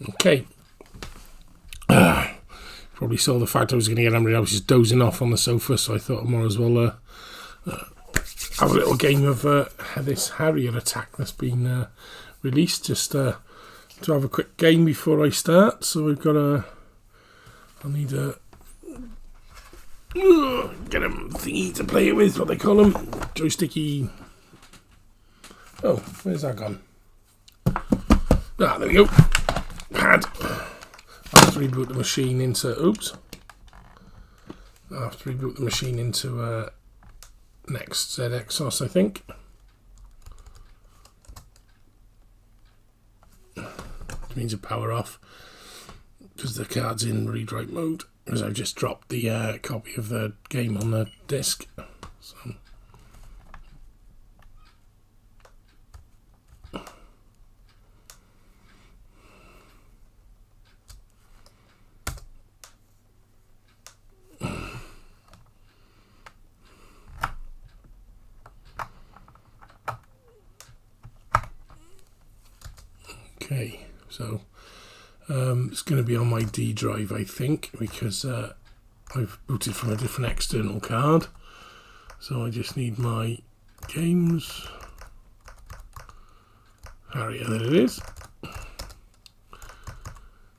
Okay. Probably saw the fact I was going to get hammered. I was just dozing off on the sofa, so I thought I might as well have a little game of this Harrier attack that's been released, just to have a quick game before I start. So we've got I need a get a thingy to play it with, what they call them, joysticky. Oh, where's that gone? Ah, there we go. Pad. I have to reboot the machine into. Oops. I have to reboot the machine into Next ZX, I think. Which means a power off because the card's in read-write mode. Because I've just dropped the copy of the game on the disc. So. Okay, so it's going to be on my D drive, I think, because I've booted from a different external card. So I just need my games. Harrier, there it is.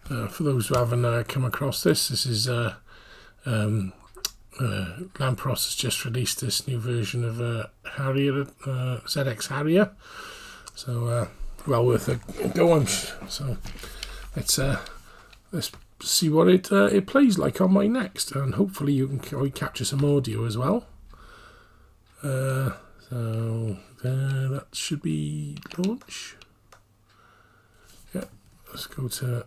For those who haven't come across this is Lampros has just released this new version of Harrier, ZX Harrier. So well worth a go. So let's see what it plays like on my Next, and hopefully you can capture some audio as well. So that should be launch. Yeah, let's go to.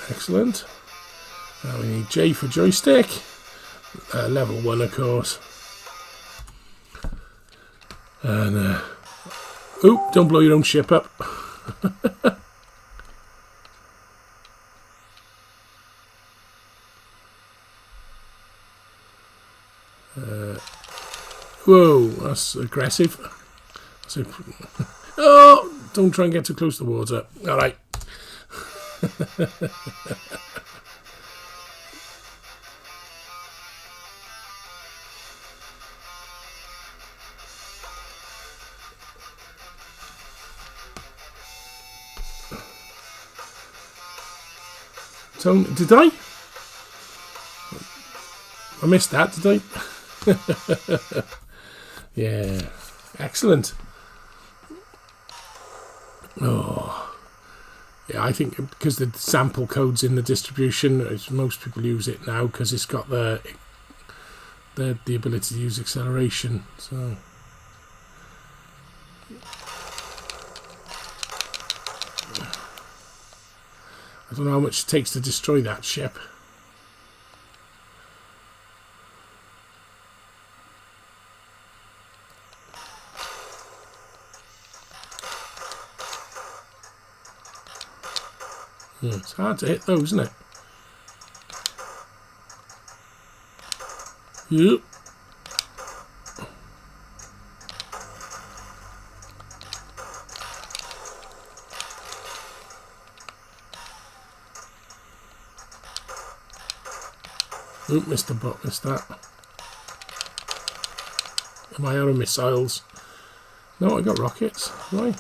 Excellent. Now we need J for joystick. Level 1, of course. And oh, don't blow your own ship up. Whoa, that's aggressive. Oh, don't try and get too close to the water. All right. So, did I? I missed that, did I? Yeah, excellent. Oh, yeah, I think because the sample code's in the distribution, most people use it now because it's got the ability to use acceleration. So. I don't know how much it takes to destroy that ship. It's hard to hit those, isn't it? Yep. Oh, missed the bot, missed that. Am I out of missiles? No, I got rockets. Why?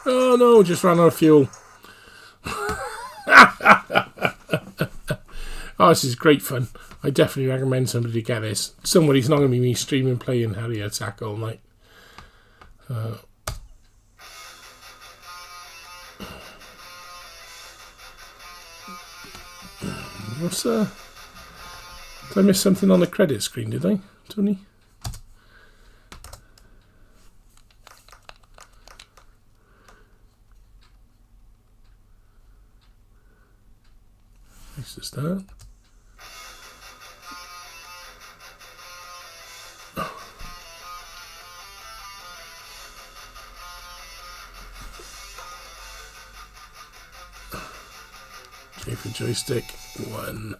Oh no, just ran out of fuel. Oh, this is great fun. I definitely recommend somebody to get this. Somebody's not going to be me streaming playing Harrier Attack all night. What's did I miss something on the credit screen, did I, Tony? Nice to start. A for joystick, 1.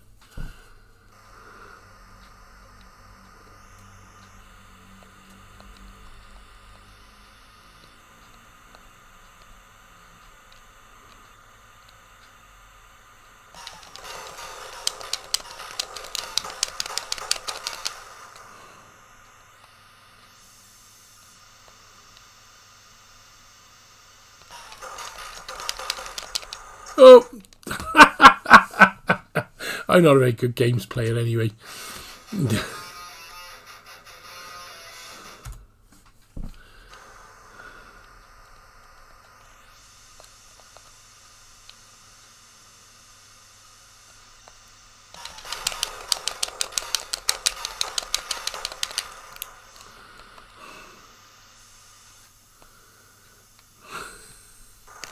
Oh! I'm not a very good games player anyway.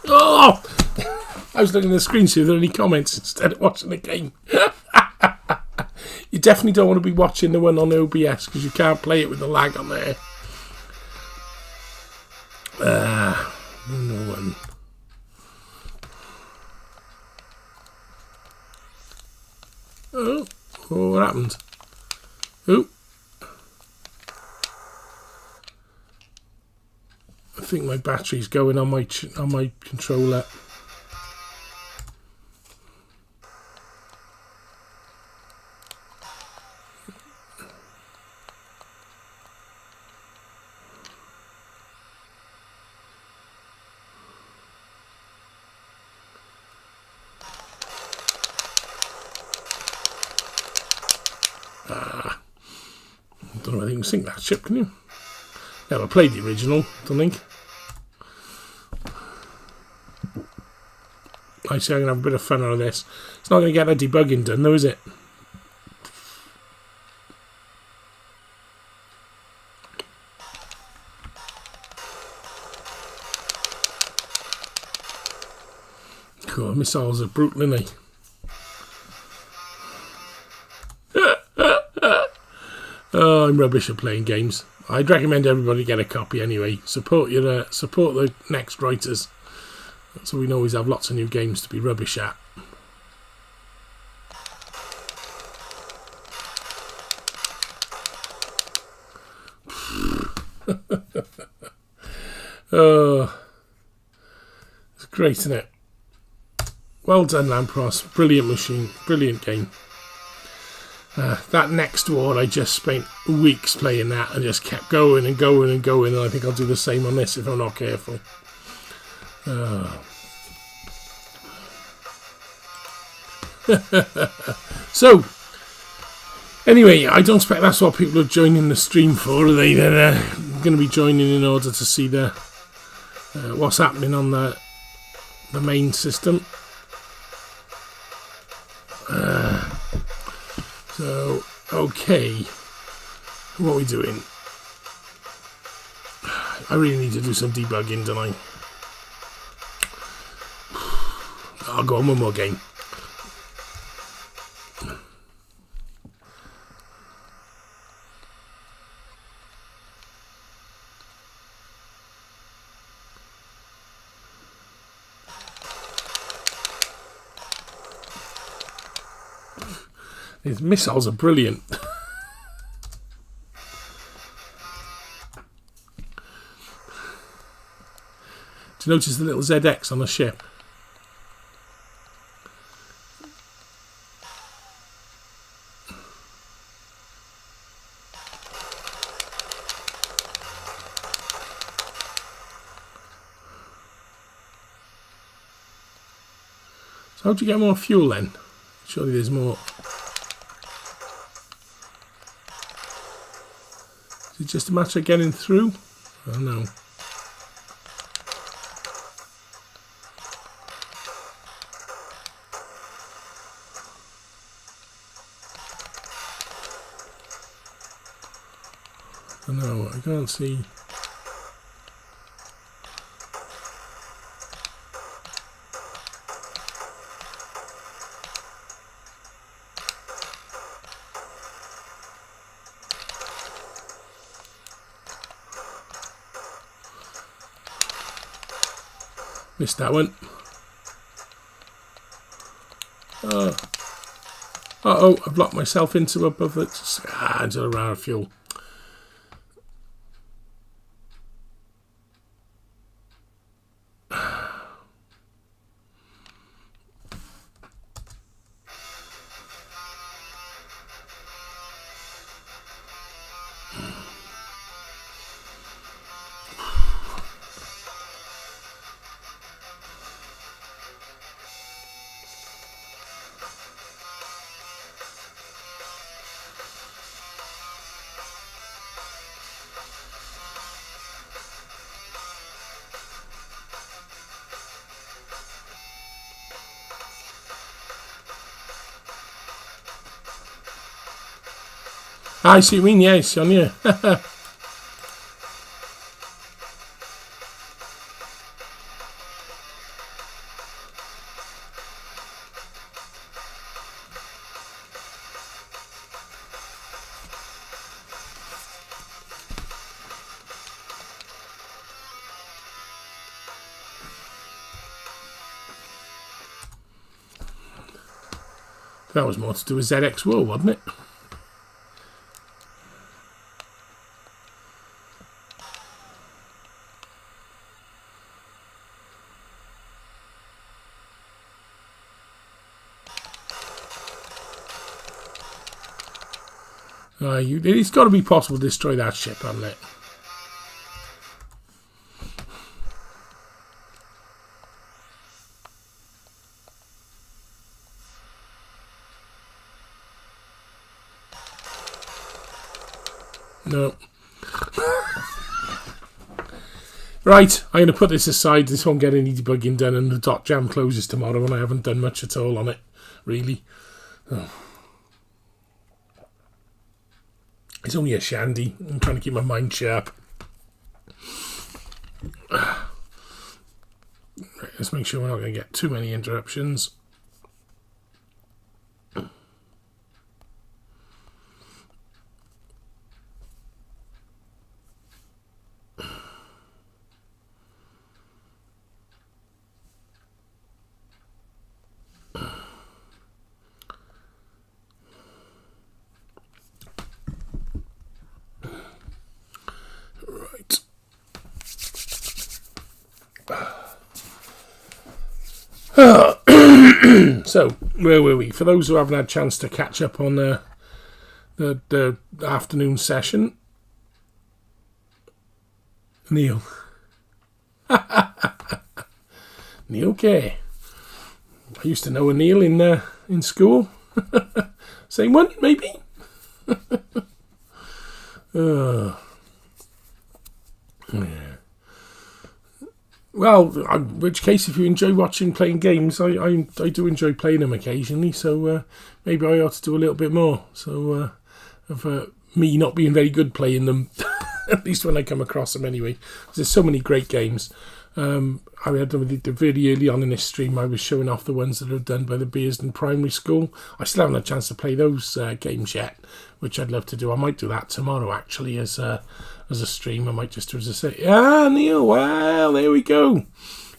Oh! I was looking at the screen to see if there are any comments instead of watching the game. You definitely don't want to be watching the one on OBS because you can't play it with the lag on there. No one. Oh, what happened? Oh. I think my battery's going on my controller. I don't know whether you can sync that chip, can you? Never played the original, don't think. I see I'm going to have a bit of fun out of this. It's not going to get the debugging done though, is it? Cool, missiles are brutal, aren't they? Oh, I'm rubbish at playing games. I'd recommend everybody get a copy anyway. Support the next writers, so we can always have lots of new games to be rubbish at. Oh, it's great, isn't it? Well done, Lampros. Brilliant machine. Brilliant game. That next war, I just spent weeks playing that and just kept going and going and going, and I think I'll do the same on this if I'm not careful. So, anyway, I don't expect that's what people are joining the stream for, are they? They're going to be joining in order to see the what's happening on the main system. So, okay, what are we doing? I really need to do some debugging, don't I? I'll go on one more game. These missiles are brilliant. Do you notice the little ZX on the ship? So how do you get more fuel then? Surely there's more. Is it just a matter of getting through? Oh no. Oh no, I can't see. Missed that one. Uh-oh, I've locked myself into above it. Into a rare fuel. I see what you mean, yes, on you. That was more to do with ZX World, wasn't it? It's got to be possible to destroy that ship, hasn't it? No. Right, I'm going to put this aside. This won't get any debugging done, and the .jam closes tomorrow, and I haven't done much at all on it, really. Oh. It's only a shandy. I'm trying to keep my mind sharp. Right, let's make sure we're not going to get too many interruptions. So, where were we? For those who haven't had a chance to catch up on the afternoon session, Neil. Neil K. I used to know a Neil in school. Same one, maybe? Yeah. Well, in which case, if you enjoy playing games, I do enjoy playing them occasionally, so maybe I ought to do a little bit more. So, of me not being very good playing them, at least when I come across them anyway. There's so many great games. I had them very early on in this stream. I was showing off the ones that are done by the Bearsden Primary School. I still haven't had a chance to play those games yet, which I'd love to do. I might do that tomorrow, actually, as a stream. I might just do as I say. Neil. Well, there we go.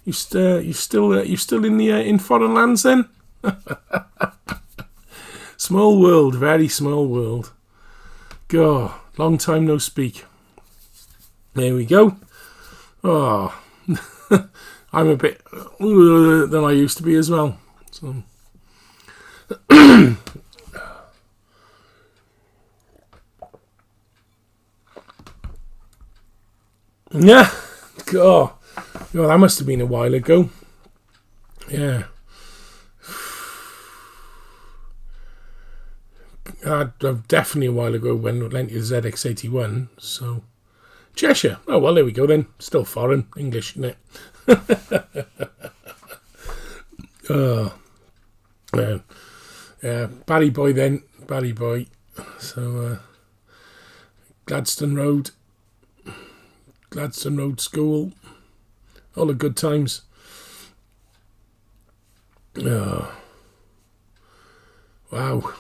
You're still in foreign lands then. Small world, very small world. God, long time no speak. There we go. Oh, I'm a bit than I used to be as well. So. Yeah, God, that must have been a while ago. Yeah, definitely a while ago when I went to ZX81. So Cheshire. Oh well, there we go then. Still foreign English, isn't it? Yeah, Barry Boy then. Barry Boy. So Gladstone Road School, all the good times. Oh, wow.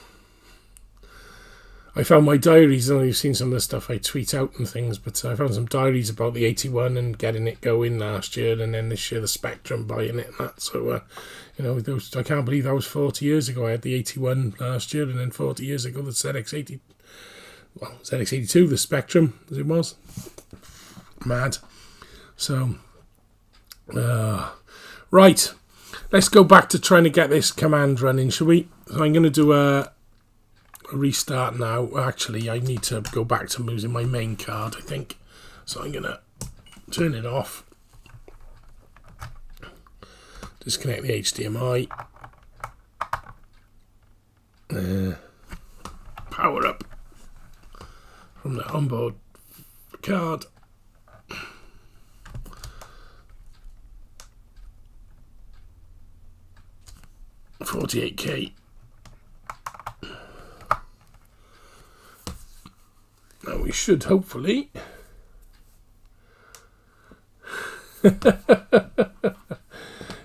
I found my diaries, and you've seen some of the stuff I tweet out and things, but I found some diaries about the 81 and getting it going last year, and then this year the Spectrum, buying it and that. So, you know, I can't believe that was 40 years ago. I had the 81 last year, and then 40 years ago the ZX80, well, ZX82, the Spectrum, as it was. Mad. So, right. Let's go back to trying to get this command running, shall we? So I'm going to do a restart now. Actually, I need to go back to using my main card, I think. So I'm going to turn it off. Disconnect the HDMI. Power up from the onboard card. $48K. Now we should hopefully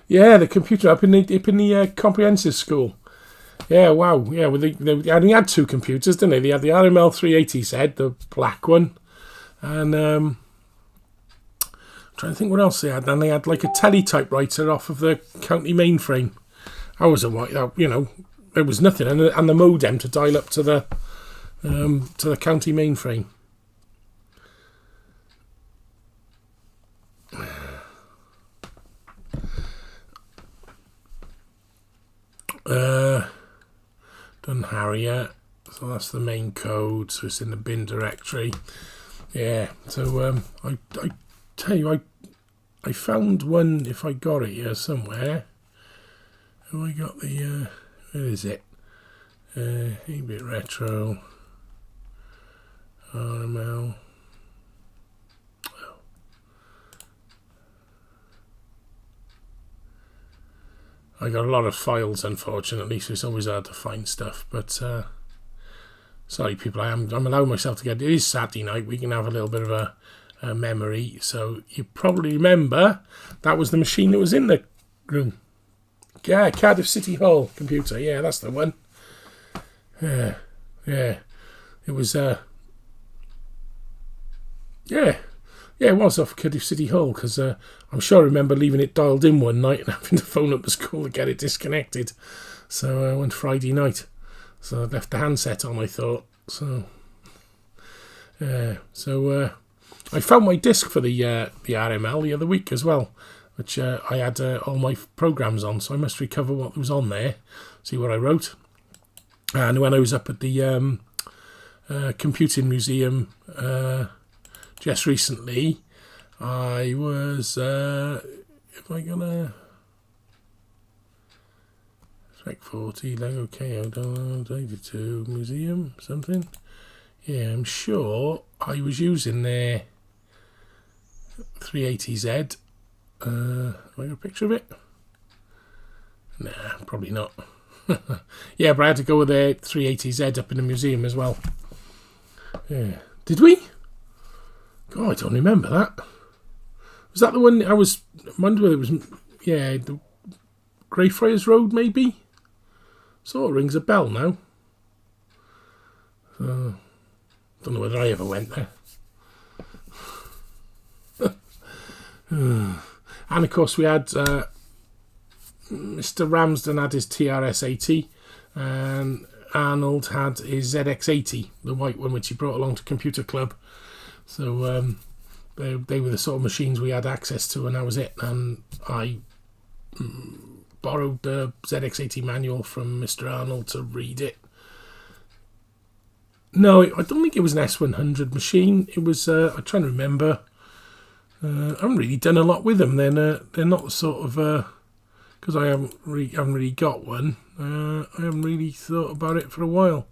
yeah, the computer up in the comprehensive school. Yeah, wow. Yeah, well, they only had two computers, didn't they? They had the RML 380Z, the black one, and I'm trying to think what else they had. And they had like a teletypewriter off of the county mainframe. I was a white, you know, there was nothing, and the modem to dial up to the county mainframe. Done Harrier, so that's the main code. So it's in the bin directory. Yeah. So I tell you, I found one. If I got it here somewhere. Have I got the, where is it? 8-bit retro, RML. Oh. I got a lot of files, unfortunately, so it's always hard to find stuff. But sorry, people, I'm allowing myself to get. It is Saturday night. We can have a little bit of a memory. So you probably remember that was the machine that was in the room. Yeah, Cardiff City Hall computer. Yeah, that's the one. Yeah. It was, yeah, it was off Cardiff City Hall, because I'm sure I remember leaving it dialed in one night and having to phone up the school to get it disconnected. So I went Friday night. So I left the handset on, I thought. So, I found my disk for the RML the other week as well, which I had all my programs on, so I must recover what was on there, see what I wrote. And when I was up at the Computing Museum just recently, I was, if I gonna, Spec 40, Lego KO, 82, Museum, something. Yeah, I'm sure I was using their 380Z. Have I got a picture of it? Nah, probably not. Yeah, but I had to go with their 380Z up in the museum as well. Yeah. Did we? God, I don't remember that. Was that the one I was... I wonder whether it was... Yeah, the Greyfriars Road, maybe? Sort of rings a bell now. Don't know whether I ever went there. And of course we had Mr. Ramsden had his TRS-80 and Arnold had his ZX-80, the white one, which he brought along to Computer Club. So they were the sort of machines we had access to, and that was it. And I borrowed the ZX-80 manual from Mr. Arnold to read it. No, I don't think it was an S100 machine. It was, I'm trying to remember. I haven't really done a lot with them. They're not the sort of, because I haven't really got one. I haven't really thought about it for a while.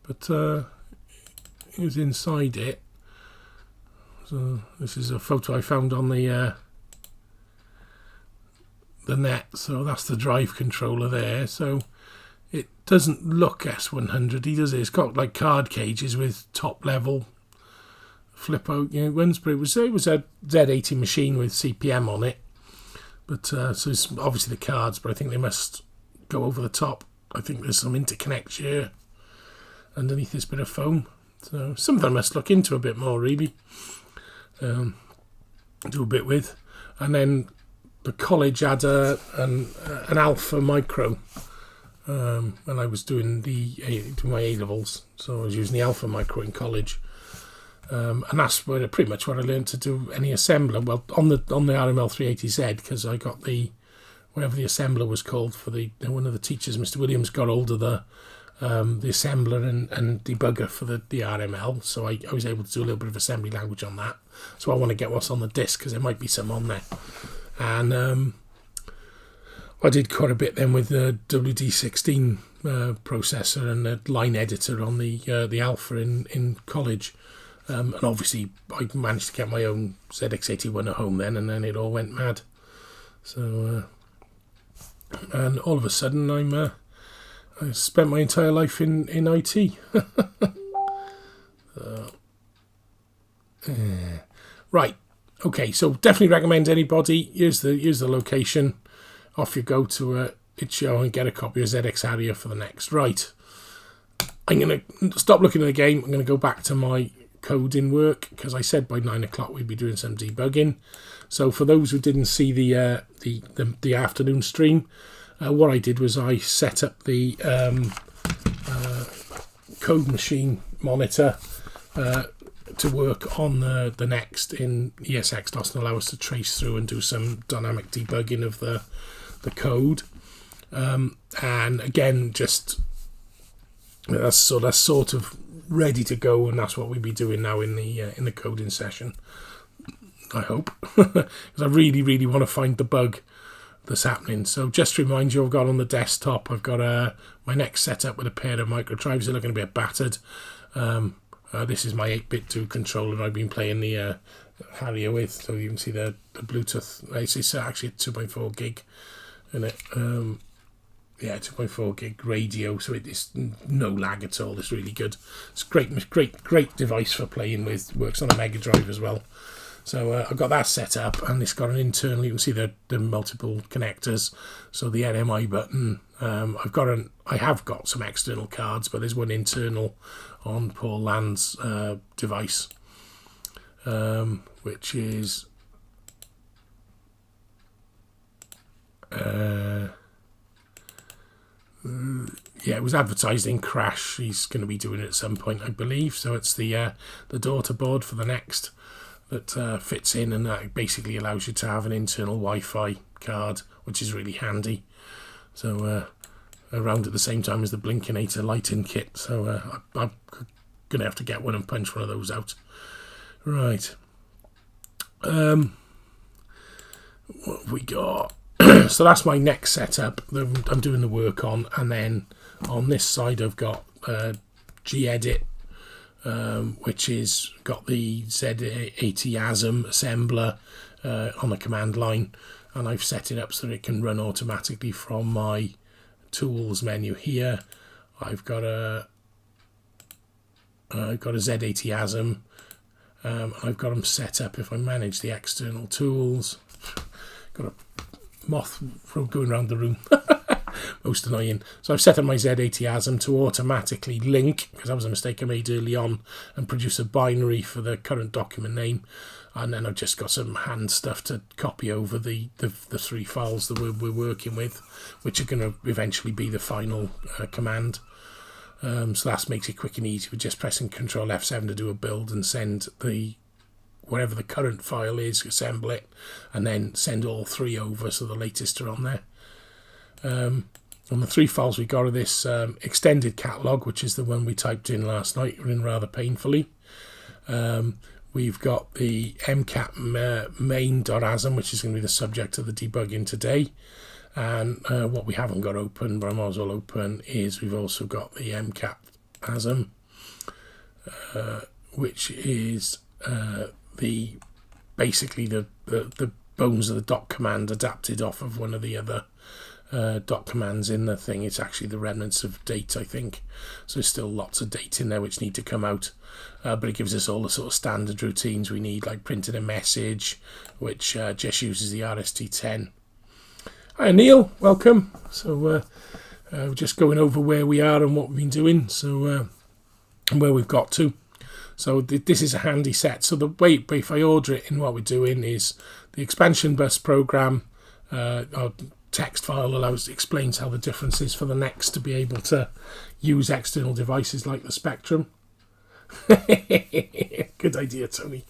But it was inside it. So this is a photo I found on the net. So that's the drive controller there. So it doesn't look S100, does it? It's got like card cages with top level flip out, ones, but it was a Z80 machine with CPM on it. But so it's obviously the cards, but I think they must go over the top. I think there's some interconnects here. underneath this bit of foam. So something I must look into a bit more, really. Do a bit with. And then the college had an alpha micro when I was doing my A-levels. So I was using the alpha micro in college. And that's pretty much what I learned to do any assembler. Well, on the RML 380Z, because I got whatever the assembler was called for one of the teachers, Mr. Williams, got hold of the assembler and debugger for the RML, so I was able to do a little bit of assembly language on that. So I want to get what's on the disk, because there might be some on there. And I did quite a bit then with the WD16 processor and the line editor on the Alpha in college. And obviously I managed to get my own ZX81 at home then, and then it all went mad. So and all of a sudden I spent my entire life in IT. Right, okay, so definitely recommend anybody. Here's the location. Off you go to itch.io and get a copy of ZX Harrier for the next. Right, I'm going to stop looking at the game. I'm going to go back to my coding work, because I said by 9 o'clock we'd be doing some debugging. So for those who didn't see the afternoon stream, what I did was I set up the code machine monitor to work on the Next in ESX-DOS and allow us to trace through and do some dynamic debugging of the code. And again, just that's sort of ready to go, and that's what we'll be doing now in the coding session, I hope, because I really want to find the bug that's happening. So just to remind you, I've got on the desktop, I've got my Next setup with a pair of micro drives that are going to be battered. This is my 8-bit 2 controller I've been playing the Harrier with, so you can see the Bluetooth. It's actually a 2.4 gig in it. Yeah, 2.4 gig radio, so it is no lag at all. It's really good. It's great device for playing with. Works on a Mega Drive as well. So I've got that set up, and it's got an internal. You can see the multiple connectors. So the NMI button. I have got some external cards, but there's one internal on Paul Land's device, which is. Yeah, it was advertised in Crash. He's going to be doing it at some point, I believe. So it's the daughter board for the Next that fits in, and that basically allows you to have an internal Wi-Fi card, which is really handy. So around at the same time as the Blinkinator lighting kit. So I'm going to have to get one and punch one of those out. Right. What have we got? So that's my next setup that I'm doing the work on, and then on this side I've got gedit, which is got the Z80ASM assembler on the command line, and I've set it up so that it can run automatically from my tools menu here. I've got a Z80ASM. I've got them set up. If I manage the external tools, got a moth going around the room. Most annoying. So I've set up my Z80ASM to automatically link, because that was a mistake I made early on, and produce a binary for the current document name. And then I've just got some hand stuff to copy over the 3 files that we're working with, which are going to eventually be the final command. So that makes it quick and easy with just pressing Control F7 to do a build and send whatever the current file is, assemble it, and then send all 3 over, so the latest are on there. On the 3 files we got are this extended catalogue, which is the one we typed in last night, rather painfully. We've got the mcat main.asm, which is going to be the subject of the debugging today. And what we haven't got open, but I might as well open, is we've also got the mcat asm, which is basically the bones of the dot command adapted off of one of the other dot commands in the thing. It's actually the remnants of date, I think. So there's still lots of date in there which need to come out, but it gives us all the sort of standard routines we need, like printing a message, which just uses the RST10. Hi Neil, welcome. So we're just going over where we are and what we've been doing. So and where we've got to. So this is a handy set. So the way, if I order it in, what we're doing is the expansion bus program, our text file explains how the difference is for the Next to be able to use external devices like the Spectrum. Good idea, Tony.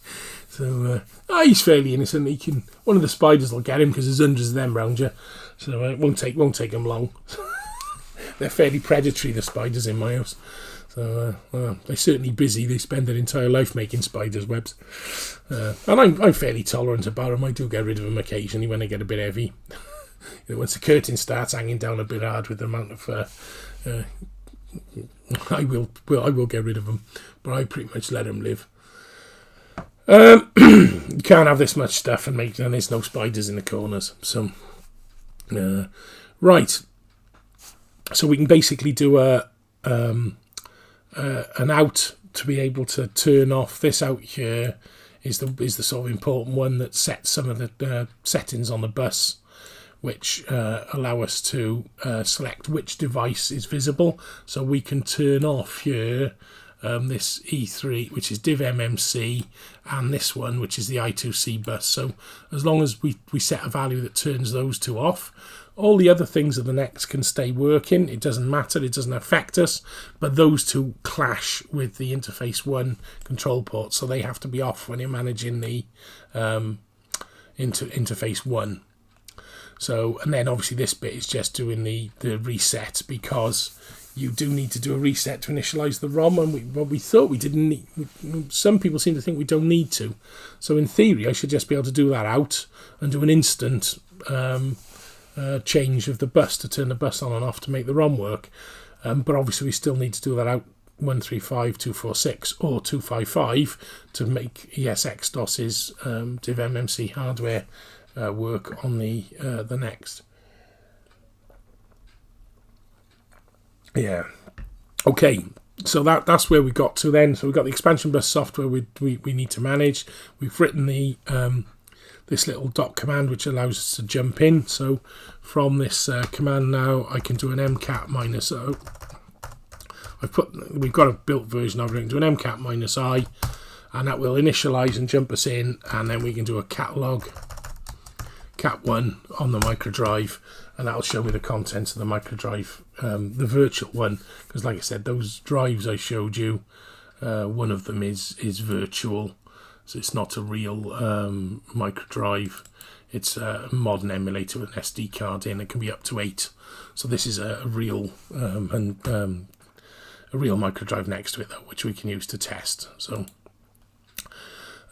So he's fairly innocent. He can. One of the spiders will get him because there's hundreds of them around you. So it won't take him long. They're fairly predatory, the spiders in my house. So they're certainly busy. They spend their entire life making spiders' webs. And I'm fairly tolerant about them. I do get rid of them occasionally when they get a bit heavy. Once the curtain starts hanging down a bit hard with the amount of... I will get rid of them, but I pretty much let them live. You can't have this much stuff and there's no spiders in the corners. So, right. So we can basically do an out to be able to turn off. This out here is the sort of important one that sets some of the settings on the bus, which allow us to select which device is visible. So we can turn off here this E3, which is div MMC, and this one, which is the I2C bus. So as long as we set a value that turns those two off, all the other things of the Next can stay working. It doesn't matter, it doesn't affect us, but those two clash with the interface 1 control port, so they have to be off when you're managing the interface 1. So, and then obviously this bit is just doing the reset, because you do need to do a reset to initialize the ROM, and we thought we didn't need. Some people seem to think we don't need to. So in theory, I should just be able to do that out and do an instant change of the bus to turn the bus on and off to make the ROM work. But obviously we still need to do that out 135, 246 or 255 to make ESX-DOS's div MMC hardware work on the Next. Yeah. Okay. So that's where we got to then. So we've got the expansion bus software we need to manage. We've written the this little dot command which allows us to jump in. So from this command now, I can do an mcat -o. We've got a built version of it. We can do an mcat -i, and that will initialize and jump us in, and then we can do a catalog cat1 on the microdrive, and that'll show me the contents of the microdrive, the virtual one, because like I said, those drives I showed you, one of them is virtual, so it's not a real microdrive. It's a modern emulator with an SD card in. It can be up to 8. So this is a real a real microdrive next to it though, which we can use to test. So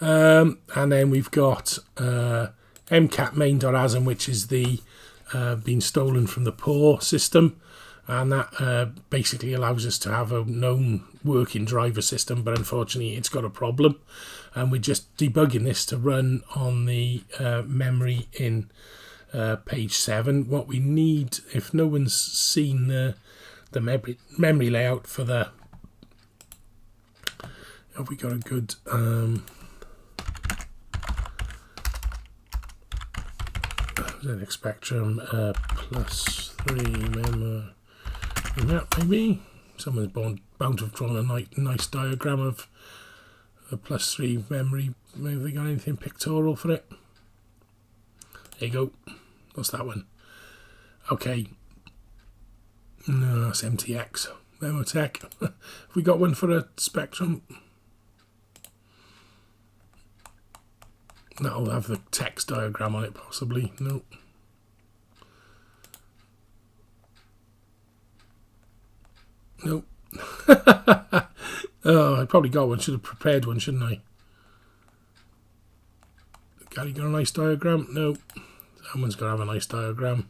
and then we've got mcat main.asm, which is the been stolen from the POR system, and that basically allows us to have a known working driver system, but unfortunately it's got a problem, and we're just debugging this to run on the memory in page 7. What we need, if no one's seen the memory layout for the, have we got a good ZX Spectrum +3 memory, maybe someone's bound to have drawn a nice diagram of a +3 memory. Maybe they got anything pictorial for it. There you go. What's that one? Okay. No, that's MTX. Memotech. Have we got one for a Spectrum? That'll have the text diagram on it, possibly. No. Nope. Oh, I probably got one. Should have prepared one, shouldn't I? Gary got a nice diagram? No. Someone's got to have a nice diagram.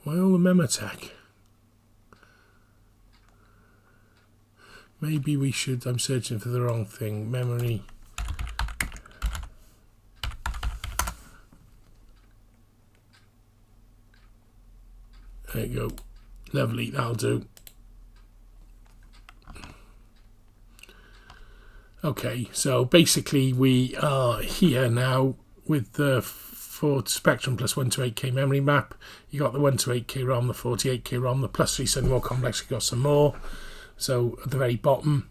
Why all the Memotech? Maybe we should, I'm searching for the wrong thing. Memory. There you go. Lovely, that'll do. Okay, so basically we are here now with the Spectrum plus 128K memory map. You got the 128K ROM, the 48K ROM, the plus 3 slightly more complex, you got some more. So at the very bottom,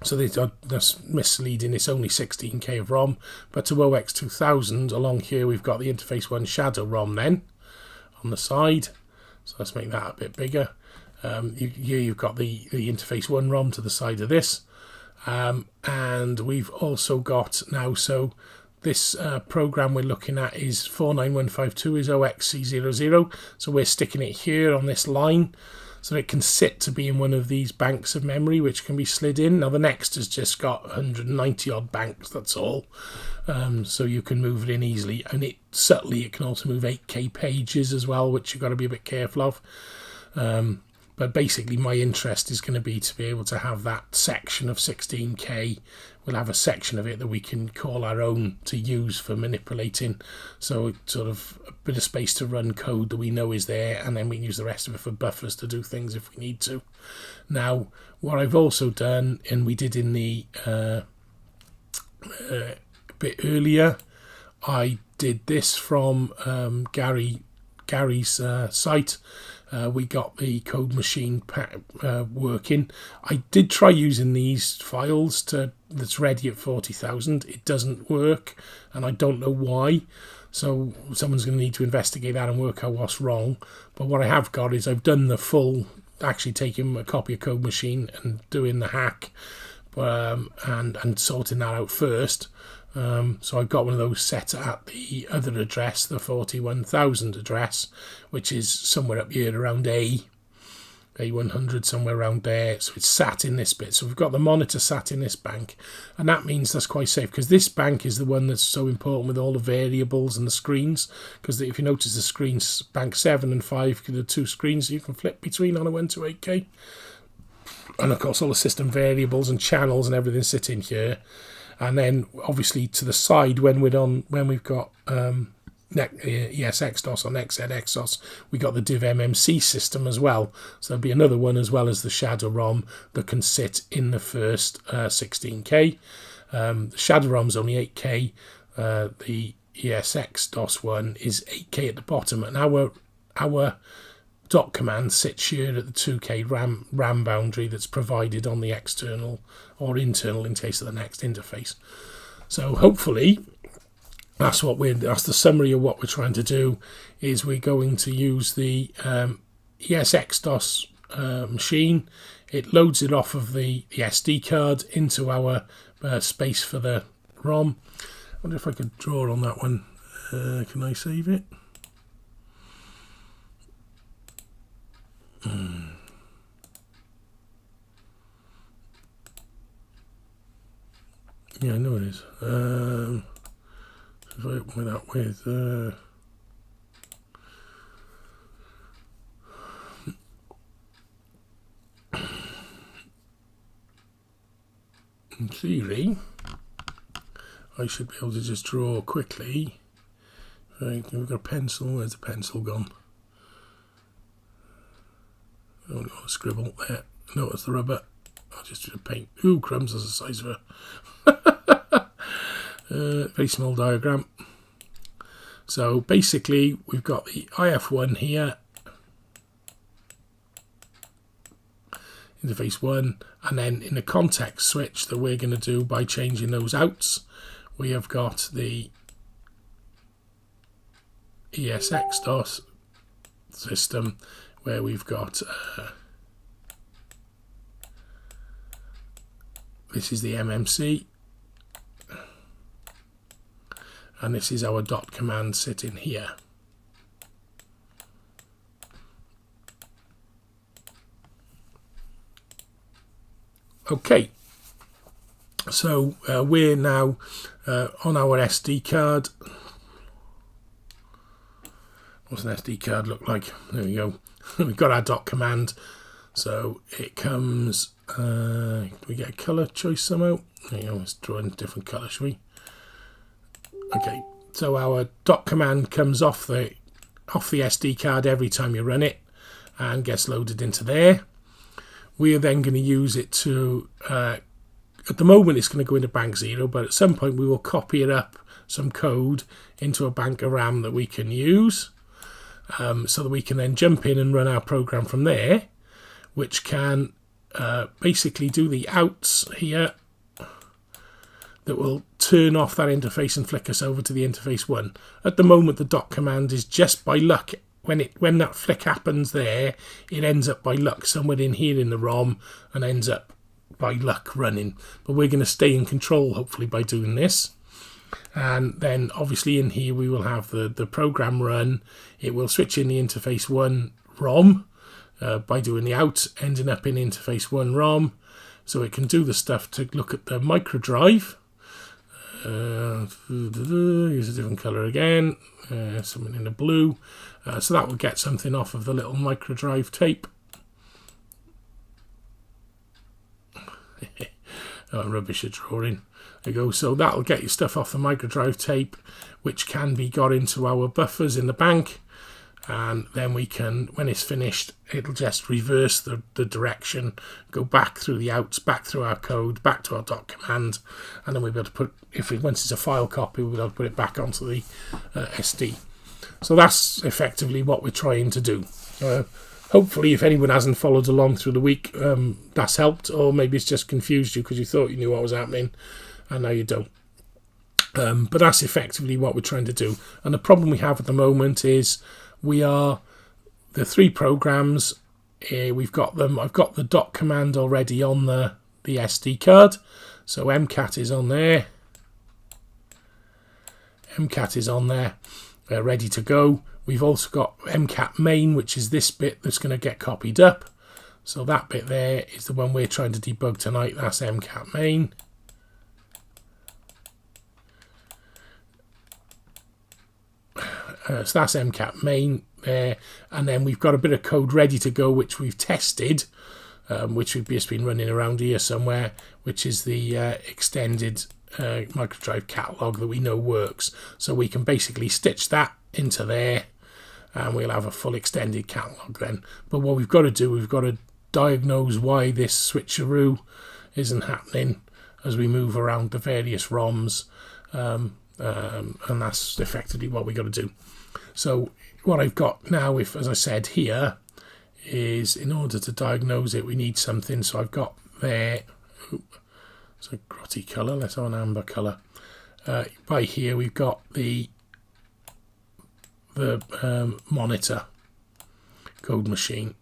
so that's misleading, it's only 16K of ROM, but to OX2000 along here we've got the interface 1 shadow ROM then on the side. So let's make that a bit bigger. Here you've got the interface 1 ROM to the side of this. And we've also got now, so this program we're looking at is 49152 is OXC00, so we're sticking it here on this line so it can sit to be in one of these banks of memory which can be slid in. Now the Next has just got 190 odd banks, that's all, so you can move it in easily, and it can also move 8K pages as well, which you've got to be a bit careful of. But basically my interest is going to be able to have that section of 16K. We'll have a section of it that we can call our own to use for manipulating. So it's sort of a bit of space to run code that we know is there, and then we can use the rest of it for buffers to do things if we need to. Now, what I've also done, and we did in the bit earlier, I did this from Gary's site. We got the code machine working. I did try using these files that's ready at 40,000. It doesn't work, and I don't know why. So someone's going to need to investigate that and work out what's wrong. But what I have got is I've done the full, actually taking a copy of code machine and doing the hack, and sorting that out first. So I've got one of those set at the other address, the 41,000 address, which is somewhere up here around A100, somewhere around there. So it's sat in this bit. So we've got the monitor sat in this bank, and that means that's quite safe, because this bank is the one that's so important with all the variables and the screens. Because if you notice, the screens, bank 7 and 5, the two screens you can flip between on a 128K. And of course all the system variables and channels and everything sit in here. And then obviously to the side, when we've got ESX-DOS or NextZX-DOS, we got the div MMC system as well. So there'll be another one as well as the shadow ROM that can sit in the first 16K. The shadow ROM's only 8K. The ESX-DOS one is 8K at the bottom, and our dot command sits here at the 2K RAM boundary that's provided on the external or internal in case of the Next interface. So hopefully that's the summary of what we're trying to do. Is we're going to use the ESX-DOS machine. It loads it off of the SD card into our space for the ROM. I wonder if I could draw on that one. Can I save it? Yeah, I know it is. If I open that with in theory, I should be able to just draw quickly. Right, we've got a pencil. Where's the pencil gone? I don't want to scribble there. No, it's the rubber. I'll just do the paint. Ooh, crumbs, that's the size of a very small diagram. So basically we've got the IF1 here, interface 1, and then in the context switch that we're going to do by changing those outs, we have got the ESX-DOS system, where we've got this is the MMC, and this is our dot command sitting here. Okay, so we're now on our SD card. What's an SD card look like? There we go. We've got our dot command, so it comes. Do we get a colour choice somehow? There you go. Let's draw in a different colour, shall we? Okay, so our dot command comes off the SD card every time you run it, and gets loaded into there. We are then going to use it to at the moment it's going to go into bank 0, but at some point we will copy it up, some code, into a bank of RAM that we can use, so that we can then jump in and run our program from there, which can basically do the outs here that will turn off that interface and flick us over to the interface 1. At the moment, the dot command is just by luck. When that flick happens there, it ends up by luck somewhere in here in the ROM and ends up by luck running. But we're going to stay in control, hopefully, by doing this. And then, obviously, in here we will have the program run. It will switch in the interface 1 ROM by doing the out, ending up in interface 1 ROM. So it can do the stuff to look at the micro drive. Use a different colour again, something in the blue, so that will get something off of the little micro drive tape. Oh, rubbish at drawing. There you go. So that'll get your stuff off the micro drive tape, which can be got into our buffers in the bank, and then we can, when it's finished, it'll just reverse the direction, go back through the outs, back through our code, back to our dot command, and then we'll be able to put, once it's a file copy, we'll be able to put it back onto the SD. So that's effectively what we're trying to do. Hopefully, if anyone hasn't followed along through the week, that's helped, or maybe it's just confused you because you thought you knew what was happening, and now you don't. But that's effectively what we're trying to do. And the problem we have at the moment is the 3 programs, we've got them. I've got the dot command already on the SD card. So MCAT is on there. MCAT is on there, ready to go. We've also got MCAT main, which is this bit that's going to get copied up. So that bit there is the one we're trying to debug tonight. That's MCAT main. So that's MCAT main there, and then we've got a bit of code ready to go which we've tested, which we've just been running around here somewhere, which is the extended microdrive catalog that we know works. So we can basically stitch that into there and we'll have a full extended catalog then. But what we've got to do, we've got to diagnose why this switcheroo isn't happening as we move around the various ROMs, and that's effectively what we've got to do. So what I've got now, as I said here, is in order to diagnose it, we need something. So I've got there, it's a grotty colour, let's have an amber colour. By here we've got the monitor code machine.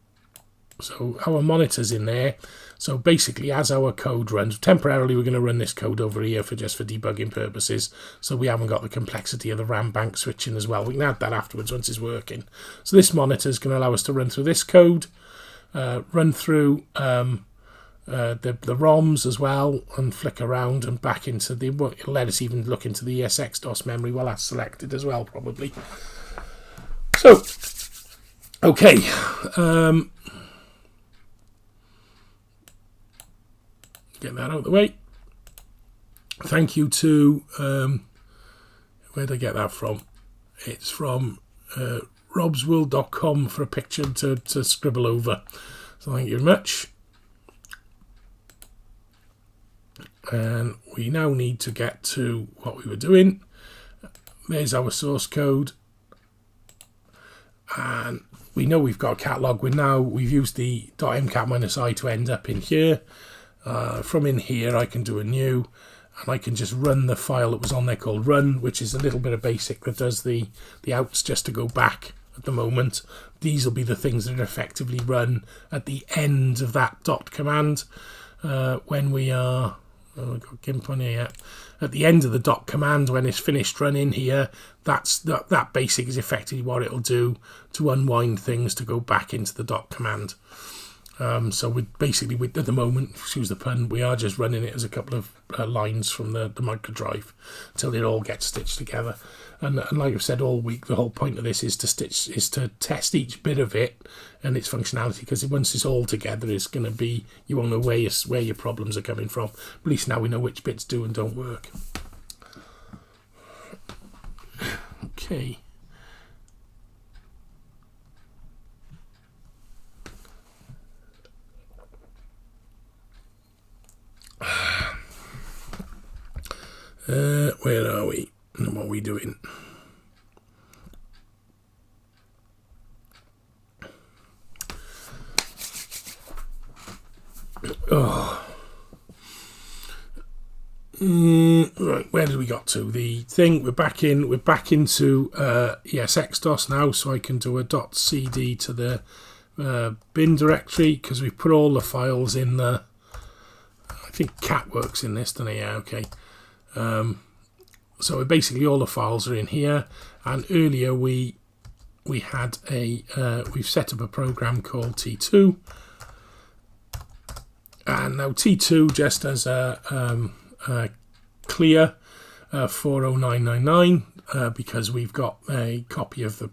So our monitor's in there. So basically, as our code runs, temporarily we're going to run this code over here for debugging purposes, so we haven't got the complexity of the RAM bank switching as well. We can add that afterwards once it's working. So this monitor is going to allow us to run through this code, run through the ROMs as well, and flick around and back into the, it'll let us even look into the ESX-DOS memory while that's selected as well, probably. So, okay. Get that out of the way. Thank you to, where did I get that from? It's from robsworld.com for a picture to scribble over. So thank you very much. And we now need to get to what we were doing. There's our source code. And we know we've got a catalog. We've used the .mcat-i to end up in here. From in here I can do a new, and I can just run the file that was on there called run, which is a little bit of basic that does the outs just to go back at the moment. These will be the things that are effectively run at the end of that dot command when we are, I've got GIMP on here, at the end of the dot command when it's finished running here, that basic is effectively what it'll do to unwind things to go back into the dot command. So at the moment, excuse the pun, we are just running it as a couple of lines from the micro drive until it all gets stitched together. And like I've said all week, the whole point of this is to test each bit of it and its functionality, because once it's all together, it's going to be, you won't know where your problems are coming from. At least now we know which bits do and don't work. Okay. Where are we? And what are we doing? Oh. Right, where did we got to? The thing, we're back into ESXDOS now, so I can do a .cd to the bin directory, because we put all the files in the, I think cat works in this, doesn't it? Yeah, okay. So basically all the files are in here, and earlier we had we've set up a program called T2, and now T2 just as a clear 40999 because we've got a copy of the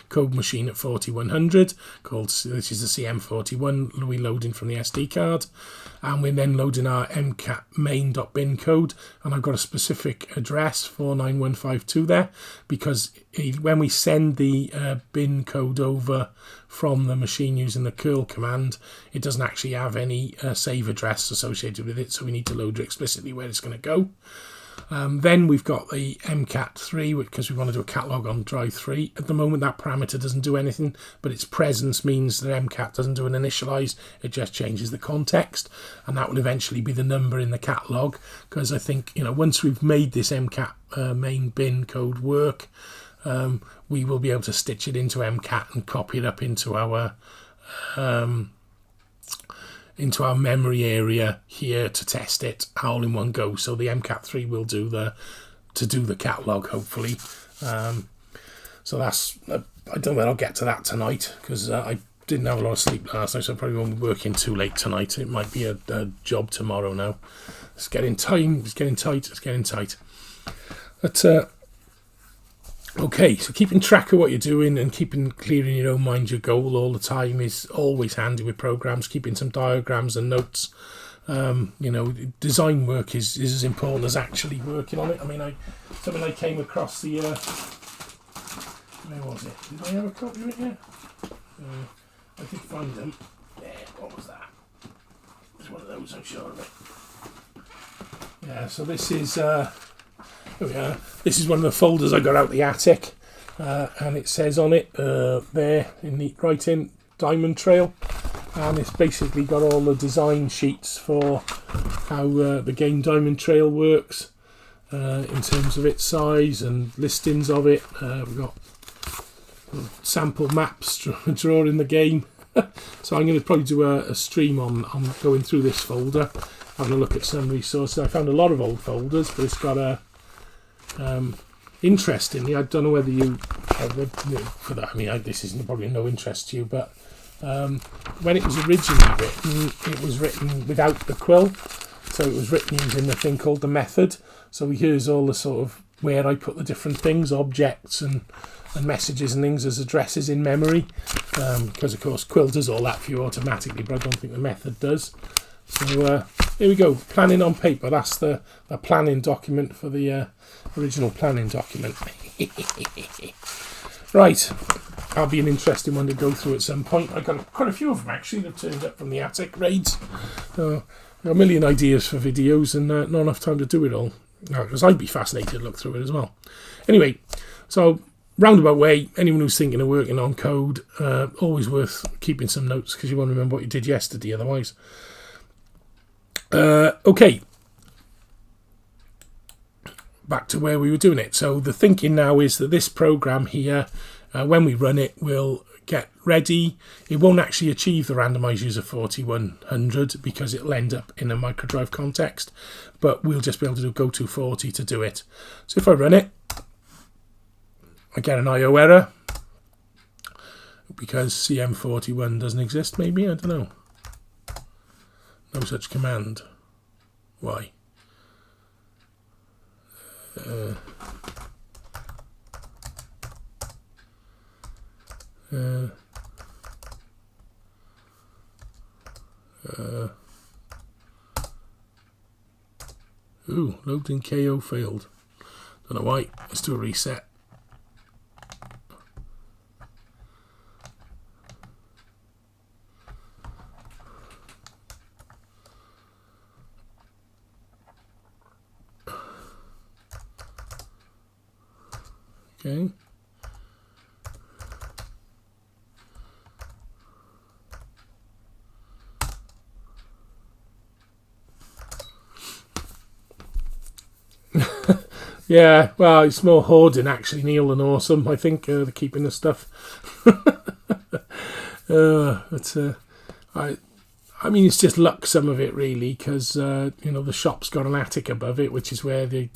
code machine at 4100 called, this is the CM41, we loading from the SD card, and we're then loading our mcat main.bin code, and I've got a specific address 49152 there, because when we send the bin code over from the machine using the curl command, it doesn't actually have any save address associated with it, so we need to load explicitly where it's going to go. Then we've got the mcat3, because we want to do a catalog on drive 3. At the moment that parameter doesn't do anything, but its presence means that mcat doesn't do an initialize, it just changes the context, and that will eventually be the number in the catalog, because I think, you know, once we've made this mcat main bin code work, we will be able to stitch it into mcat and copy it up into our memory area here to test it all in one go. So the mcat3 will do the catalog, hopefully. So that's I don't know, I'll get to that tonight, because I didn't have a lot of sleep last night, so I probably won't be working too late tonight. It might be a job tomorrow now. It's getting tight. But okay, so keeping track of what you're doing and keeping clear in your own mind your goal all the time is always handy with programs. Keeping some diagrams and notes. You know, design work is as important as actually working on it. I mean, something I came across the where was it? Did I have a copy of it yet? I did find them. Yeah, what was that? It's one of those, I'm sure of it. Yeah, so this is this is one of the folders I got out the attic, and it says on it there in neat writing, Diamond Trail, and it's basically got all the design sheets for how the game Diamond Trail works in terms of its size and listings of it. We've got sample maps drawing the game. So I'm going to probably do a stream on going through this folder, having a look at some resources. I found a lot of old folders, but it's got a interestingly, I don't know whether you for that. I mean, this is probably no interest to you, but when it was originally written, it was written without the quill, so it was written using the thing called the method. So here's all the sort of where I put the different things, objects and messages and things as addresses in memory, because of course quill does all that for you automatically, but I don't think the method does. So here we go, planning on paper. That's the planning document for the original planning document. Right, that'll be an interesting one to go through at some point. I got quite a few of them actually that turned up from the attic raids. Got a million ideas for videos and not enough time to do it all, because I'd be fascinated to look through it as well. Anyway, so roundabout way, anyone who's thinking of working on code, always worth keeping some notes, because you won't remember what you did yesterday otherwise. Okay, back to where we were doing it. So the thinking now is that this program here, when we run it, will get ready. It won't actually achieve the randomized user 4100 because it'll end up in a microdrive context, but we'll just be able to do go240 to do it. So if I run it, I get an IO error because CM41 doesn't exist, maybe, I don't know. No such command. Why? Ooh, loading KO failed. Don't know why. Let's do a reset. Okay. Yeah, well, it's more hoarding actually, Neil, than awesome. I think they're keeping the stuff. I mean, it's just luck, some of it really, because you know, the shop's got an attic above it, which is where the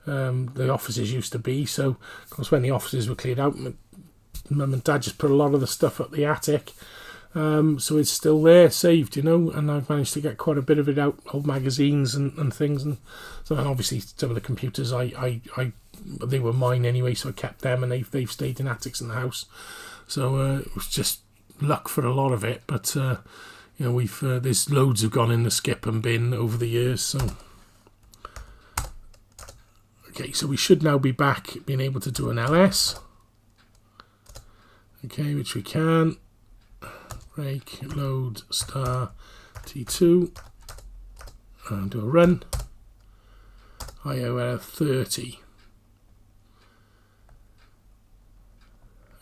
offices used to be. So, of course, when the offices were cleared out, Mum and Dad just put a lot of the stuff up the attic. So it's still there, saved, you know, and I've managed to get quite a bit of it out, old magazines and things, and so, and obviously some of the computers they were mine anyway, so I kept them, and they've stayed in attics in the house. So it was just luck for a lot of it, but you know, there's loads have gone in the skip and bin over the years. So okay, so we should now be back being able to do an LS. Okay, which we can. Break, load, star, T2, and do a run. IO error 30.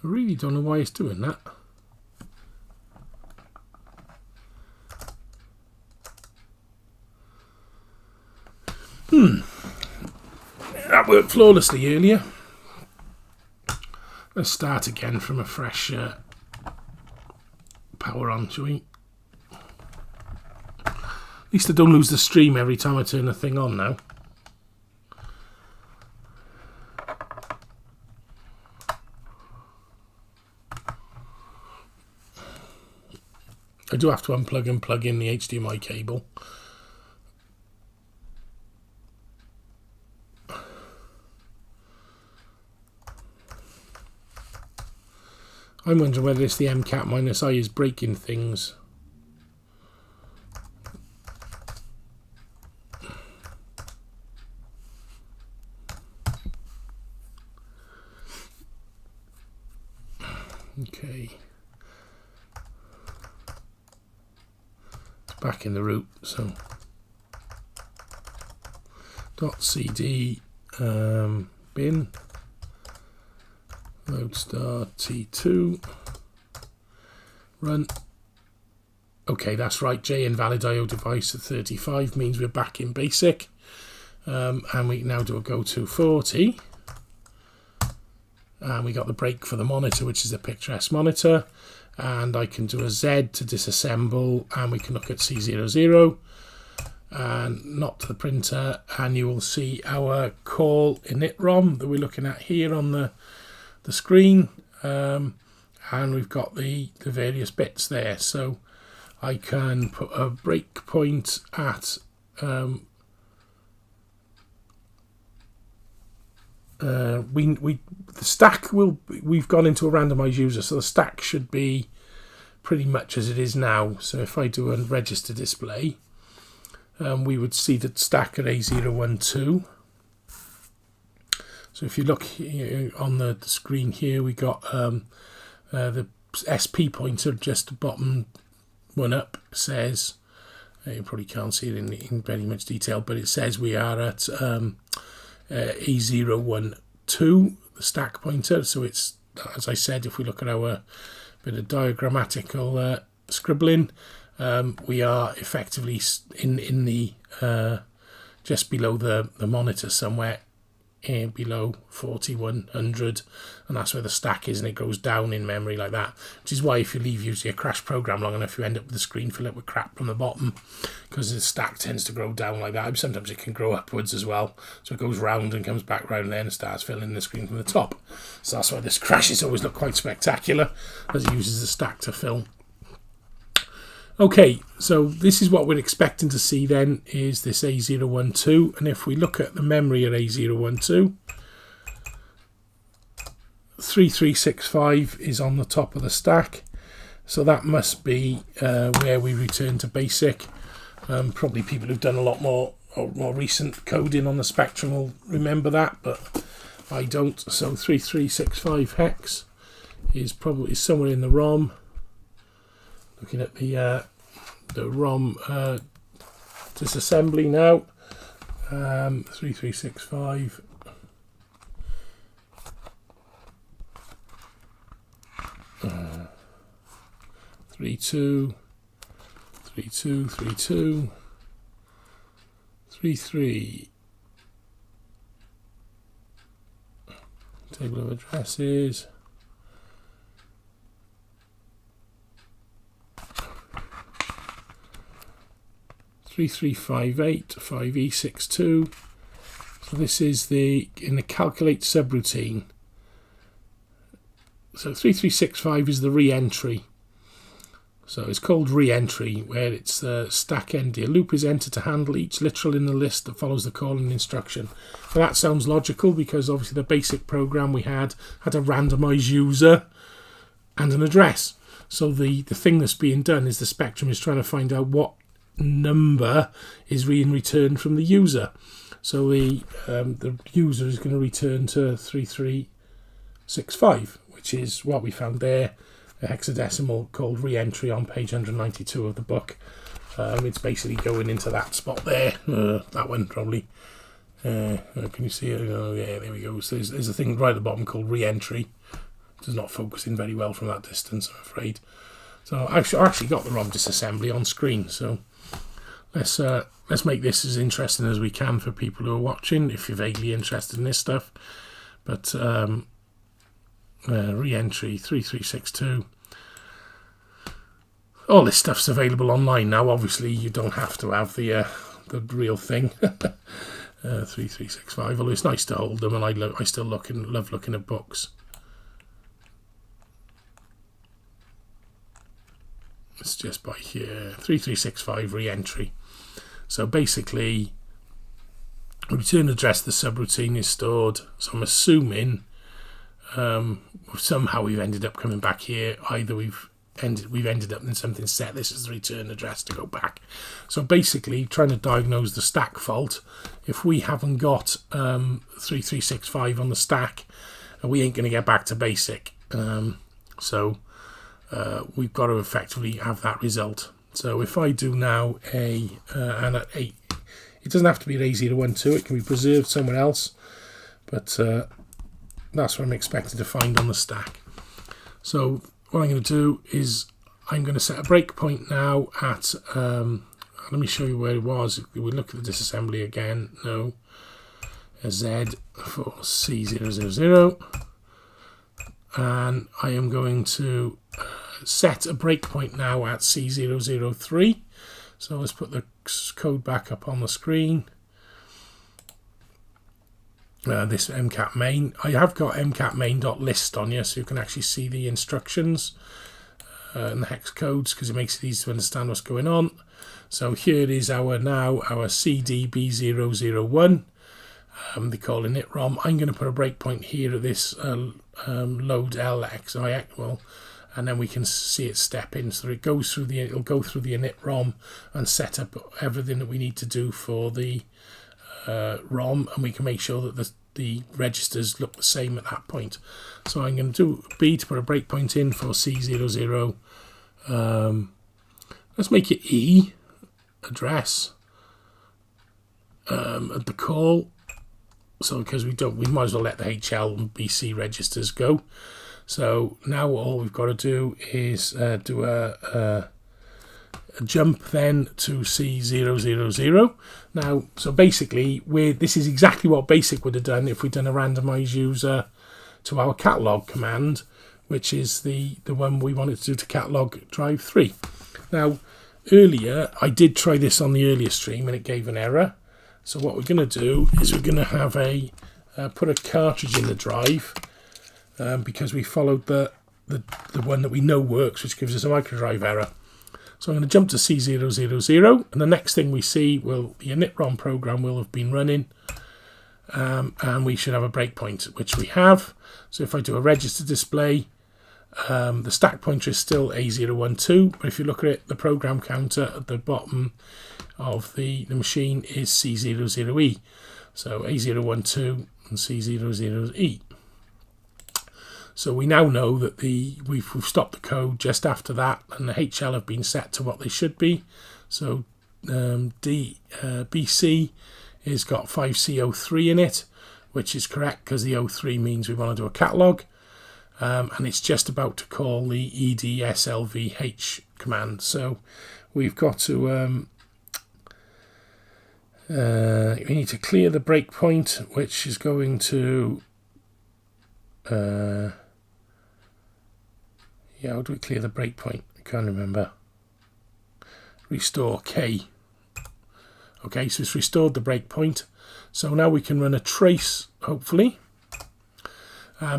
I really don't know why it's doing that. That worked flawlessly earlier. Let's start again from a fresh power on, shall we? At least I don't lose the stream every time I turn the thing on now. I do have to unplug and plug in the HDMI cable. I'm wondering whether it's the MCAT-I is breaking things. Okay. It's back in the root, so .cd bin. Load star T2, run. Okay, that's right. J invalid IO device at 35 means we're back in basic, and we can now do a go to 40. And we got the break for the monitor, which is a Picture S monitor, and I can do a Z to disassemble, and we can look at C00 and not to the printer, and you will see our call init ROM that we're looking at here on the screen, and we've got the various bits there. So I can put a breakpoint at the stack we've gone into a randomized user, so the stack should be pretty much as it is now. So if I do a register display, we would see the stack at A012. So if you look here on the screen here, we got the SP pointer, just the bottom one up, says, you probably can't see it in very much detail, but it says we are at A012, the stack pointer. So it's, as I said, if we look at our bit of diagrammatical scribbling, we are effectively in the just below the monitor somewhere, below 4100, and that's where the stack is, and it goes down in memory like that, which is why if you leave usually a crash program long enough, you end up with the screen filled up with crap from the bottom, because the stack tends to grow down like that. Sometimes it can grow upwards as well, so it goes round and comes back round there and starts filling the screen from the top. So that's why this crashes always look quite spectacular, as it uses the stack to fill. Okay, so this is what we're expecting to see then, is this A012, and if we look at the memory at A012, 3365 is on the top of the stack, so that must be where we return to basic. Probably people who've done a lot more recent coding on the Spectrum will remember that, but I don't. So 3365 hex is probably somewhere in the ROM. Looking at the ROM disassembly now. 3365. 32, 32, 32, 33. Table of addresses. Three 5E 62. So this is in the calculate subroutine. So 3365 is the re-entry. So it's called re-entry, where it's stack end. A loop is entered to handle each literal in the list that follows the calling instruction. So that sounds logical because obviously the basic program we had a randomized user and an address. So the thing that's being done is the Spectrum is trying to find out what number is being returned from the user. So the user is going to return to 3365, which is what we found there, a hexadecimal called re-entry on page 192 of the book. It's basically going into that spot there, that one probably. Can you see it? Oh yeah, there we go. So there's a thing right at the bottom called re-entry. It's not focusing very well from that distance, I'm afraid. So I actually got the ROM disassembly on screen. So let's make this as interesting as we can for people who are watching, if you're vaguely interested in this stuff. But re-entry 3362. All this stuff's available online now. Obviously, you don't have to have the real thing. 3365. Although it's nice to hold them, and I still love looking at books. It's just by here. 3365 re-entry. So basically, return address, the subroutine is stored. So I'm assuming somehow we've ended up coming back here. Either we've ended up in something set. This is the return address to go back. So basically, trying to diagnose the stack fault. If we haven't got 3365 on the stack, we ain't going to get back to basic. So we've got to effectively have that result. So if I do now it doesn't have to be an A012, it can be preserved somewhere else, but that's what I'm expected to find on the stack. So what I'm going to do is I'm going to set a breakpoint now at, let me show you where it was. We look at the disassembly again. No, a Z for C000, and I am going to set a breakpoint now at C003. So let's put the code back up on the screen. This mcat main. I have got mcat main.list on here, so you can actually see the instructions and the hex codes, because it makes it easy to understand what's going on. So here is our CDB001. They're calling it ROM. I'm going to put a breakpoint here at this load LXI, well, and then we can see it step in. So it'll go through the init ROM and set up everything that we need to do for the ROM, and we can make sure that the registers look the same at that point. So I'm going to do B to put a breakpoint in for C00. Let's make it E, address, at the call. So because we might as well let the HL and BC registers go. So now all we've got to do is do a jump then to C000. Now, so basically, this is exactly what BASIC would have done if we'd done a randomized user to our catalog command, which is the one we wanted to do to catalog drive 3. Now, earlier, I did try this on the earlier stream and it gave an error. So what we're going to do is we're going to have put a cartridge in the drive, because we followed the one that we know works, which gives us a microdrive error. So I'm going to jump to C000, and the next thing we see, the init-ROM program will have been running, and we should have a breakpoint, which we have. So if I do a register display, the stack pointer is still A012, but if you look at it, the program counter at the bottom of the machine is C00E. So A012 and C00E. So we now know that we've stopped the code just after that, and the HL have been set to what they should be. So BC has got 5C03 in it, which is correct because the 03 means we want to do a catalog. and it's just about to call the edslvh command. So we've got to we need to clear the breakpoint, which is going to yeah, how do we clear the breakpoint? I can't remember. Restore K. Okay, so it's restored the breakpoint. So now we can run a trace, hopefully.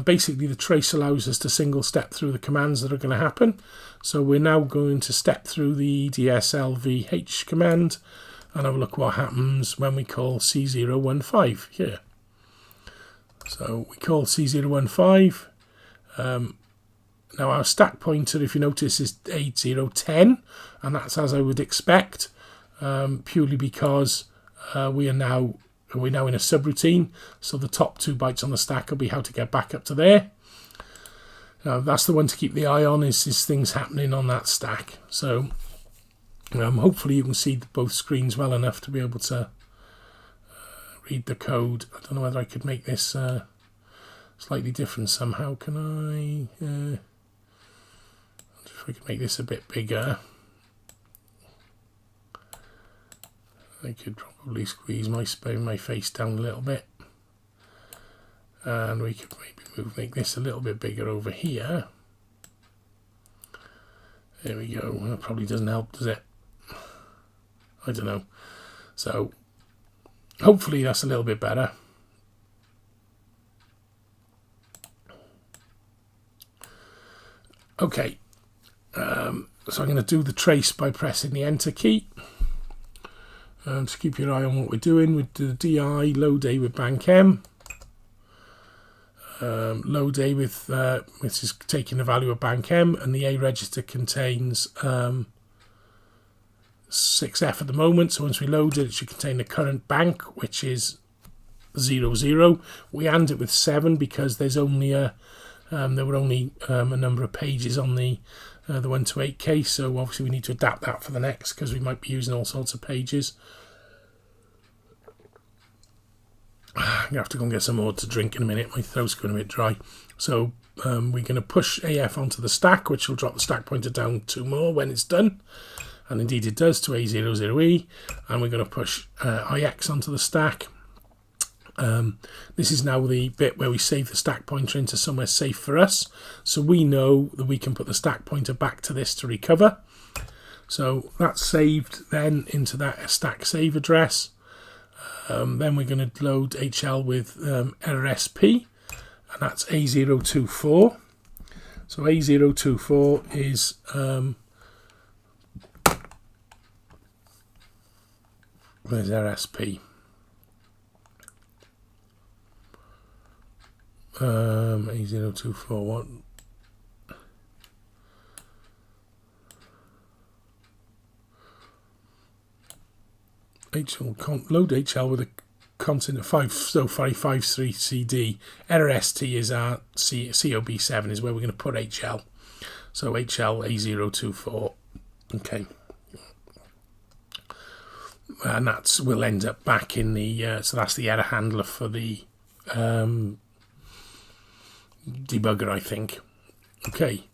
Basically, the trace allows us to single step through the commands that are going to happen. So we're now going to step through the edslvh command and have a look what happens when we call C015 here. So we call C015. Now our stack pointer, if you notice, is 8010, and that's as I would expect, purely because we're now in a subroutine. So the top 2 bytes on the stack will be how to get back up to there. That's the one to keep the eye on, is things happening on that stack. So hopefully you can see both screens well enough to be able to read the code. I don't know whether I could make this slightly different somehow. Can I? If I could make this a bit bigger, I could probably squeeze my face down a little bit, and we could maybe make this a little bit bigger over here. There we go. That probably doesn't help, does it? I don't know. So hopefully that's a little bit better. Okay, so I'm going to do the trace by pressing the enter key. To keep your eye on what we're doing, we do the DI load A with bank M. Load A with which is taking the value of bank M, and the A register contains 6F at the moment. So once we load it, it should contain the current bank, which is 00. We AND it with 7 because there's only there were only a number of pages on the 1 to 8 case, so obviously we need to adapt that for the next because we might be using all sorts of pages. I'm going to have to go and get some more to drink in a minute. My throat's going a bit dry. So we're going to push AF onto the stack, which will drop the stack pointer down 2 more when it's done. And indeed it does, to A00E. And we're going to push IX onto the stack. This is now the bit where we save the stack pointer into somewhere safe for us. So we know that we can put the stack pointer back to this to recover. So that's saved then into that stack save address. Then we're going to load HL with RSP, and that's A024. So A024 is where's RSP? A024 what? Load HL with a content of 553 CD. RST is our COB7 is where we're going to put HL. So HL A024. Okay. And that's will end up back in the so that's the error handler for the debugger, I think. Okay.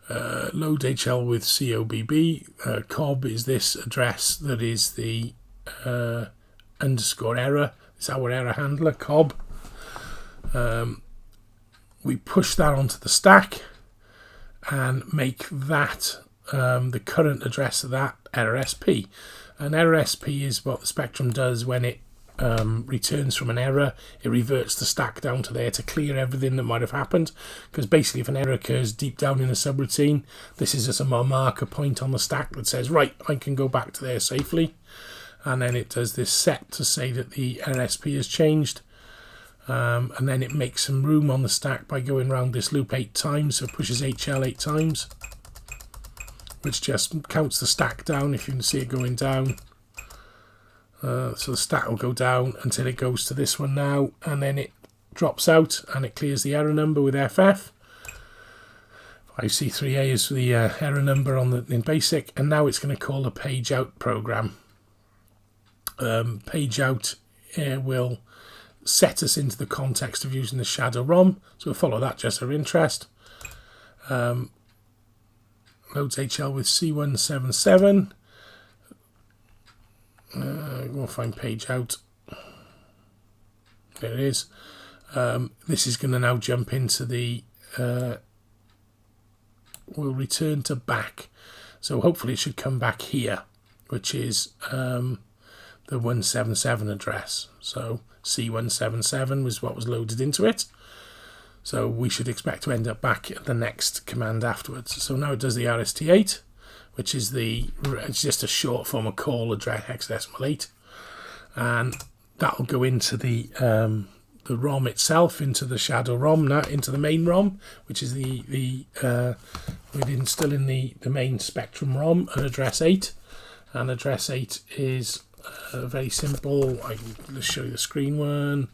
Load HL with COBB. COB is this address that is the underscore error. It's our error handler, COB. We push that onto the stack and make that the current address of that RSP. And RSP is what the Spectrum does when it returns from an error. It reverts the stack down to there to clear everything that might have happened, because basically if an error occurs deep down in a subroutine, this is just a marker point on the stack that says, right, I can go back to there safely. And then it does this set to say that the RSP has changed, and then it makes some room on the stack by going around this loop 8 times. So it pushes HL 8 times, which just counts the stack down, if you can see it going down. So the stack will go down until it goes to this one now, and then it drops out and it clears the error number with FF. 5C3A is the error number in BASIC, and now it's going to call a page out program. Page out will set us into the context of using the shadow ROM, so we'll follow that just for interest. Loads HL with C177. We'll find page out. There it is. This is going to now jump into the we'll return to back, so hopefully it should come back here, which is the 177 address. So C177 was what was loaded into it, so we should expect to end up back at the next command afterwards. So now it does the RST8, which is it's just a short form of call address hexadecimal 8, and that'll go into the ROM itself, into the shadow ROM, not into the main ROM, which is still in the main Spectrum ROM at address 8. And address 8 is very simple. I can just show you the screen one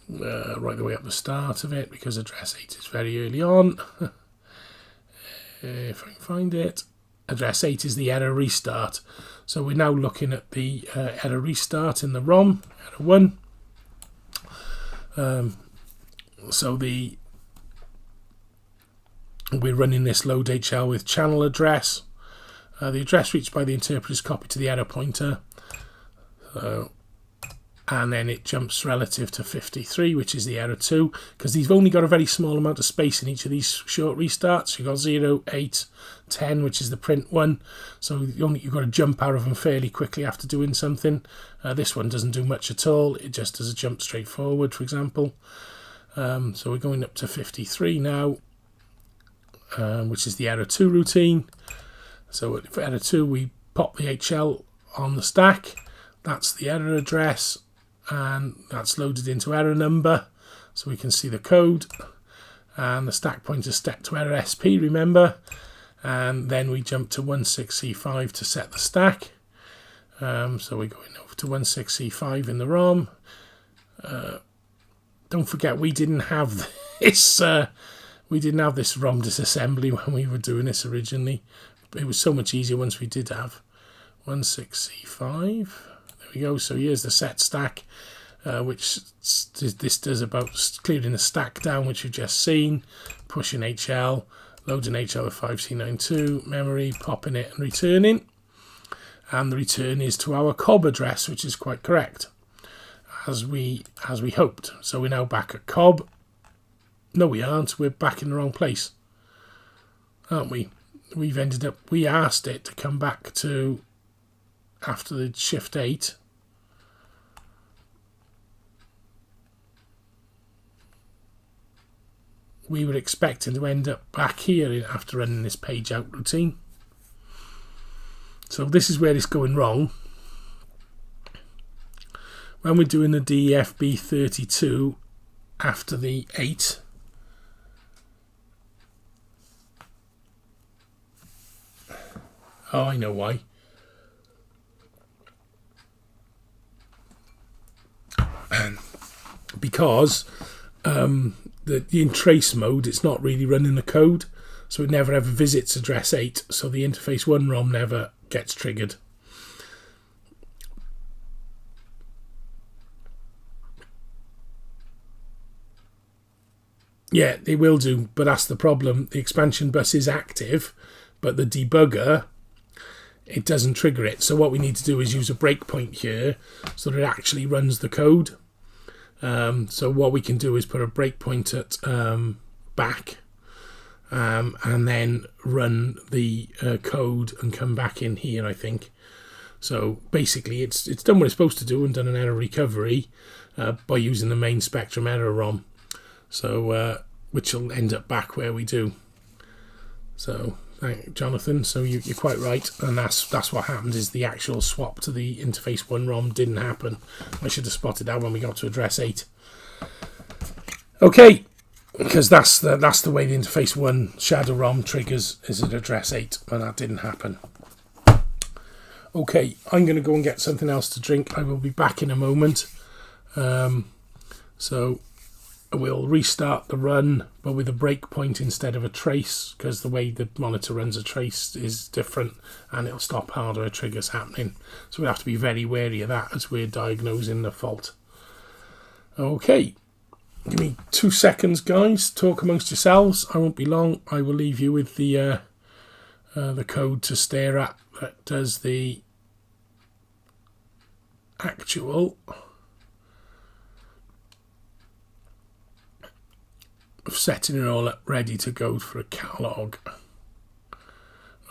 right the way up the start of it, because address 8 is very early on. If I can find it, address 8 is the error restart. So we're now looking at the error restart in the ROM, error 1. So we're running this load HL with channel address. The address reached by the interpreter is copied to the error pointer, and then it jumps relative to 53, which is the error 2, because they've only got a very small amount of space in each of these short restarts. You've got 0, 8, 10, which is the print one, so you've got to jump out of them fairly quickly after doing something. This one doesn't do much at all, it just does a jump straight forward, for example. So we're going up to 53 now, which is the error 2 routine. So for error 2 we pop the HL on the stack, that's the error address, and that's loaded into error number, so we can see the code, and the stack pointer set to error SP, remember, and then we jump to 16C5 to set the stack. So we're going over to 16C5 in the ROM. Don't forget, we didn't have this ROM disassembly when we were doing this originally. It was so much easier once we did have 16C5. There we go. So here's the set stack, which this does about clearing the stack down, which you've just seen, pushing HL, loading HL with 5C92, memory, popping it and returning. And the return is to our COB address, which is quite correct, as we hoped. So we're now back at COB. No, we aren't. We're back in the wrong place, aren't we? We asked it to come back to after the shift 8. We were expecting to end up back here after running this page out routine. So this is where it's going wrong. When we're doing the DFB32 after the 8, oh, I know why. Because in trace mode, it's not really running the code, so it never ever visits address 8, so the interface 1 ROM never gets triggered. Yeah, they will do, but that's the problem. The expansion bus is active, but the debugger, it doesn't trigger it. So what we need to do is use a breakpoint here so that it actually runs the code. So what we can do is put a breakpoint at back, and then run the code and come back in here, I think. So basically it's done what it's supposed to do and done an error recovery by using the main Spectrum error ROM. So which will end up back where we do. So thank you, Jonathan. So you're quite right, and that's what happened, is the actual swap to the interface 1 ROM didn't happen. I should have spotted that when we got to address 8. Okay, because that's the way the interface 1 shadow ROM triggers, is at address 8, and that didn't happen. Okay, I'm going to go and get something else to drink. I will be back in a moment. So we'll restart the run, but with a breakpoint instead of a trace, because the way the monitor runs a trace is different, and it'll stop hardware triggers happening. So we have to be very wary of that as we're diagnosing the fault. Okay, give me 2 seconds, guys. Talk amongst yourselves. I won't be long. I will leave you with the code to stare at that does the actual of setting it all up ready to go for a catalogue.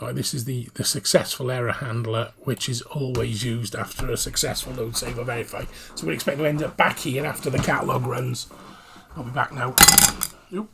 Right, this is the successful error handler, which is always used after a successful load, save or verify. So we expect to end up back here after the catalogue runs. I'll be back now. Yep.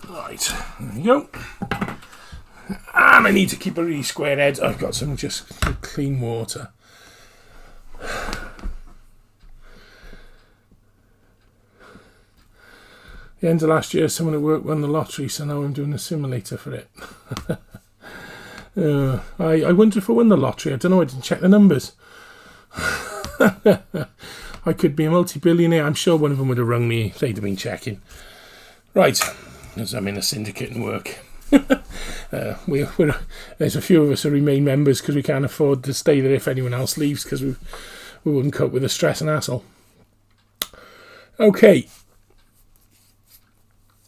Right, there we go. And I need to keep a really square head. I've got some just clean water. The end of last year, someone at work won the lottery, so now I'm doing a simulator for it. I wonder if I won the lottery. I don't know, I didn't check the numbers. I could be a multi-billionaire. I'm sure one of them would have rung me if they'd have been checking. Right, as I'm in a syndicate and work. There's a few of us who remain members because we can't afford to stay there if anyone else leaves, because we wouldn't cope with the stress and hassle. Okay.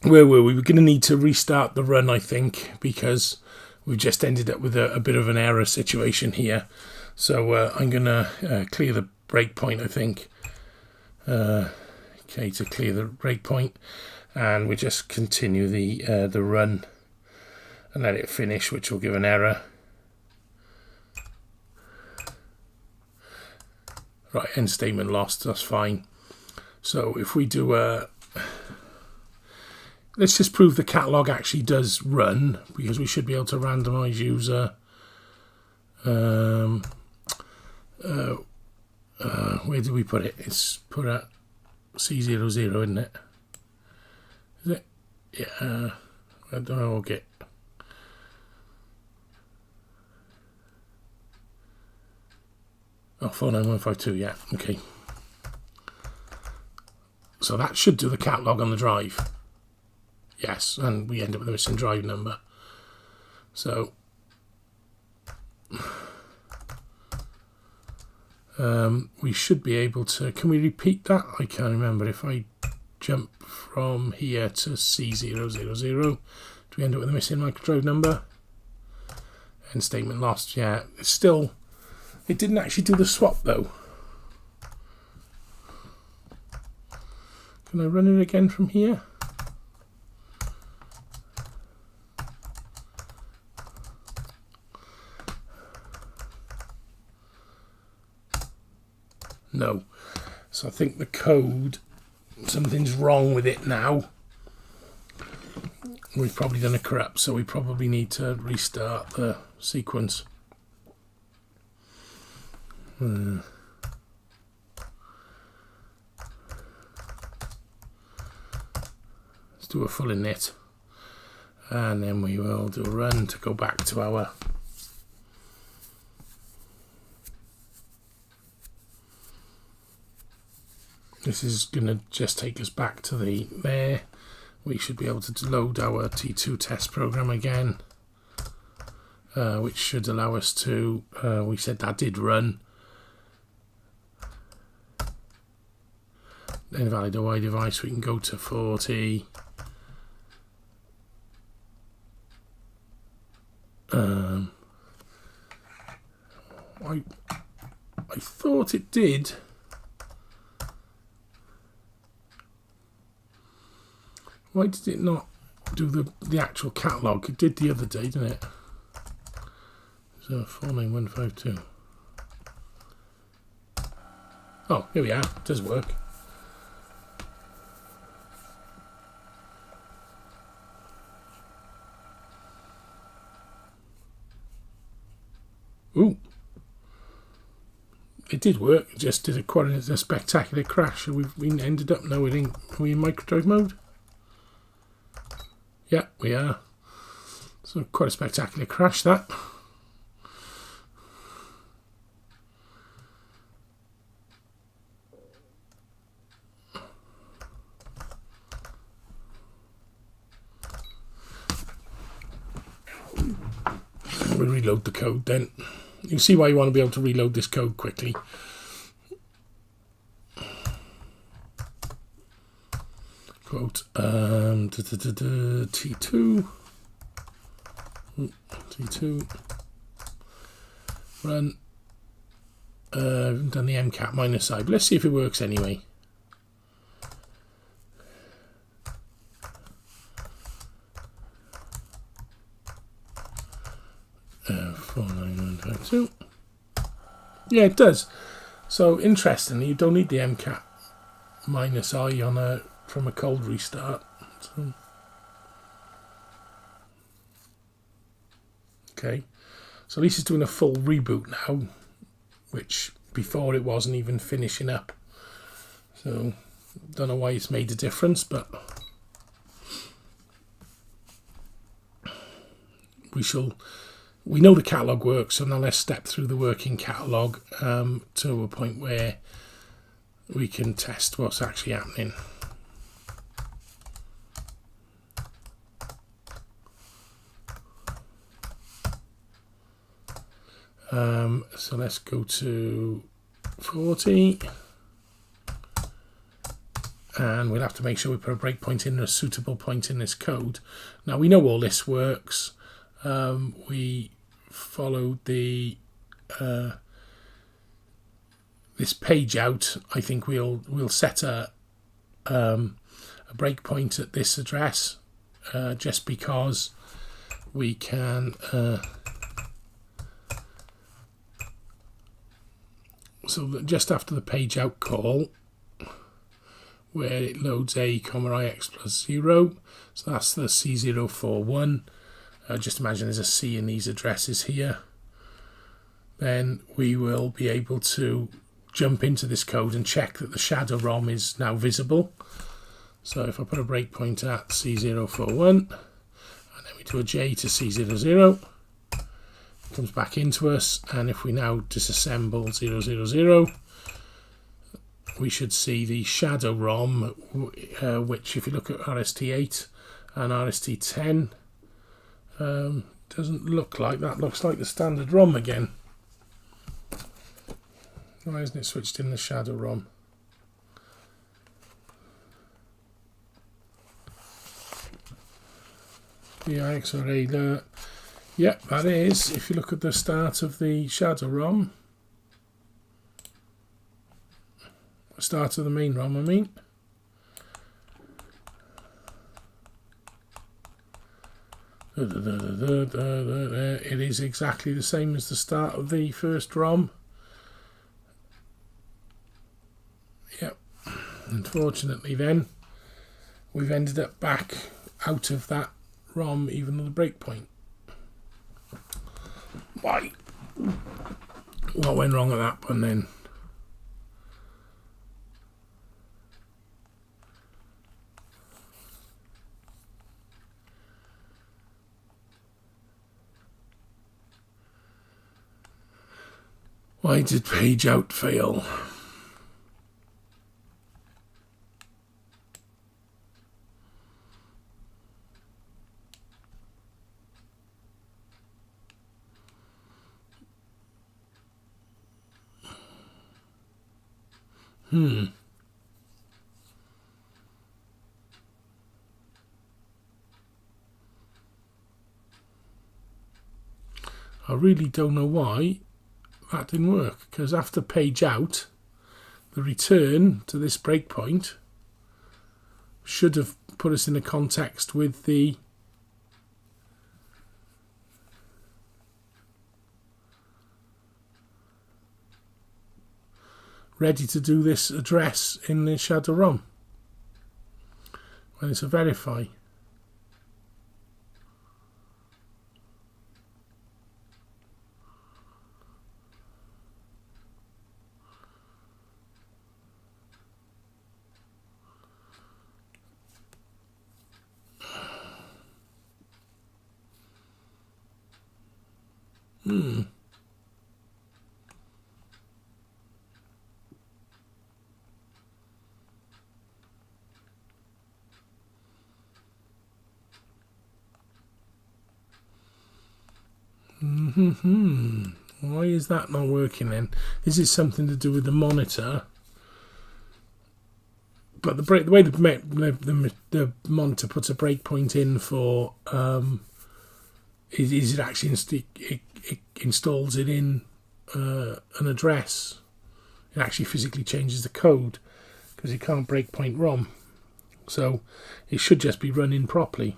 Where were we? We're going to need to restart the run, I think, because we've just ended up with a bit of an error situation here. So I'm going to clear the breakpoint, I think. Okay, to clear the breakpoint. And we just continue the run and let it finish, which will give an error. Right, end statement lost, that's fine. So if we do let's just prove the catalog actually does run, because we should be able to randomize user. Where do we put it? It's put at C00, isn't it? Is it? Yeah, I don't know, okay. Oh, 49152, yeah, okay. So that should do the catalog on the drive. Yes, and we end up with a missing drive number. So we should be able to, can we repeat that? I can't remember. If I jump from here to C000, do we end up with a missing microdrive number? End statement lost, yeah. It's still, it didn't actually do the swap though. Can I run it again from here? No. So I think the code, something's wrong with it now. We've probably done a corrupt, so we probably need to restart the sequence. Let's do a full init, and then we will do a run to go back to our this is going to just take us back to the there. We should be able to load our T2 test program again. which should allow us to, we said that did run. Invalid OI device, we can go to 40. I thought it did. Why did it not do the actual catalogue? It did the other day, didn't it? So 49152. Oh, here we are. It does work. Ooh. It did work. It just did quite a spectacular crash. We ended up now are we in microdrive mode? Yeah, we are. So quite a spectacular crash that. We'll reload the code then. You can see why you want to be able to reload this code quickly. Quote T2 run. I haven't done the MCAT minus I, but let's see if it works anyway. Yeah, it does. So interestingly, you don't need the MCAT minus I on from a cold restart. So, okay, so at least it's doing a full reboot now, which before it wasn't even finishing up. So don't know why it's made a difference, but we know the catalogue works, so now let's step through the working catalogue to a point where we can test what's actually happening. So let's go to 40. And we'll have to make sure we put a breakpoint in, a suitable point in this code. Now we know all this works. We followed the this page out. I think we'll set a breakpoint at this address just because we can. So just after the page out call, where it loads a comma ix plus 0, so that's the C041. Just imagine there's a C in these addresses here. Then we will be able to jump into this code and check that the shadow ROM is now visible. So if I put a breakpoint at C041, and then we do a J to C00, it comes back into us, and if we now disassemble 000, we should see the shadow ROM, which if you look at RST8 and RST10, doesn't look like that. Looks like the standard ROM again. Why isn't it switched in the shadow ROM? BIX or alert. Yep, that is. If you look at the start of the shadow ROM, start of the main ROM, I mean. It is exactly the same as the start of the first ROM. Yep. Unfortunately then, we've ended up back out of that ROM even on the breakpoint. Why? What went wrong at that one then? Why did page out fail? I really don't know why that didn't work, because after page out, the return to this breakpoint should have put us in a context with the ready to do this address in the shadow ROM when it's a verify. Why is that not working then? Is it something to do with the monitor? But the way the monitor puts a breakpoint in for is it actually it installs it in an address. It actually physically changes the code because it can't breakpoint ROM. So it should just be running properly.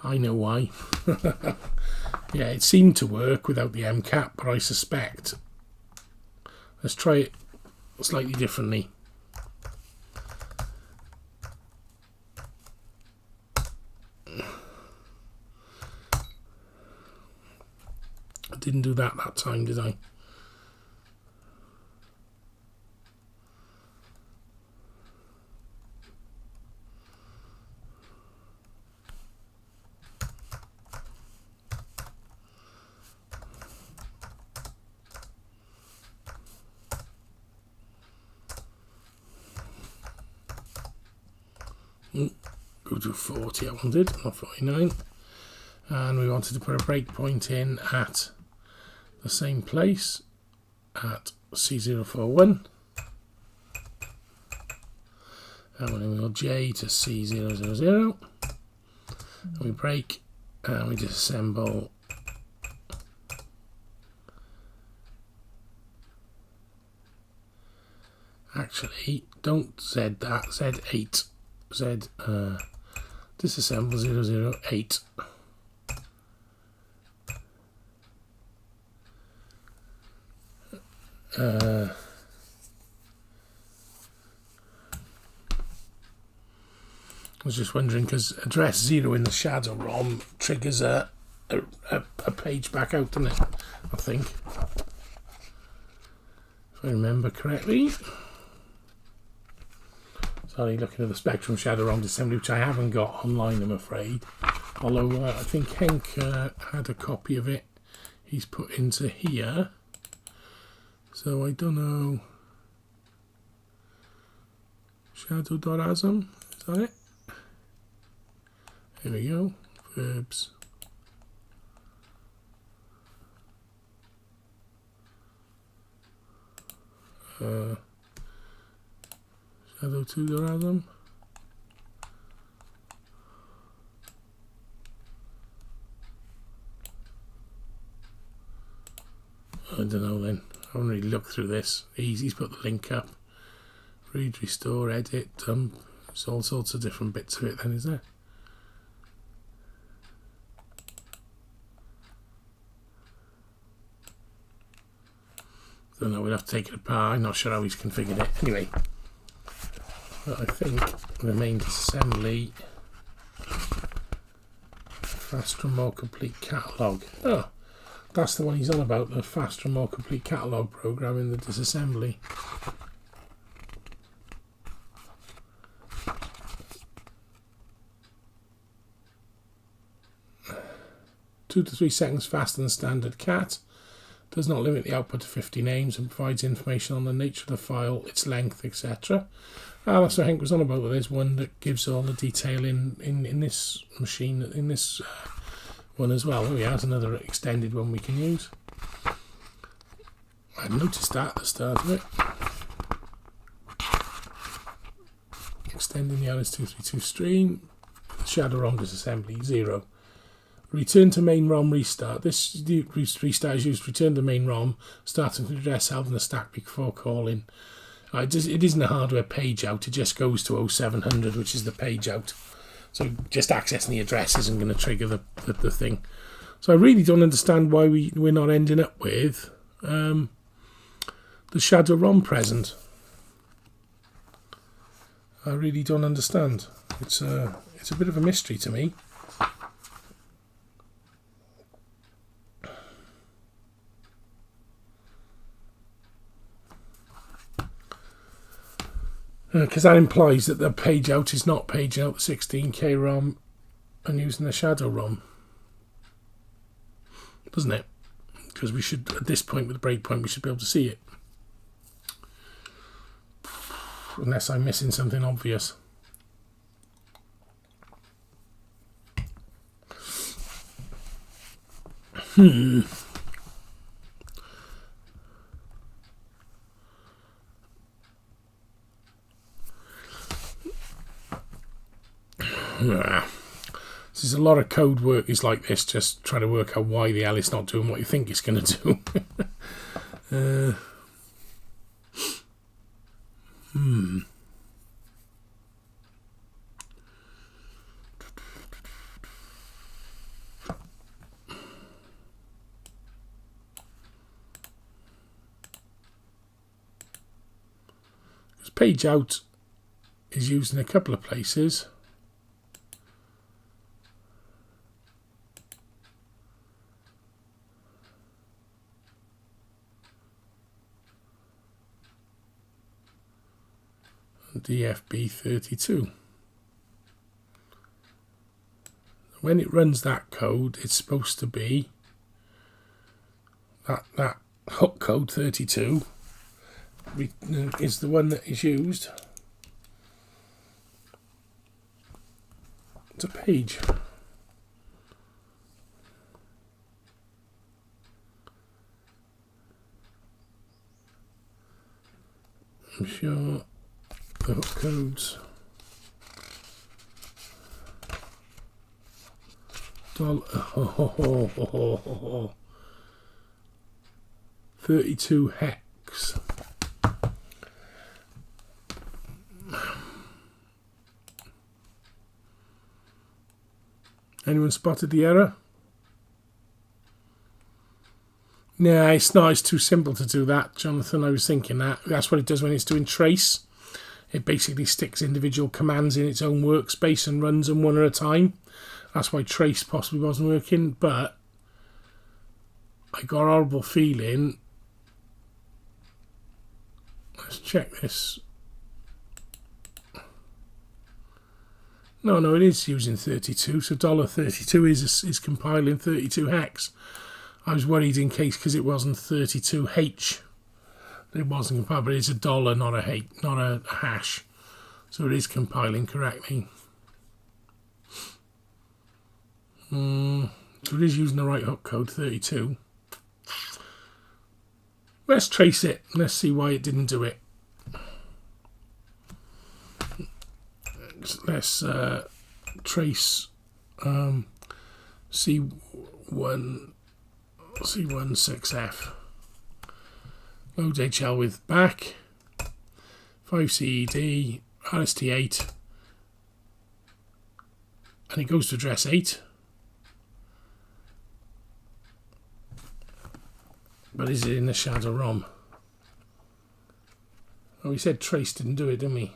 I know why. Yeah, it seemed to work without the MCAP, but I suspect. Let's try it slightly differently. I didn't do that time, did I? Go to 40 I wanted, not 49. And we wanted to put a breakpoint in at the same place at C041. And then we go J to C000. And we break and we disassemble. Actually, don't Z that, Z8. Z disassemble 008. I was just wondering because address 0 in the shadow ROM triggers a page back out, doesn't it? I think, if I remember correctly. Sorry, looking at the Spectrum shadow ROM assembly, which I haven't got online, I'm afraid. Although I think Henk had a copy of it. He's put into here. So I don't know. Shadow.asm, is that it? Here we go. Verbs. Shadow2.asm. I don't know then. I haven't really looked through this. He's put the link up. Read, restore, edit, dump. There's all sorts of different bits of it then, is there? Don't know, we'll have to take it apart. I'm not sure how he's configured it. Anyway, but I think the main disassembly, faster and more complete catalogue. Oh, that's the one he's on about, the faster and more complete catalogue program in the disassembly. Two to 3 seconds faster than standard cat. Does not limit the output to 50 names and provides information on the nature of the file, its length, etc. That's what Henk was on about. There's one that gives all the detail in this machine, in this one as well. Oh yeah, there's another extended one we can use. I noticed that at the start of it. Extending the LS232 stream. Shadow ROM disassembly 0. Return to main ROM restart. This restart is used to return to main ROM, starting from the address held in the stack before calling. It isn't a hardware page out, it just goes to 0700, which is the page out. So just accessing the address isn't going to trigger the thing. So I really don't understand why we're not ending up with the Shadow ROM present. I really don't understand. It's a bit of a mystery to me. Because that implies that the page out is not paging out the 16K ROM and using the Shadow ROM, doesn't it? Because we should, at this point with the breakpoint, we should be able to see it. Unless I'm missing something obvious. This is a lot of code work is like this, just trying to work out why the L is not doing what you think it's going to do. Because page out is used in a couple of places. DFB32. When it runs that code, it's supposed to be that hook code 32 is the one that is used to page. I'm sure the hook codes $32 hex. Anyone spotted the error? No, it's not. It's too simple to do that, Jonathan. I was thinking that's what it does when it's doing trace. It basically sticks individual commands in its own workspace and runs them one at a time. That's why trace possibly wasn't working, but I got a horrible feeling. Let's check this. No, it is using 32, so $32 is compiling 32 hex. I was worried in case because it wasn't 32H. It wasn't compiled, but it's a dollar, not a hash. So it is compiling correctly. So it is using the right hook code, 32. Let's trace it. Let's see why it didn't do it. Let's trace C16F. Load HL with back, 5CED, RST8, and it goes to address 8. But is it in the Shadow ROM? Oh, we said trace didn't do it, didn't we?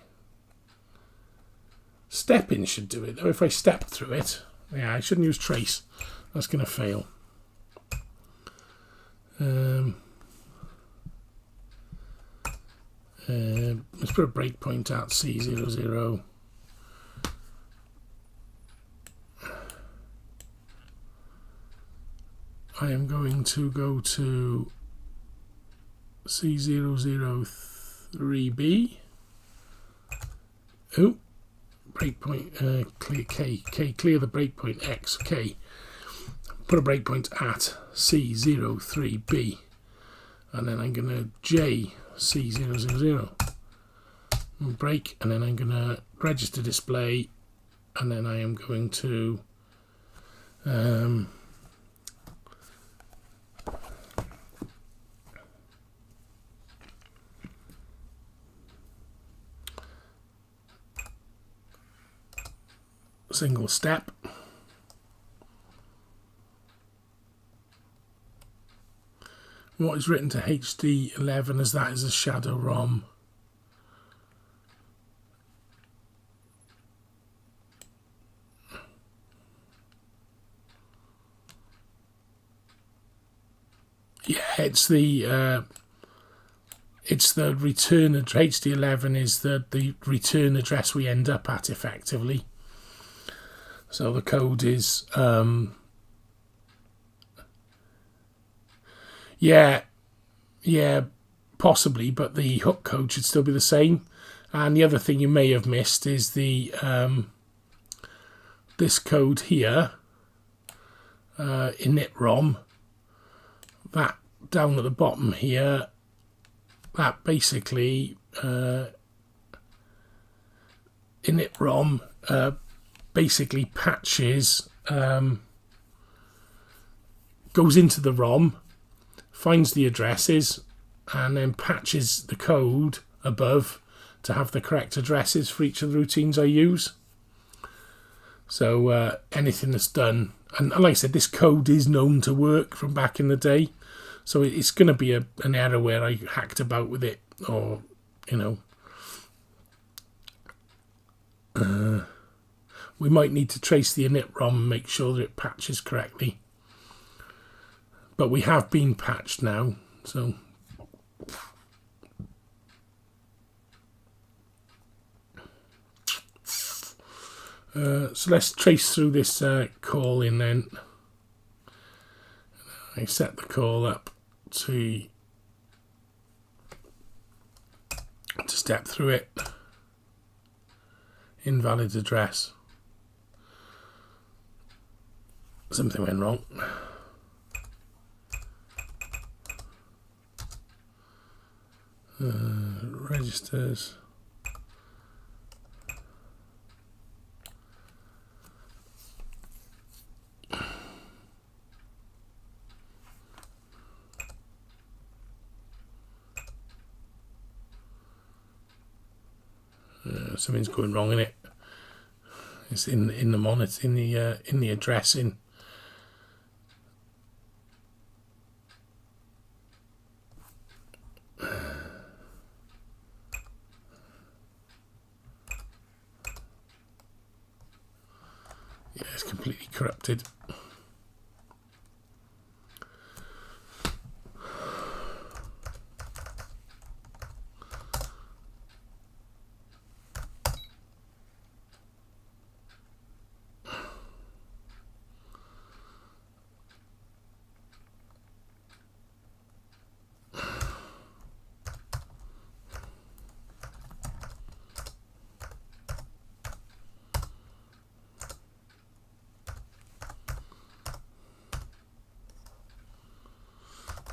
Step in should do it. Though if I step through it, yeah, I shouldn't use trace. That's going to fail. Let's put a breakpoint at C00. I am going to go to C003B. Oh, breakpoint clear K, clear the breakpoint X, K. put a breakpoint at C03B, and then I'm going to JC000, and break, and then I'm going to register display, and then I am going to single step. What is written to HD11 as that is a shadow ROM. Yeah, it's the return address. HD11 is the return address we end up at effectively. So the code is yeah, possibly, but the hook code should still be the same. And the other thing you may have missed is the this code here, init ROM, that down at the bottom here, that basically init ROM basically patches, goes into the ROM, finds the addresses, and then patches the code above to have the correct addresses for each of the routines I use. So anything that's done, and like I said, this code is known to work from back in the day, so it's going to be an error where I hacked about with it, or we might need to trace the init ROM and make sure that it patches correctly. But we have been patched now, so so let's trace through this call in then. I set the call up to step through it. Invalid address. Something went wrong. Registers. Something's going wrong in it. It's in the monitor, in the addressing. Yeah, it's completely corrupted.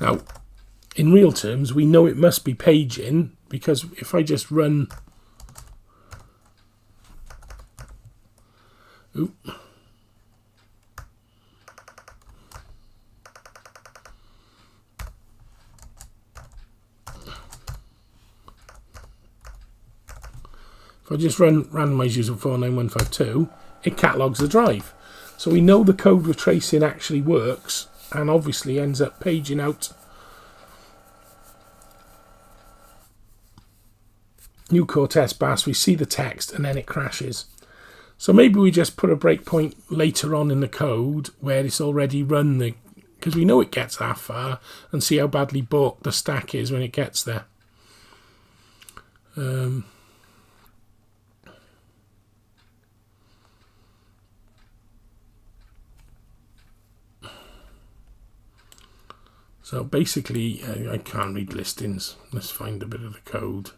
Now, in real terms, we know it must be paging, because if I just run... Ooh. If I just run randomize user 49152, it catalogs the drive. So we know the code we're tracing actually works, and obviously ends up paging out new core test bus. We see the text and then it crashes. So maybe we just put a breakpoint later on in the code where it's already run the, because we know it gets that far, and see how badly balked the stack is when it gets there. So basically, I can't read listings. Let's find a bit of the code.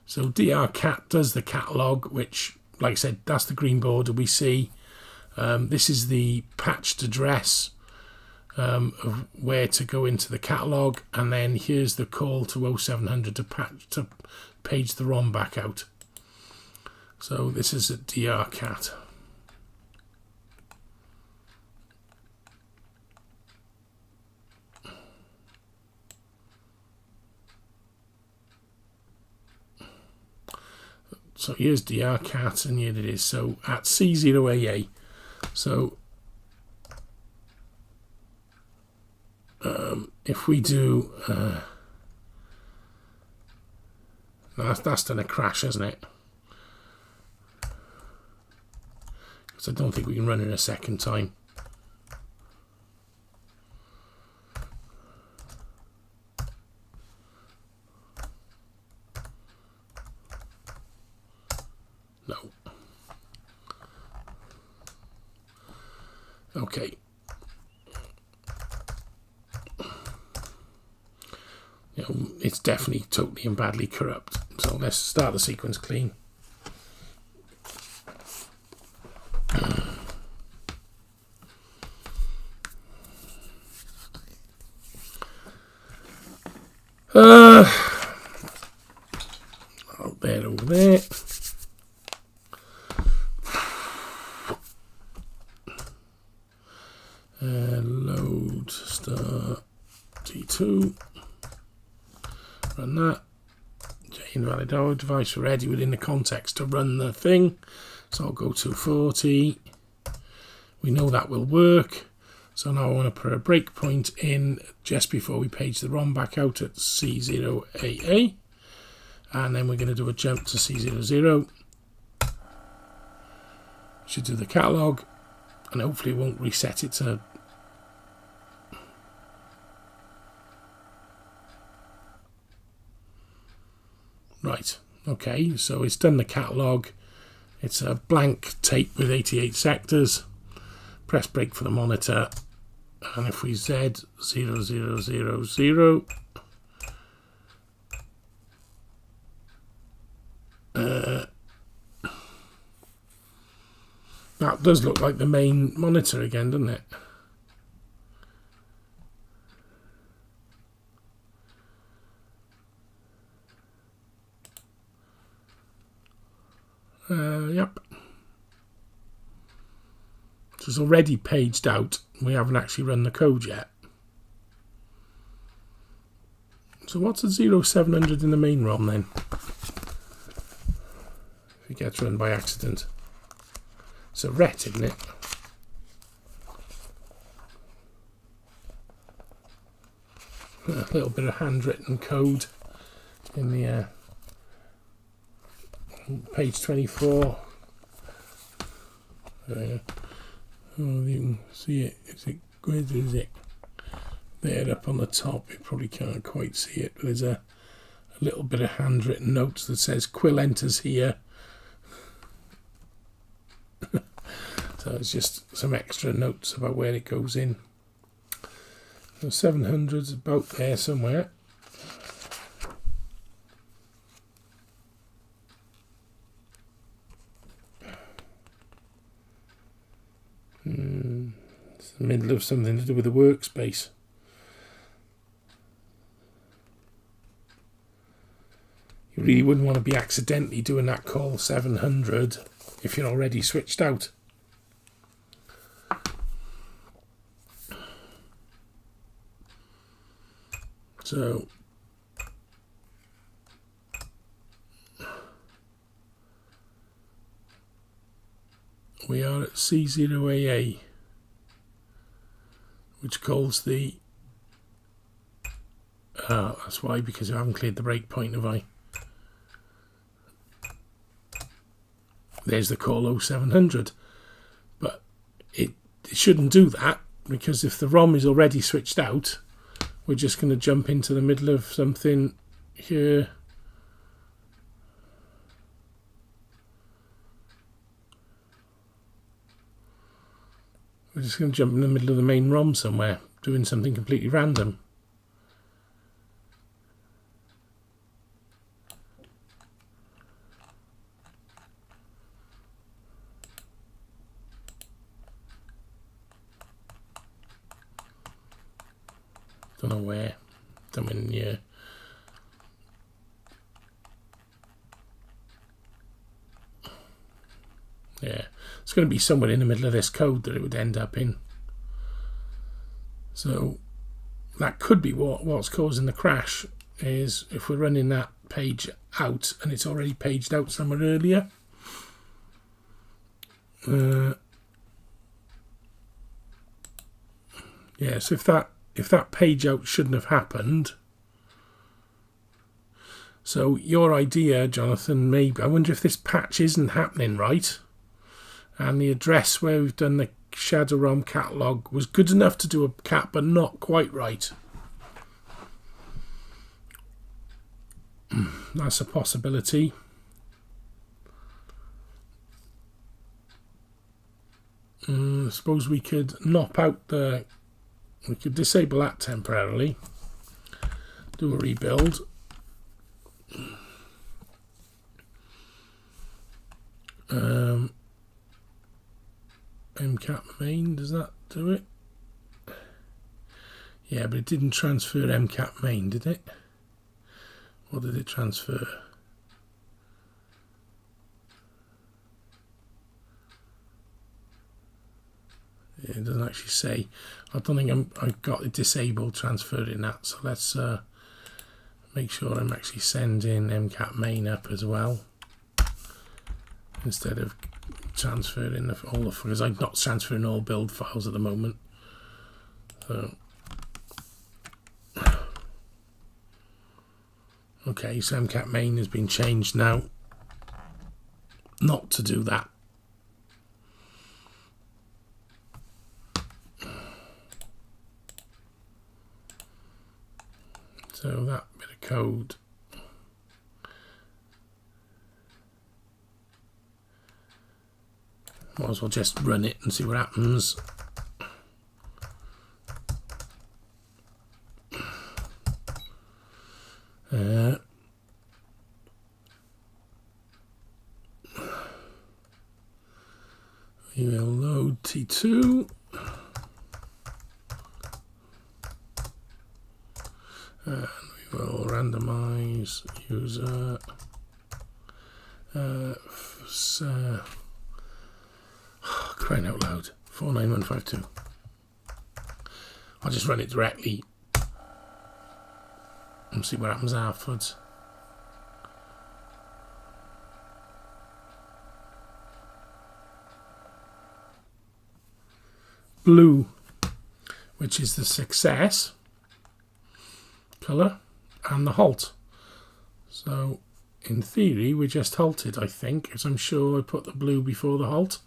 So drcat does the catalog, which like I said, that's the green border we see. This is the patched address of where to go into the catalogue, and then here's the call to 0700 to page the ROM back out. So this is a drcat. So here's drcat, and here it is. So at C0AA. So if we do, that's done a crash, hasn't it? Because I don't think we can run it a second time. No. Okay. It's definitely totally and badly corrupt. So let's start the sequence clean. Out there, over there. Load star T2. Run that. Invalid device ready within the context to run the thing. So I'll go to 40. We know that will work. So now I want to put a breakpoint in just before we page the ROM back out at C0AA. And then we're going to do a jump to C00. Should do the catalog, and hopefully it won't reset it to. Right, okay, so it's done the catalogue. It's a blank tape with 88 sectors. Press break for the monitor, and if we Z0000, that does look like the main monitor again, doesn't it? Yep. So it's already paged out. We haven't actually run the code yet. So what's a 0700 in the main ROM then? If it gets run by accident. It's a ret, isn't it? A little bit of handwritten code in the page 24. Oh, you can see it. Where is it? There, up on the top. You probably can't quite see it, but there's a little bit of handwritten notes that says Quill enters here. So it's just some extra notes about where it goes in. So 700's about there somewhere. It's the middle of something to do with the workspace. You really wouldn't want to be accidentally doing that call 700 if you're already switched out. So we are at C0AA, which calls the that's why, because I haven't cleared the breakpoint, have I? There's the call 0700, but it shouldn't do that, because if the ROM is already switched out, we're just going to jump into the middle of something here. We're just going to jump in the middle of the main ROM somewhere, doing something completely random. Don't know where. Don't mean yeah. Yeah, it's going to be somewhere in the middle of this code that it would end up in. So that could be what's causing the crash, is if we're running that page out and it's already paged out somewhere earlier. Yeah, so if that page out shouldn't have happened. So your idea, Jonathan, maybe, I wonder if this patch isn't happening right, and the address where we've done the Shadow Realm catalog was good enough to do a cat, but not quite right. That's a possibility. I suppose we could knock out we could disable that temporarily, do a rebuild. MCAP main, does that do it? Yeah, but it didn't transfer MCAP main, did it? What did it transfer? Yeah, it doesn't actually say. I don't think I've got it disabled transferring that, so let's make sure I'm actually sending MCAP main up as well, instead of transferring all the, because I'm not transferring all build files at the moment. So okay, so MCAP main has been changed now not to do that. So that bit of code, might as well just run it and see what happens. We will load T2. And we will randomize user. Crying out loud, 49152. I'll just run it directly and see what happens afterwards. Blue, which is the success colour, and the halt. So in theory we're just halted, I think, because I'm sure I put the blue before the halt.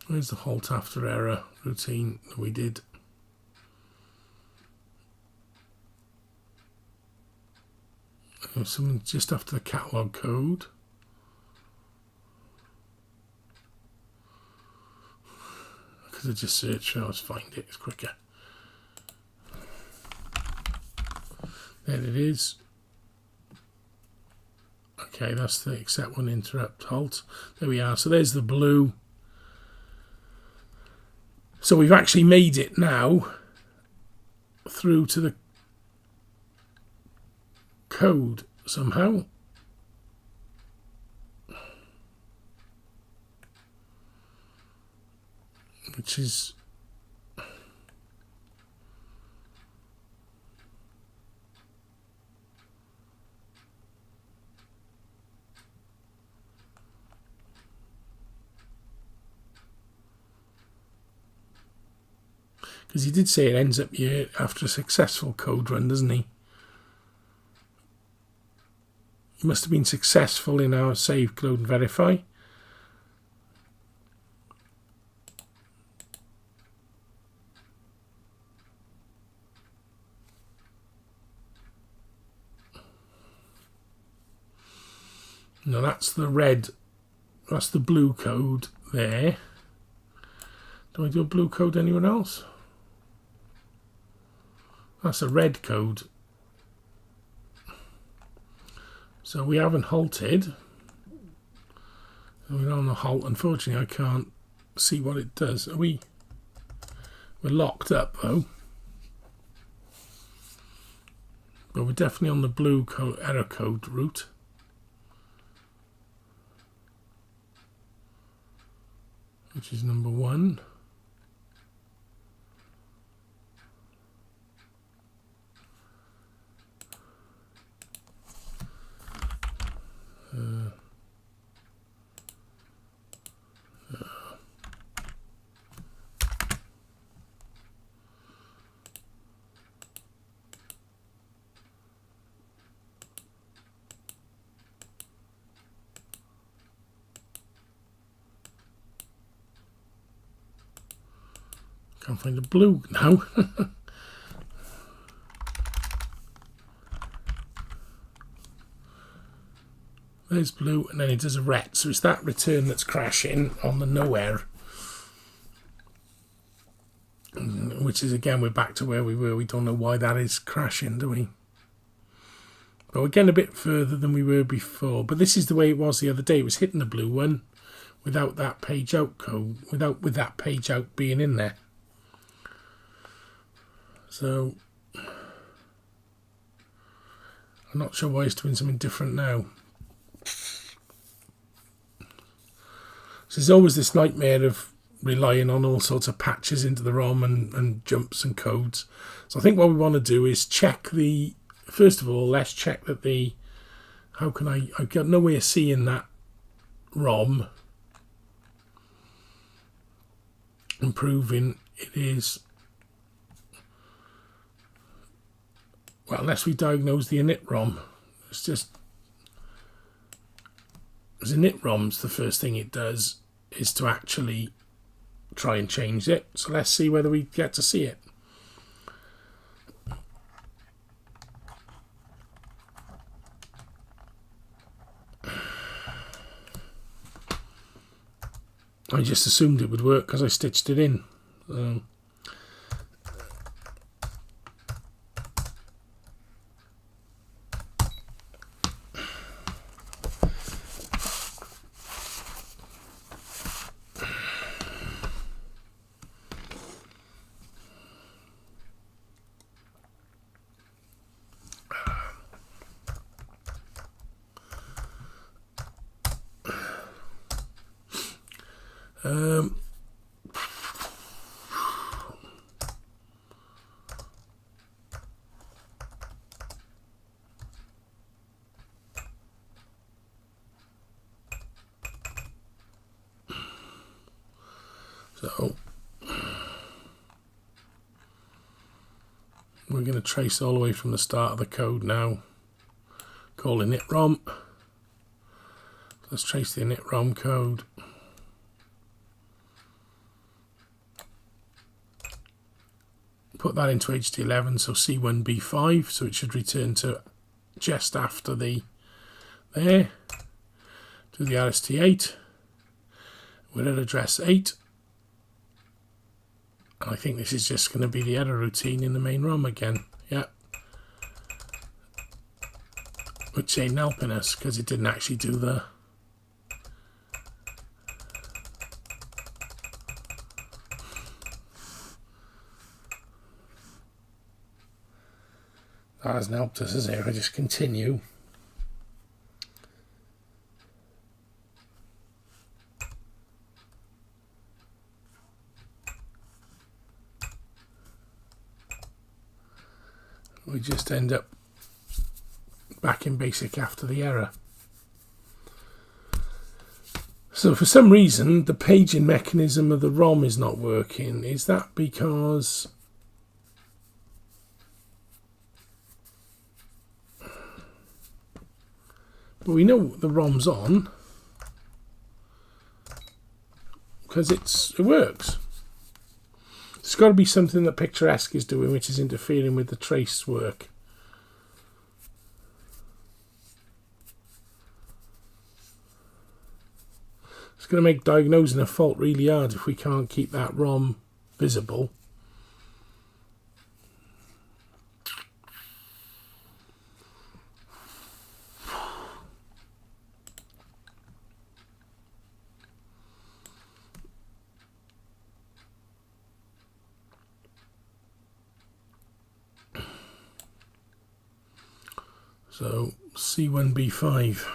Where's the halt after error routine that we did? Something just after the catalog code. I could have just searched, I'll just find it, it's quicker. There it is. Okay, that's the except one interrupt halt. There we are. So there's the blue. So we've actually made it now through to the code somehow. Which is because he did say it ends up here after a successful code run, doesn't he? It must have been successful in our save, load and verify. No, that's the red, that's the blue code there. Do I do a blue code anywhere else? That's a red code. So we haven't halted. We're on the halt. Unfortunately, I can't see what it does. We're locked up though. But we're definitely on the blue error code route. Which is number 1. Can't find the blue now. There's blue, and then it does a ret. So it's that return that's crashing on the nowhere. Which is, again, we're back to where we were. We don't know why that is crashing, do we? But we're getting a bit further than we were before. But this is the way it was the other day. It was hitting the blue one without that page out code, with that page out being in there. So I'm not sure why it's doing something different now. So there's always this nightmare of relying on all sorts of patches into the ROM and jumps and codes. So I think what we want to do is check the, first of all, let's check that the, how can I've got no way of seeing that ROM and proving it is, well, unless we diagnose the init ROM. It's just, as init ROM's the first thing it does is to actually try and change it. So let's see whether we get to see it. I just assumed it would work because I stitched it in. So we're going to trace all the way from the start of the code now, call init ROM. Let's trace the init ROM code. Put that into HT11, so C1B5, so it should return to just after the there. Do the RST8. We're at address 8. I think this is just going to be the error routine in the main ROM again. Yeah. Which ain't helping us because it didn't actually do the... That hasn't helped us, has it? If I just continue. We just end up back in basic after the error. So for some reason the paging mechanism of the ROM is not working. Is that because but we know the ROM's on because it works. It's got to be something that Picturesque is doing which is interfering with the trace work. It's going to make diagnosing a fault really hard if we can't keep that ROM visible. So C1B5.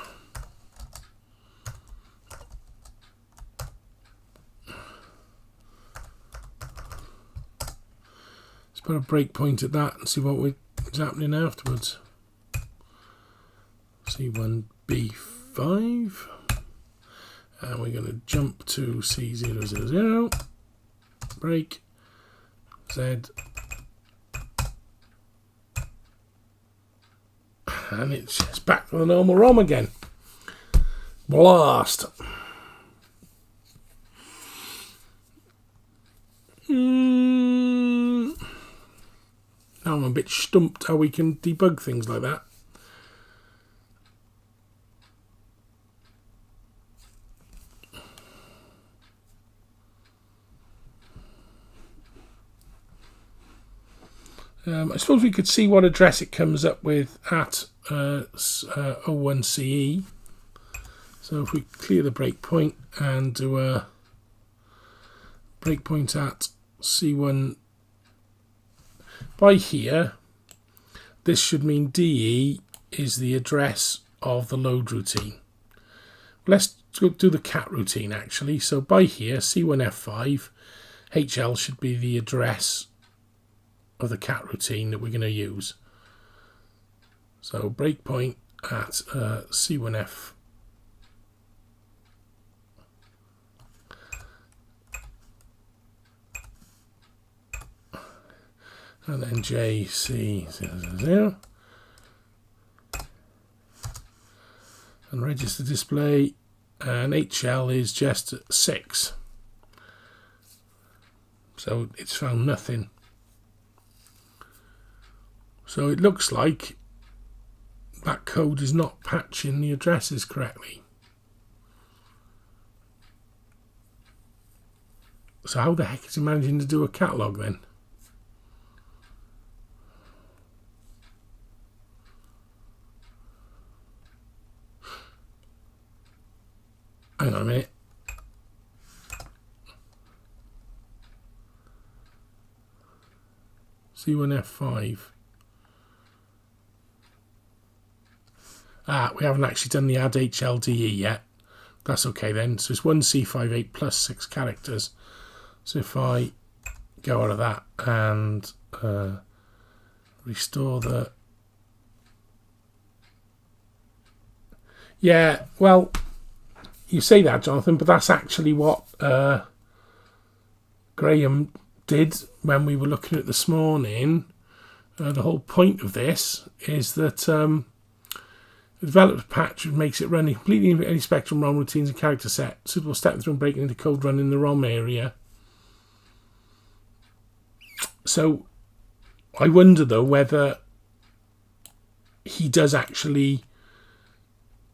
Let's put a breakpoint at that and see what is happening afterwards. C1B5. And we're going to jump to C000. Break. Z. And it's back to the normal ROM again. Blast. Now I'm a bit stumped how we can debug things like that. I suppose we could see what address it comes up with at 01CE. So if we clear the breakpoint and do a breakpoint at C1 by here, this should mean DE is the address of the load routine. Let's go do the cat routine actually. So by here, C1F5, HL should be the address of the cat routine that we're going to use. So breakpoint at C1F. And then JC000. And register display. And HL is just 6. So it's found nothing. So it looks like that code is not patching the addresses correctly. So how the heck is it managing to do a catalog then? Hang on a minute. C1F5. We haven't actually done the add HLDE yet. That's okay then. So it's 1C58 plus 6 characters. So if I go out of that and restore the... Yeah, well, you say that, Jonathan, but that's actually what Graham did when we were looking at it this morning. The whole point of this is that the developed patch makes it run completely in any Spectrum ROM routines and character set. Suitable step through and breaking into code run in the ROM area. So I wonder though whether he does actually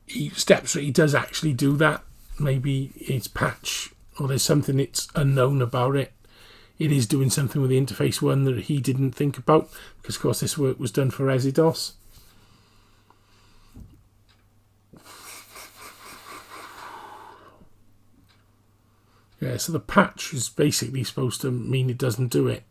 he does actually do that. Maybe it's patch or there's something that's unknown about it. It is doing something with the interface 1 that he didn't think about, because of course this work was done for Residos. Yeah, so the patch is basically supposed to mean it doesn't do it.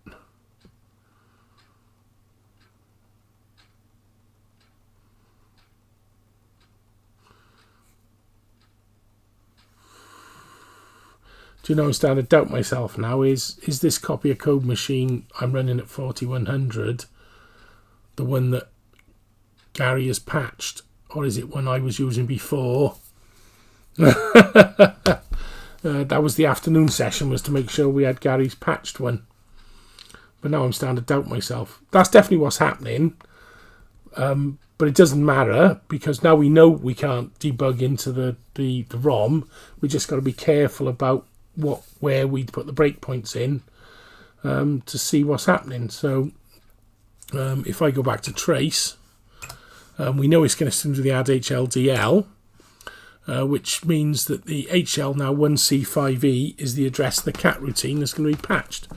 Do you know, I'm starting to doubt myself now. Is this copy of code machine I'm running at 4100 the one that Gary has patched? Or is it one I was using before? That was the afternoon session, was to make sure we had Gary's patched one. But now I'm starting to doubt myself. That's definitely what's happening. But it doesn't matter, because now we know we can't debug into the ROM. We just got to be careful about where we put the breakpoints in to see what's happening. So if I go back to trace, we know it's going to send to the add HLDL, which means that the HL now 1C5E is the address of the cat routine that's going to be patched.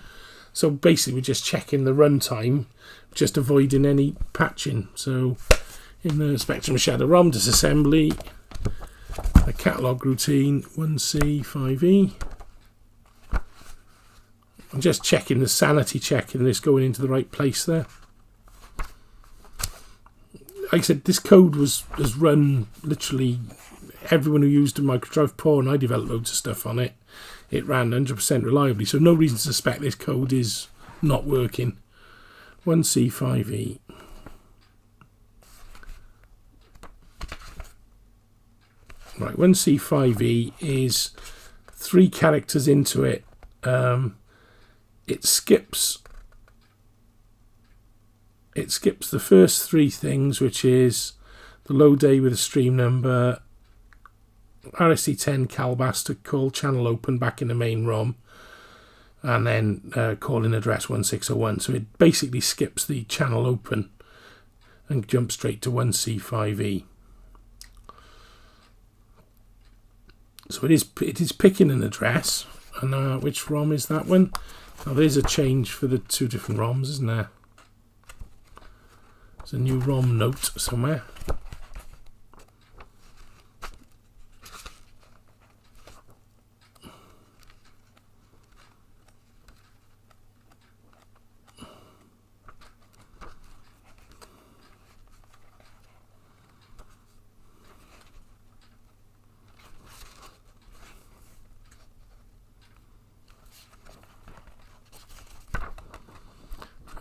So basically we're just checking the runtime, just avoiding any patching. So in the Spectrum Shadow ROM disassembly, the catalog routine 1C5E. I'm just checking the sanity check and this going into the right place there. like I said, this code was run literally everyone who used a microdrive Pro, and I developed loads of stuff on it. It ran 100% reliably, so no reason to suspect this code is not working. 1C5E. Right, 1C5E is 3 characters into it. It skips the first 3 things, which is the load day with a stream number, RST10 calbas to call channel open back in the main ROM, and then calling address 1601. So it basically skips the channel open and jumps straight to 1C5E. So it is picking an address. And which ROM is that one? Now there's a change for the 2 different ROMs, isn't there? There's a new ROM note somewhere.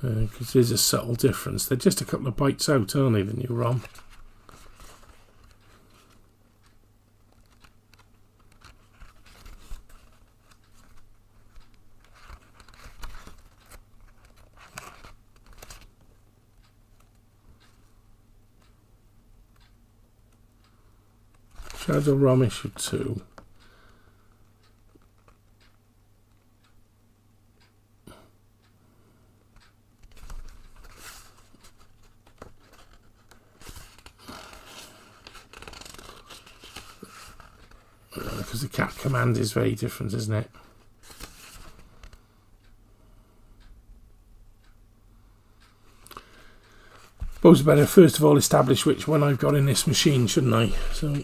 Because there's a subtle difference. They're just a couple of bytes out, aren't they, the new ROM? Shadow ROM issue 2. Because the cat command is very different, isn't it? Suppose I better first of all establish which one I've got in this machine, shouldn't I? So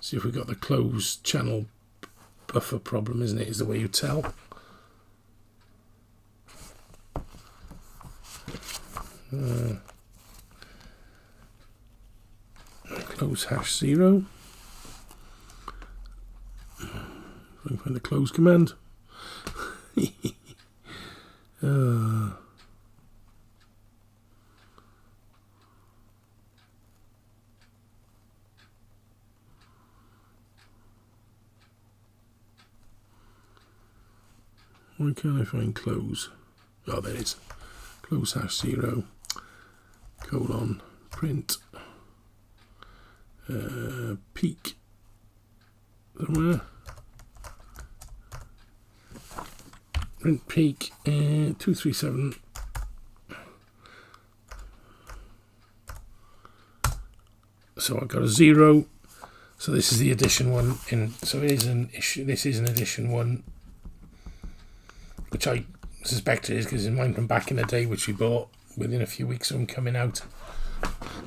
see if we got the closed channel buffer problem, isn't it? Is the way you tell. Close #0. If I can find the close command. Why can't I find close? Oh, there it is. Close #0 : print peak somewhere. Print peak 237. So I've got a 0. So this is the edition 1 in. So it is an issue. This is an edition 1. Which I suspect it is, because it's mine from back in the day, which we bought within a few weeks of them coming out.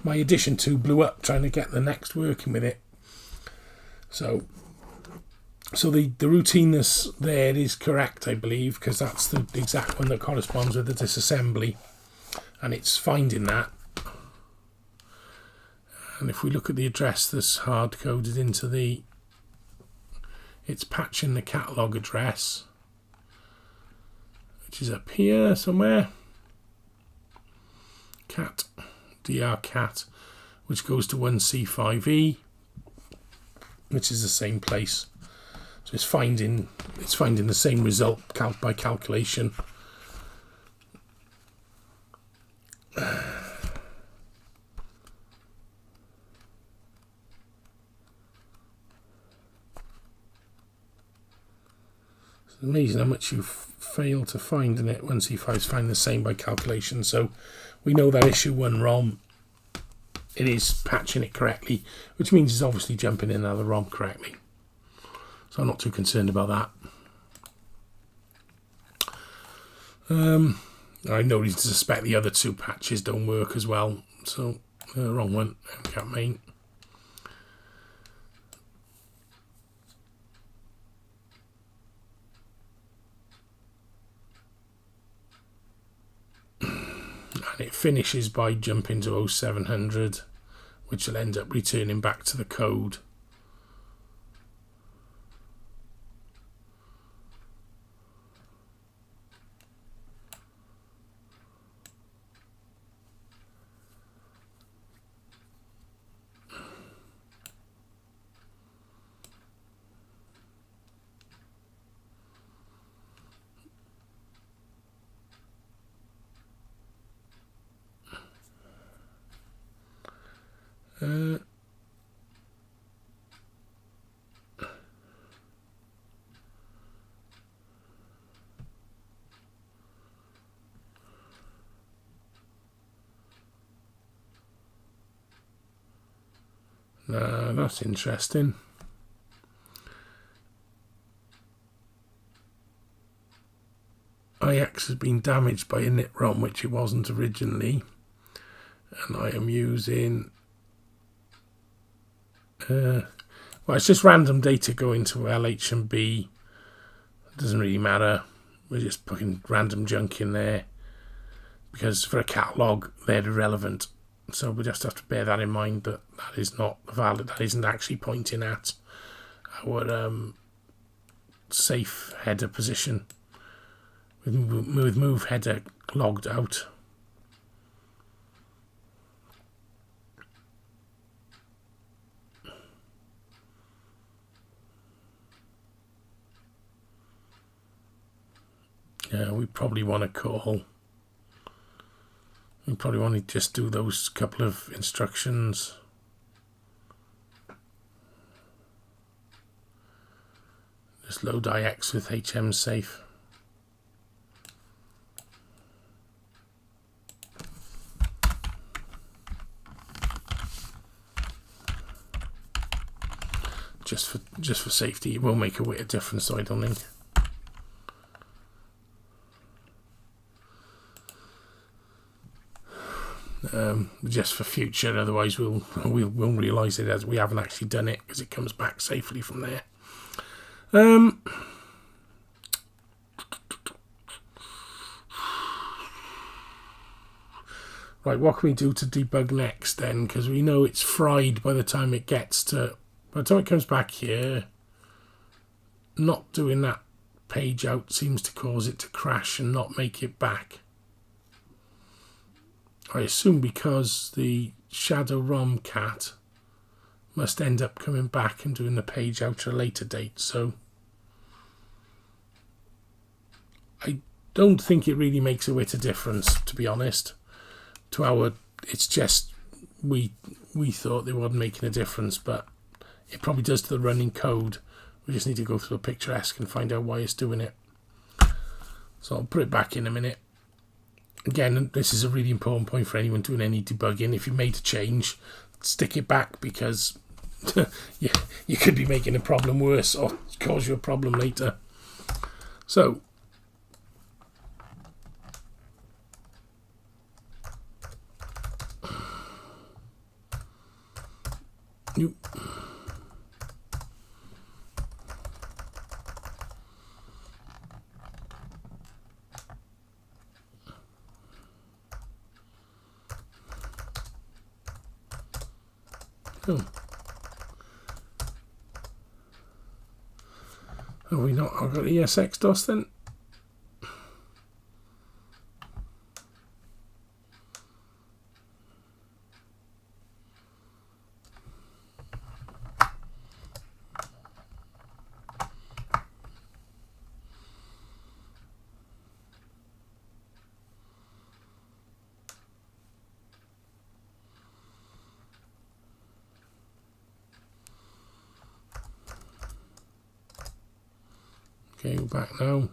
My edition 2 blew up trying to get the next working with it. So the routineness there is correct, I believe, because that's the exact one that corresponds with the disassembly, and it's finding that. And if we look at the address that's hard coded into the, it's patching the catalog address, which is up here somewhere. Cat, dr cat, which goes to 1C5E, which is the same place. So it's finding the same result by calculation. It's amazing how much you fail to find in it. 1C5 is finding the same by calculation. So we know that issue 1 ROM, it is patching it correctly, which means it's obviously jumping in another ROM correctly. So I'm not too concerned about that. I have no reason to suspect the other 2 patches don't work as well. So wrong one, cat main. and it finishes by jumping to 0700, which will end up returning back to the code. That's interesting. IX has been damaged by a init ROM, which it wasn't originally, and I am using well, it's just random data going to LH and B. It doesn't really matter. We're just putting random junk in there because for a catalog they're irrelevant. So we just have to bear that in mind, that that is not valid. That isn't actually pointing at our safe header position with move header logged out. Yeah, we probably want to call. We probably want to just do those couple of instructions. Just load IX with HM safe. Just for safety, it will make a bit of difference, so I don't think. Just for future, otherwise we'll realise it as we haven't actually done it, because it comes back safely from there. Right, what can we do to debug next then? Because we know it's fried by the time it gets to, by the time it comes back here. Not doing that page out seems to cause it to crash and not make it back. I assume because the shadow ROM cat must end up coming back and doing the page out at a later date. So I don't think it really makes a bit of difference, to be honest. To our, it's just we thought they weren't making a difference, but it probably does to the running code. We just need to go through a picturesque and find out why it's doing it. So I'll put it back in a minute. Again, this is a really important point for anyone doing any debugging. If you made a change, stick it back, because you could be making a problem worse or cause you a problem later. So you Have we not? I've got ESX DOS then. Okay, we're back now.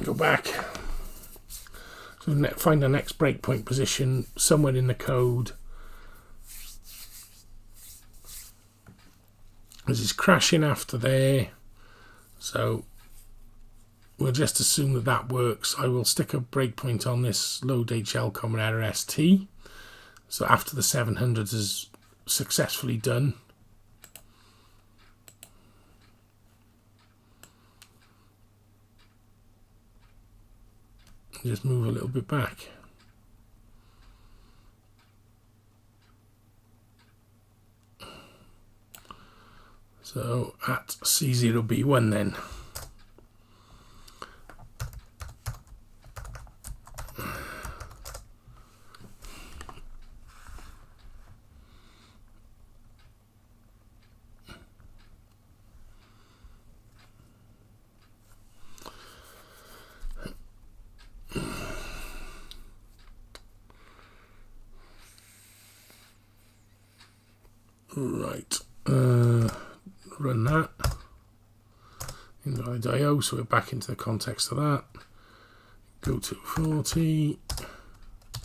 Go back. So find the next breakpoint position somewhere in the code. This is crashing after there, so we'll just assume that that works. I will stick a breakpoint on this load HL common error ST. So after the 700 has successfully done. Just move a little bit back. So at C0B1 then. Right, run that, invalid IO, so we're back into the context of that. Go to 40,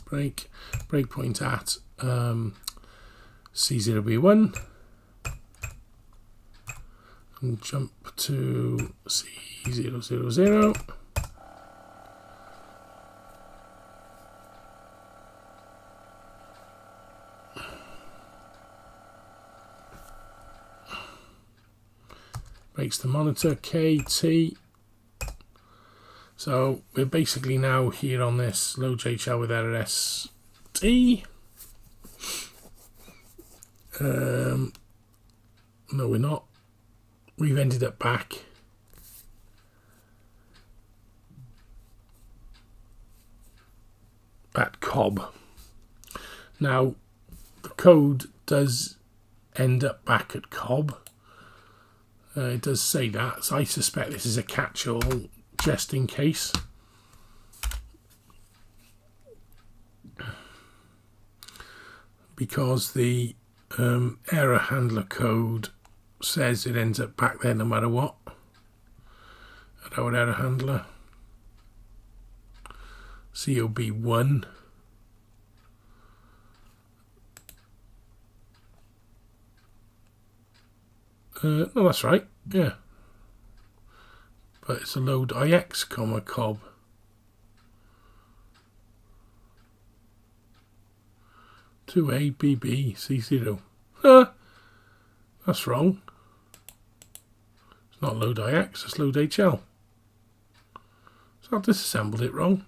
breakpoint at C0B1, and jump to C000. Breaks the monitor, KT. So we're basically now here on this load JHL with error ST. No, we're not. We've ended up back. At COB. Now, the code does end up back at COB. It does say that, so I suspect this is a catch-all just in case. Because the error handler code says it ends up back there no matter what. At our error handler. COB1. No, that's right, yeah. But it's a load IX, comma, COB. To ABB C0. That's wrong. It's not load IX, it's load HL. So I've disassembled it wrong.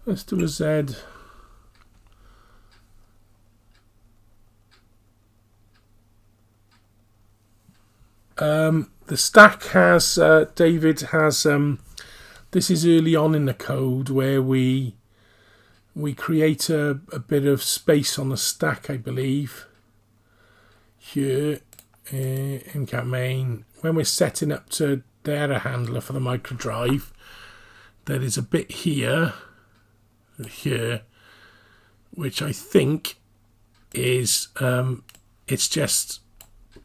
Let's do a Z. The stack has, David has, this is early on in the code where we create a bit of space on the stack, I believe. Here, MCAT main, when we're setting up to the error handler for the micro drive, there is a bit here, which I think is, it's just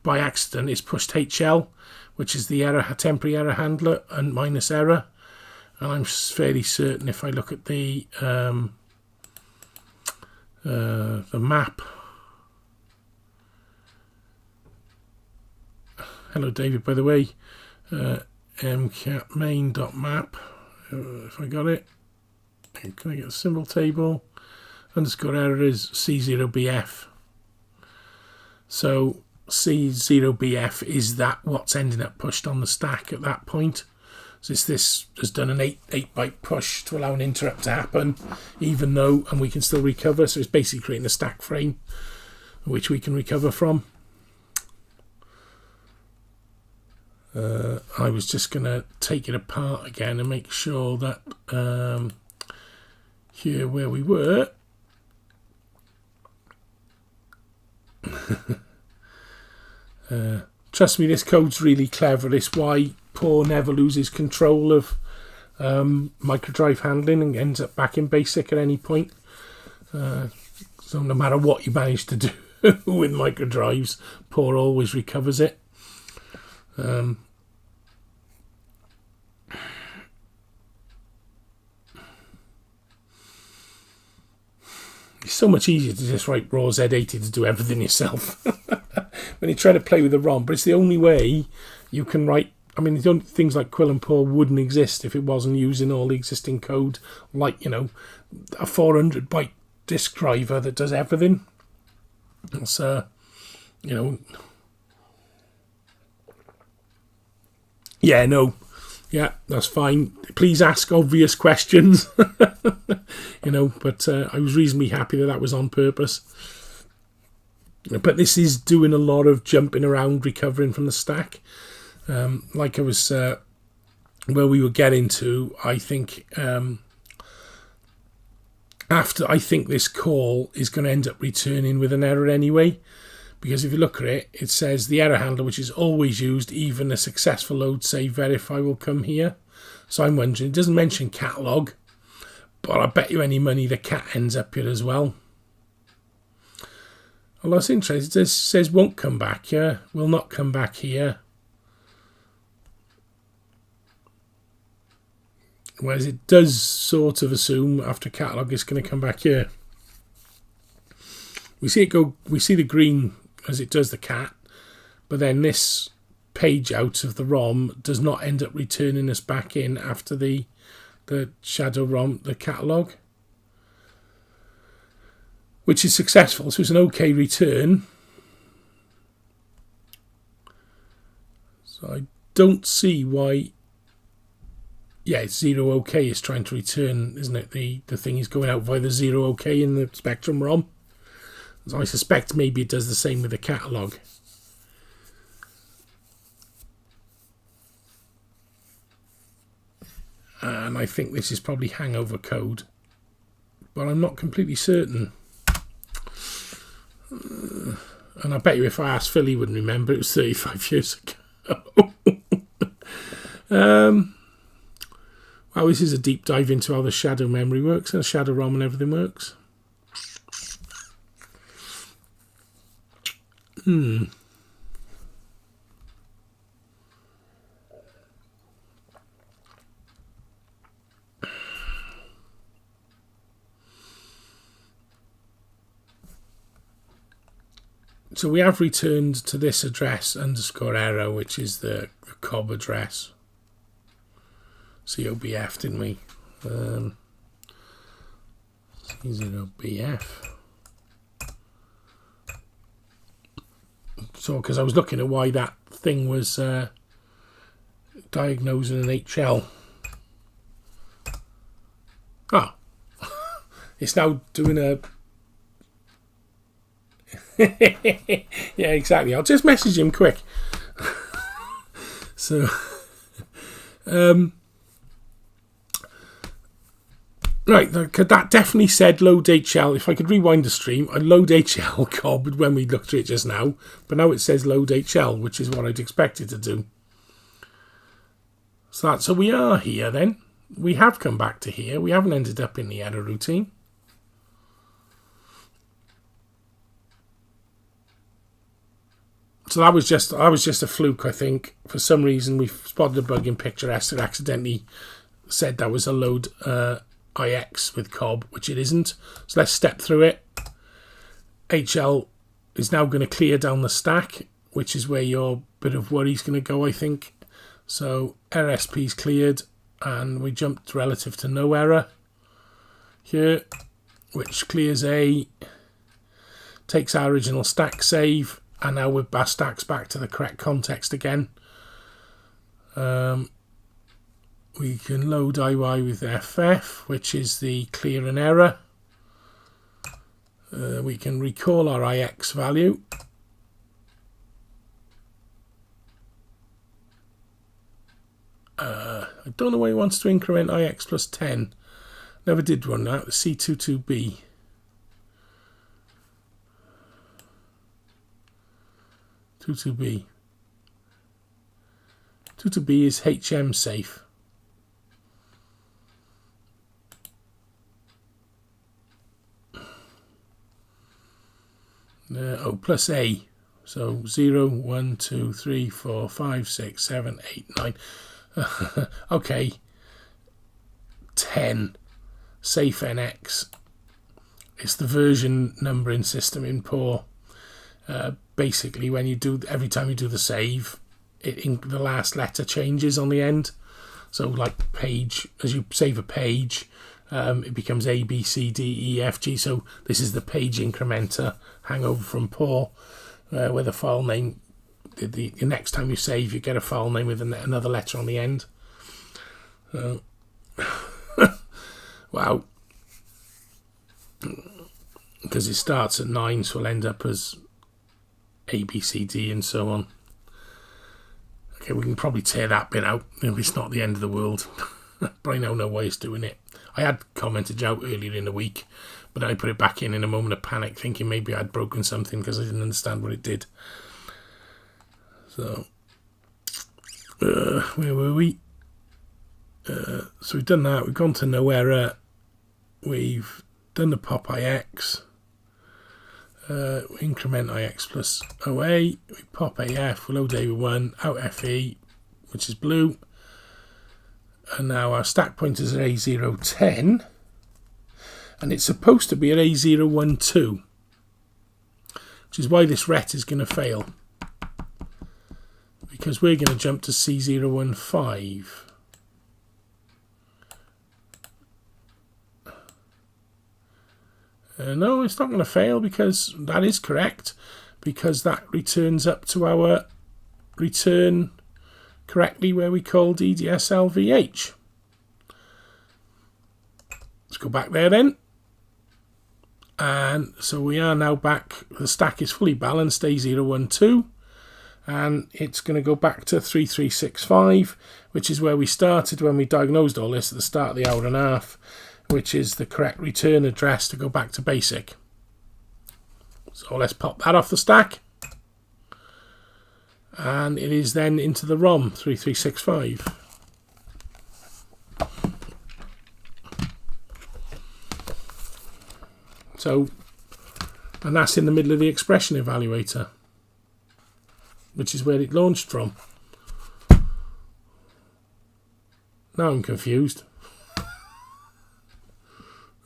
by accident, it's pushed HL, which is the error, temporary error handler, and minus error. And I'm fairly certain if I look at the map. Hello, David, by the way. MCAT main.map. If I got it. Can I get a symbol table? Underscore error is C0BF. So C0BF is that what's ending up pushed on the stack at that point. So this has done an 8 byte push to allow an interrupt to happen, even though, and we can still recover. So it's basically creating a stack frame which we can recover from. I was just going to take it apart again and make sure that here where we were trust me, this code's really clever. It's why Paul never loses control of microdrive handling and ends up back in basic at any point. So no matter what you manage to do with microdrives, Paul always recovers it. It's so much easier to just write raw Z80 to do everything yourself when you try to play with the ROM, but it's the only way you can write I mean, things like Quill and Paw wouldn't exist if it wasn't using all the existing code, like, you know, a 400 byte disk driver that does everything. It's, you know, yeah, no, yeah, that's fine. Please ask obvious questions, you know, but I was reasonably happy that was on purpose. But this is doing a lot of jumping around, recovering from the stack. Like I was, where we were getting to, I think, I think this call is going to end up returning with an error anyway. Because if you look at it, it says the error handler, which is always used, even a successful load save verify will come here. So I'm wondering, it doesn't mention catalog, but I bet you any money the cat ends up here as well. Well, that's interesting. It says won't come back here, will not come back here. Whereas it does sort of assume after catalog it's going to come back here. We see it go. We see the green as it does the cat, but then this page out of the ROM does not end up returning us back in after the shadow ROM, the catalog, which is successful. So it's an OK return. So I don't see why. Yeah, it's 0 OK is trying to return, isn't it? The thing is going out via the 0 OK in the Spectrum ROM. So I suspect maybe it does the same with the catalog. And I think this is probably hangover code, but I'm not completely certain. And I bet you if I asked Phil, he wouldn't remember. It was 35 years ago. Well, this is a deep dive into how the shadow memory works and the shadow ROM and everything works. So we have returned to this address _error, which is the COB address. COBF, didn't we? C0BF. So, because I was looking at why that thing was diagnosing an HL. Oh. It's now doing a... Yeah, exactly. I'll just message him quick. So... right, that definitely said load HL. If I could rewind the stream, I'd load HL COB when we looked at it just now. But now it says load HL, which is what I'd expect it to do. So we are here then. We have come back to here. We haven't ended up in the error routine. So that was just a fluke, I think. For some reason, we spotted a bug in Picture S that accidentally said that was a load IX with COB, which it isn't. So let's step through it. HL is now going to clear down the stack, which is where your bit of worry is going to go, I think. So RSP is cleared, and we jumped relative to no error here, which clears A, takes our original stack save, and now with our stacks back to the correct context again. We can load IY with FF, which is the clear an error. We can recall our IX value. I don't know why he wants to increment IX plus 10. Never did run that. C22B. B. 22B is HM safe. Plus A. So 0, 1, 2, 3, 4, 5, 6, 7, 8, 9. Okay. 10. Safe NX. It's the version numbering system in PAW. Basically, when you do, every time you do the save, the last letter changes on the end. So like page, as you save a page, it becomes A, B, C, D, E, F, G. So this is the page incrementer hangover from Paul, where the file name, the next time you save, you get a file name with another letter on the end. Wow. Because it starts at 9, so it'll end up as A, B, C, D, and so on. Okay, we can probably tear that bit out. It's not the end of the world. But I know no way it's doing it. I had commented out earlier in the week, but I put it back in a moment of panic, thinking maybe I'd broken something because I didn't understand what it did. So, where were we? So we've done that. We've gone to no error. We've done the pop IX. We increment IX plus OA. We pop AF. We load A1 out FE, which is blue. And now our stack pointers are A010, and it's supposed to be at A012, which is why this ret is going to fail, because we're going to jump to C015. No, it's not going to fail, because that is correct, because that returns up to our return correctly where we called EDSLVH. Let's go back there then. And so we are now back. The stack is fully balanced, A012, and it's going to go back to 3365, which is where we started when we diagnosed all this at the start of the hour and a half, which is the correct return address to go back to basic. So let's pop that off the stack. And it is then into the ROM 3365. So, and that's in the middle of the expression evaluator, which is where it launched from. Now I'm confused.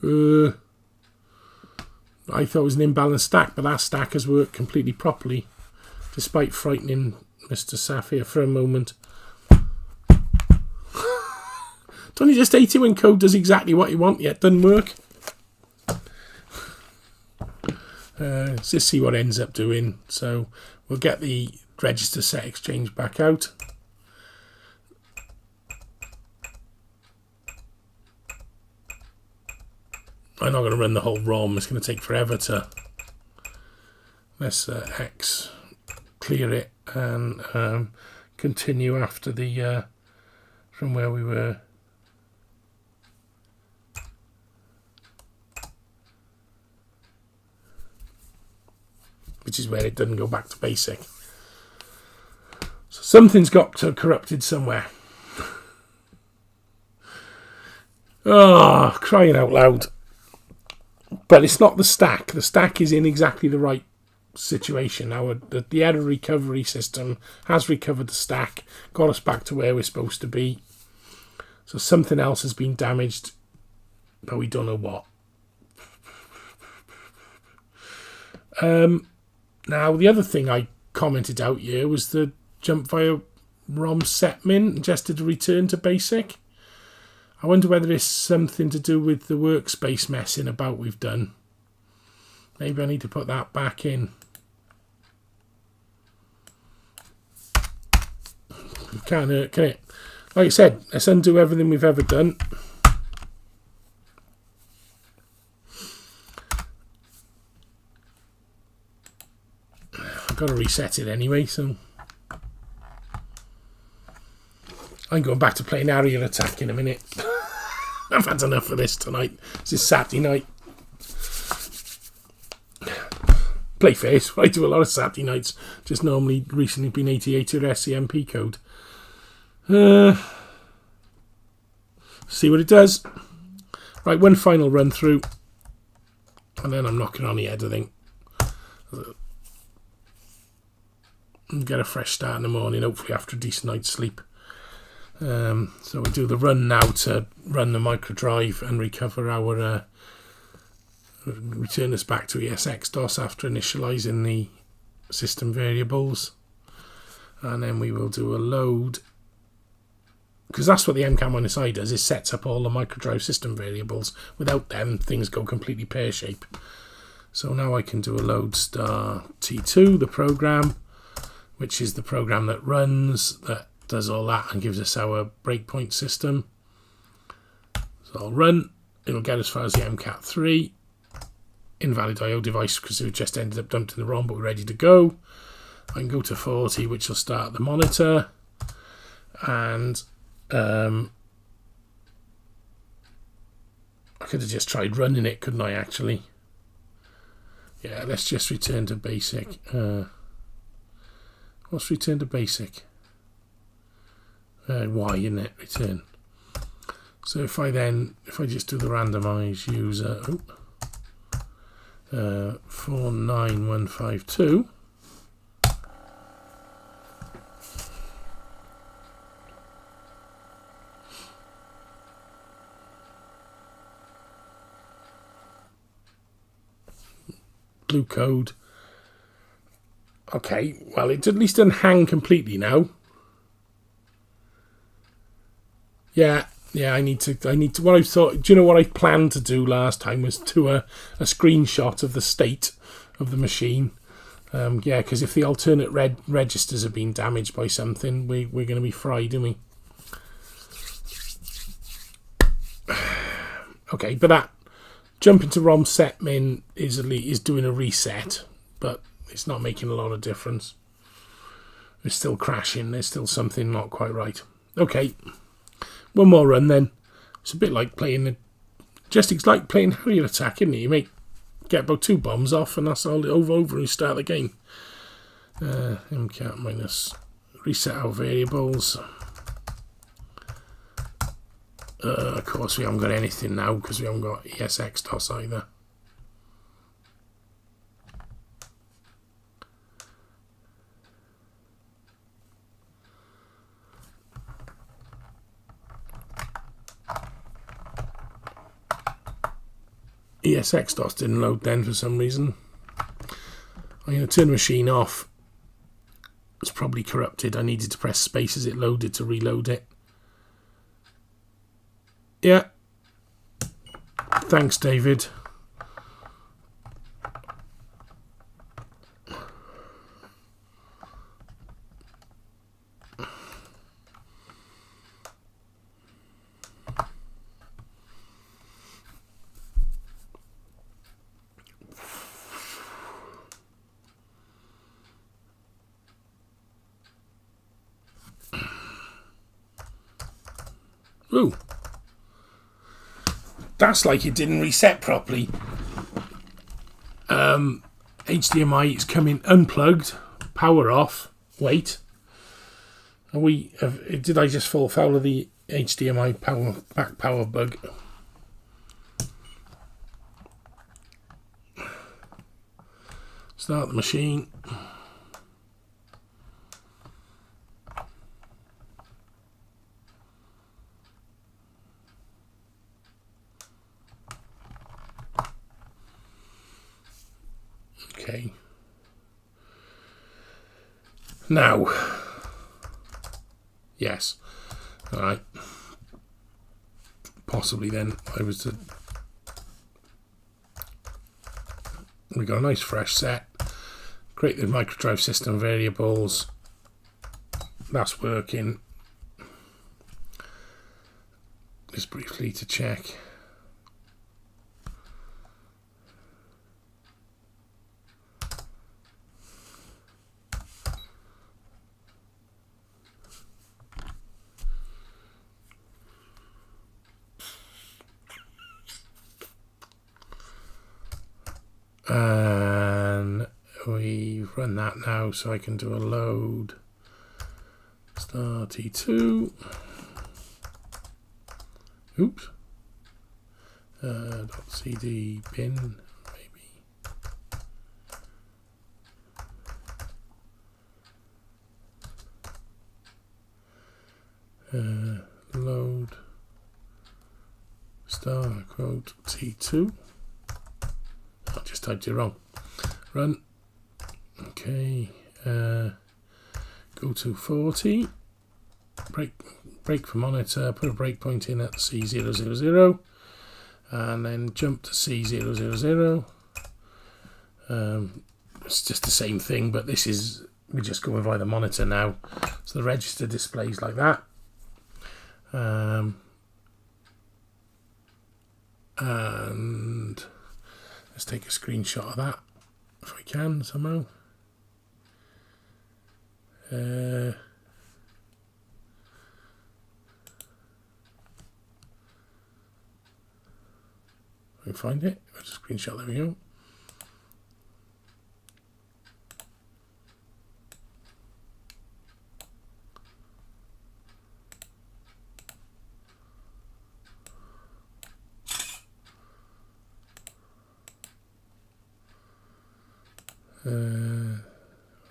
I thought it was an imbalanced stack, but that stack has worked completely properly, despite frightening Mr. Safir for a moment. Don't you just hate it when code does exactly what you want yet doesn't work? Let's just see what it ends up doing. So we'll get the register set exchange back out. I'm not going to run the whole ROM. It's going to take forever to... Let's X clear it and continue after the from where we were. Which is where it doesn't go back to basic. So something's got corrupted somewhere. Oh, crying out loud. But it's not the stack. The stack is in exactly the right situation. Now the error recovery system has recovered the stack, got us back to where we're supposed to be. So something else has been damaged, but we don't know what. Now the other thing I commented out here was the jump via ROM set min just to return to basic. I wonder whether it's something to do with the workspace messing about we've done. Maybe I need to put that back in. Can't hurt, can it? Like I said, let's undo everything we've ever done. I've got to reset it anyway, so... I'm going back to playing Aerial Attack in a minute. I've had enough of this tonight. This is Saturday night. Play fair, I do a lot of Saturday nights. Just normally recently been 88 or SCMP code. See what it does. Right, one final run through. And then I'm knocking on the head, I think. And get a fresh start in the morning, hopefully after a decent night's sleep. So we do the run now to run the micro drive and recover our return us back to ESX DOS after initializing the system variables. and then we will do a load, because that's what the mcam-1si does, is sets up all the microdrive system variables. Without them, things go completely pear-shaped. So now I can do a load star T2, the program, which is the program that runs, that does all that and gives us our breakpoint system. So I'll run, it'll get as far as the MCAT3, invalid IO device because it just ended up dumped in the ROM, but we're ready to go. I can go to 40, which will start the monitor, and I could have just tried running it, couldn't I, actually? Yeah, let's just return to basic. What's return to basic? Y, isn't it? Return. So if I just do the randomize user 49152, blue code. Okay, well, it at least doesn't hang completely now. Yeah, I need to, what I thought, do you know what I planned to do last time was do a screenshot of the state of the machine. Yeah, because if the alternate registers have been damaged by something, we're going to be fried, aren't we? Okay, but that jumping to ROM set min is doing a reset, but it's not making a lot of difference. It's still crashing. There's still something not quite right. Okay, one more run then. It's a bit like playing it's like playing Harrier Attack, isn't it? You get about 2 bombs off, and that's all over and you start the game. MCAT minus reset our variables. Of course, we haven't got anything now because we haven't got ESX-DOS either. ESX-DOS didn't load then for some reason. I'm going to turn the machine off. It's probably corrupted. I needed to press space as it loaded to reload it. Yeah. Thanks, David. Ooh. That's like it didn't reset properly. HDMI is coming unplugged, power off. Wait. Did I just fall foul of the HDMI back power bug? Start the machine. Okay. Now, yes. All right. Possibly then we got a nice fresh set. Create the microdrive system variables. That's working. Just briefly to check. And we run that now, so I can do a load star T2. Oops. .cd bin maybe. Load star quote T2. I just typed it wrong. Run. Okay. Go go to 40, break for monitor, put a breakpoint in at C000, and then jump to C000. It's just the same thing, but this is, we're just going via the monitor now. So the register displays like that. And let's take a screenshot of that if we can somehow. We find it. Let's screenshot. There we go.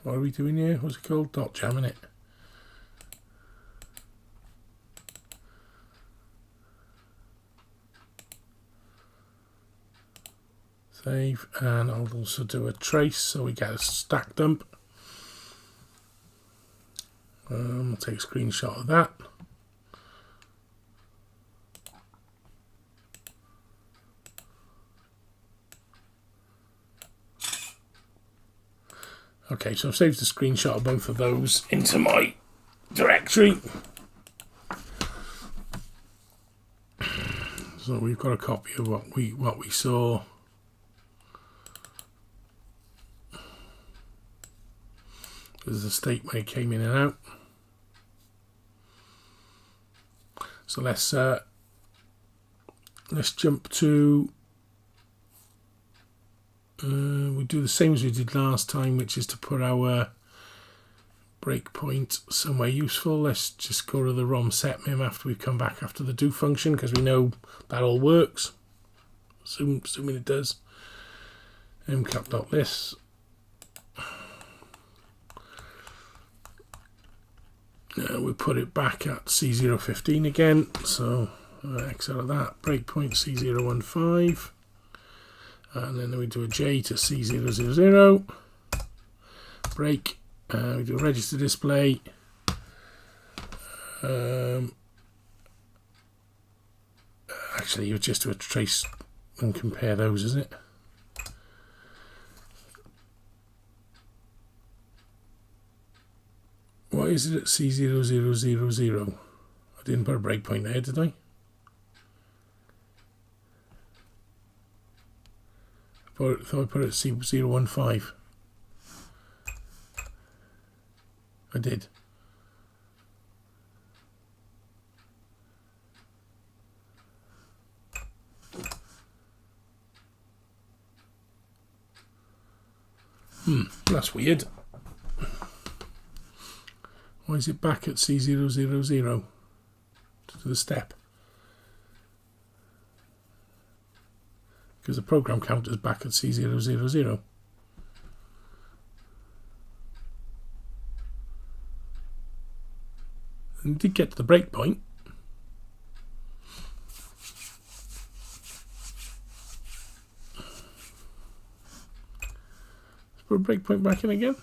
What are we doing here? What's it called? .jam, innit? Save, and I'll also do a trace so we get a stack dump. I'll take a screenshot of that. Okay, so I've saved a screenshot of both of those into my directory. So we've got a copy of what we saw. There's a state where it came in and out. So let's jump to. We do the same as we did last time, which is to put our breakpoint somewhere useful. Let's just go to the ROM set mem after we've come back after the do function, because we know that all works. Assuming it does. mcap.list. We put it back at C015 again. So X out of that. Breakpoint C015. And then we do a J to C000, break, we do a register display, actually you just do a trace and compare those, isn't it? What is it at C0000? I didn't put a breakpoint there, did I? I thought I put it at C015. I did. That's weird. Why is it back at C000 to do the step? Because the program counter is back at C000. And it did get to the breakpoint. Let's put a breakpoint back in again.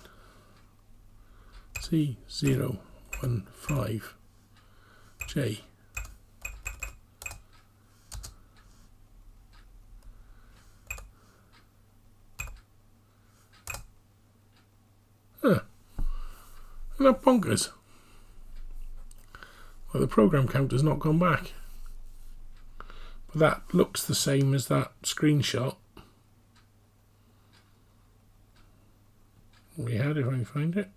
C015 J. Isn't that bonkers? Well, the program counter's not gone back. But that looks the same as that screenshot we had, if I can find it.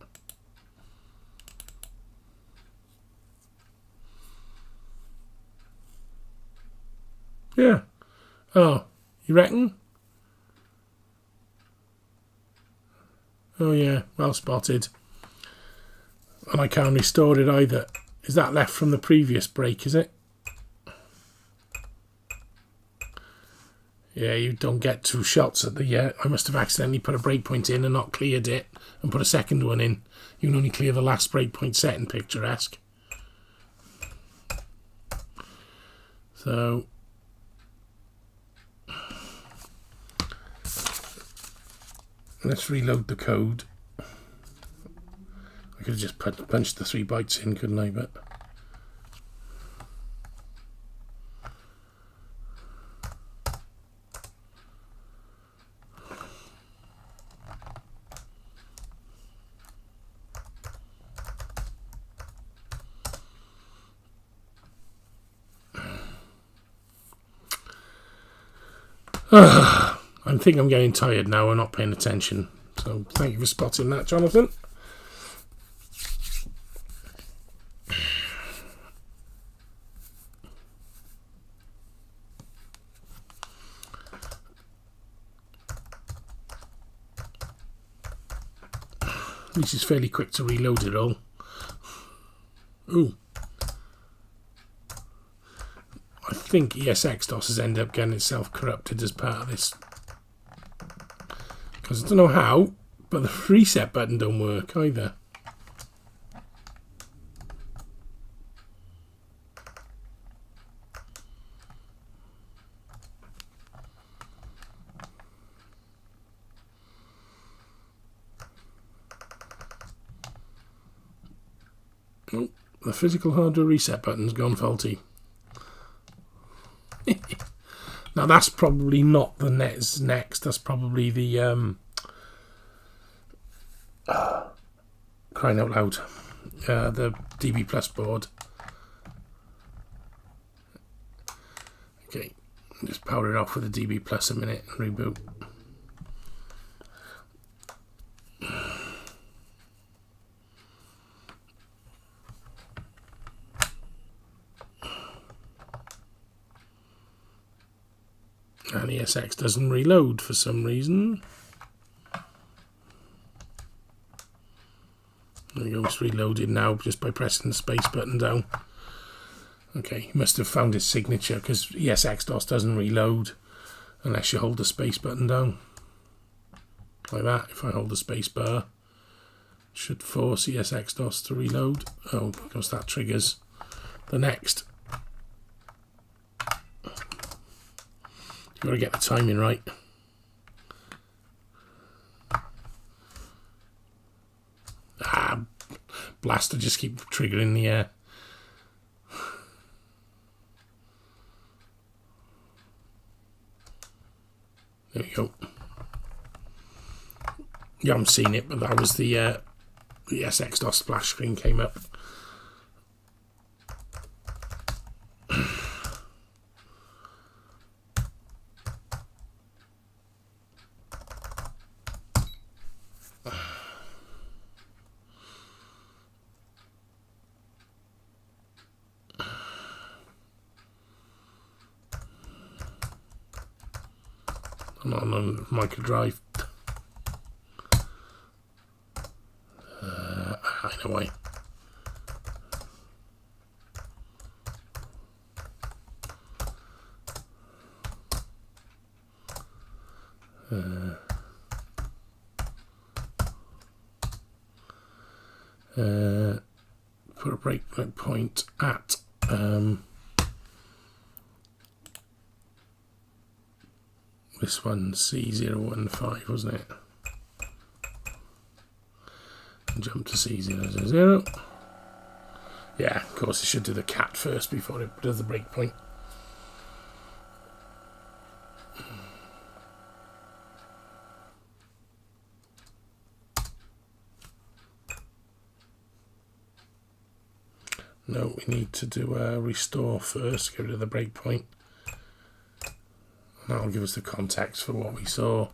Yeah. Oh, you reckon? Oh yeah, well spotted. And I can't restore it either. Is that left from the previous break, is it? Yeah, you don't get two shots at the... I must have accidentally put a breakpoint in and not cleared it and put a second one in. You can only clear the last breakpoint set in Picturesque. So... let's reload the code. I could have just punched the 3 bytes in, couldn't I? But I think I'm getting tired now. I'm not paying attention. So thank you for spotting that, Jonathan. This is fairly quick to reload it all. Ooh. I think ESX-DOS has ended up getting itself corrupted as part of this. Because I don't know how, but the reset button don't work either. Oh, the physical hardware reset button's gone faulty. Now that's probably not the next. That's probably the crying out loud, the DB Plus board. Okay, just power it off with the DB Plus a minute and reboot. And ESX doesn't reload for some reason. There we go, it's reloaded now just by pressing the space button down. Okay, he must have found his signature because ESX-DOS doesn't reload unless you hold the space button down. Like that, if I hold the space bar, should force ESX-DOS to reload. Oh, because that triggers the next. Got to get the timing right. Ah, blaster just keep triggering the air. There we go. You haven't seen it, but that was the SX-DOS splash screen came up. Not on a micro drive. I know why. Put a break point at this one, C015, wasn't it? And jump to C000. Yeah, of course, it should do the cat first before it does the breakpoint. No, we need to do a restore first, get rid of the breakpoint. And that'll give us the context for what we saw.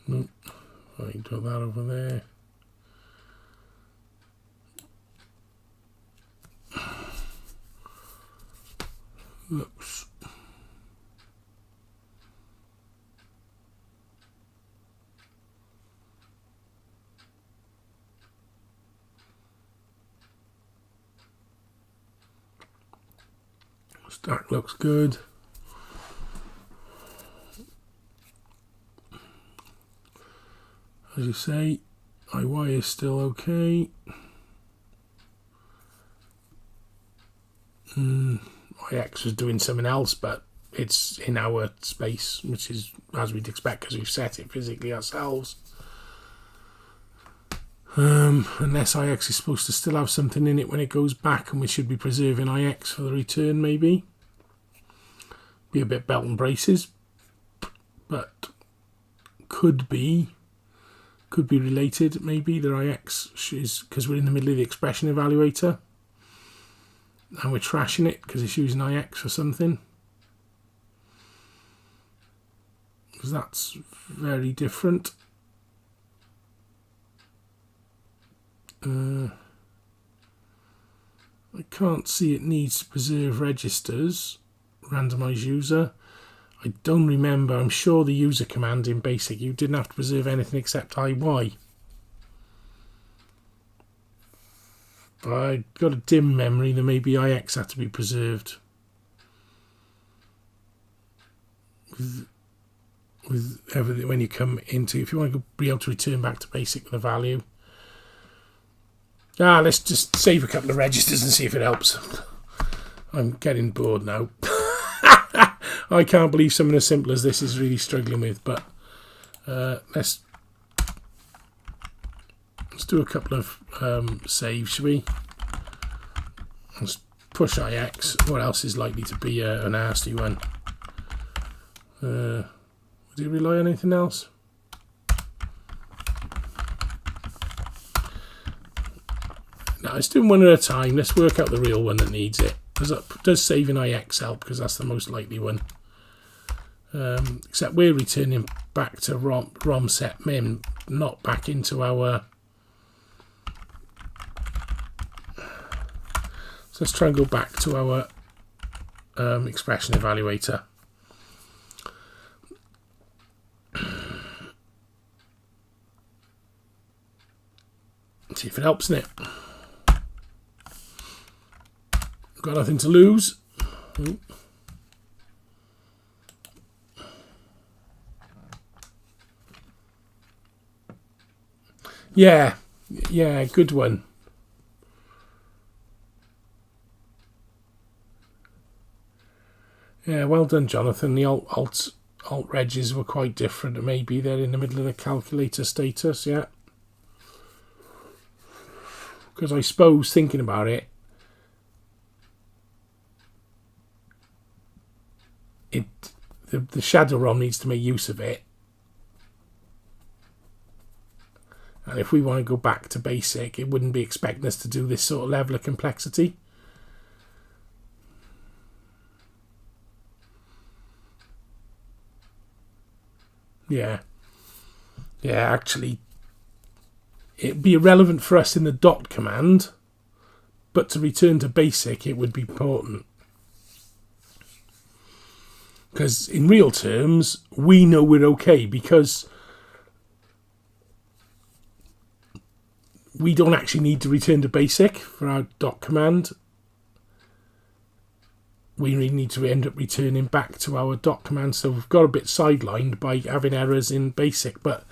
Nope, I can do that over there. Oops. Stack looks good. As you say, IY is still okay. IX was doing something else, but it's in our space, which is as we'd expect because we've set it physically ourselves. Unless IX is supposed to still have something in it when it goes back, and we should be preserving IX for the return, maybe. Be a bit belt and braces, but could be related, maybe. The IX is because we're in the middle of the expression evaluator and we're trashing it because it's using IX for something. Because that's very different. I can't see it needs to preserve registers. Randomize user. I don't remember. I'm sure the user command in BASIC, you didn't have to preserve anything except IY. But I got a dim memory that maybe IX had to be preserved. With everything, when you come into, if you want to be able to return back to BASIC with a value. Let's just save a couple of registers and see if it helps. I'm getting bored now. I can't believe something as simple as this is really struggling with, but let's do a couple of saves, shall we? Let's push IX. What else is likely to be a nasty one? Would you rely on anything else? No, let's do one at a time. Let's work out the real one that needs it. Does saving IX help? Because that's the most likely one. Except we're returning back to ROM set min, not back into our... So let's try and go back to our expression evaluator. See if it helps in it. Got nothing to lose. Yeah, good one. Yeah, well done, Jonathan. The alt regs were quite different. Maybe they're in the middle of the calculator status, yeah. Because I suppose, thinking about it, the shadow ROM needs to make use of it. And if we want to go back to BASIC, it wouldn't be expecting us to do this sort of level of complexity. Yeah, actually, it'd be irrelevant for us in the dot command, but to return to BASIC, it would be important. Because in real terms, we know we're okay because we don't actually need to return to BASIC for our dot command. We really need to end up returning back to our dot command. So we've got a bit sidelined by having errors in BASIC, but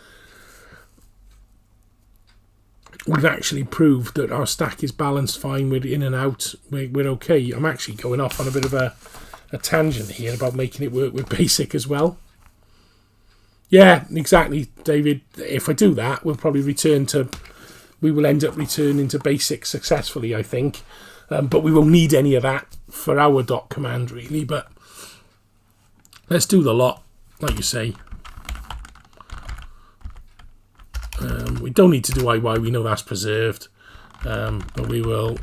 we've actually proved that our stack is balanced fine. We're in and out. We're okay. I'm actually going off on a bit of a tangent here about making it work with BASIC as well. Yeah, exactly, David. If I do that, we'll probably we will end up returning to BASIC successfully, I think. But we won't need any of that for our dot command, really. But let's do the lot, like you say. We don't need to do IY. We know that's preserved. But we will...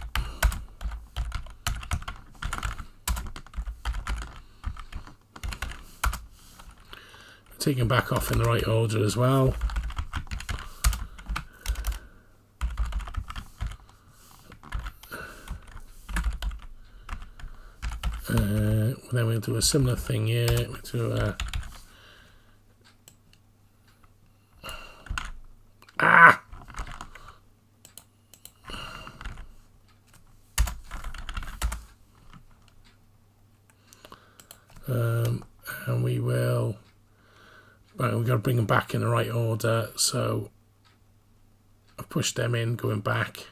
Take them back off in the right order as well. Then we'll do a similar thing here. We'll do and we will... Right, we've got to bring them back in the right order. So push them in, going back,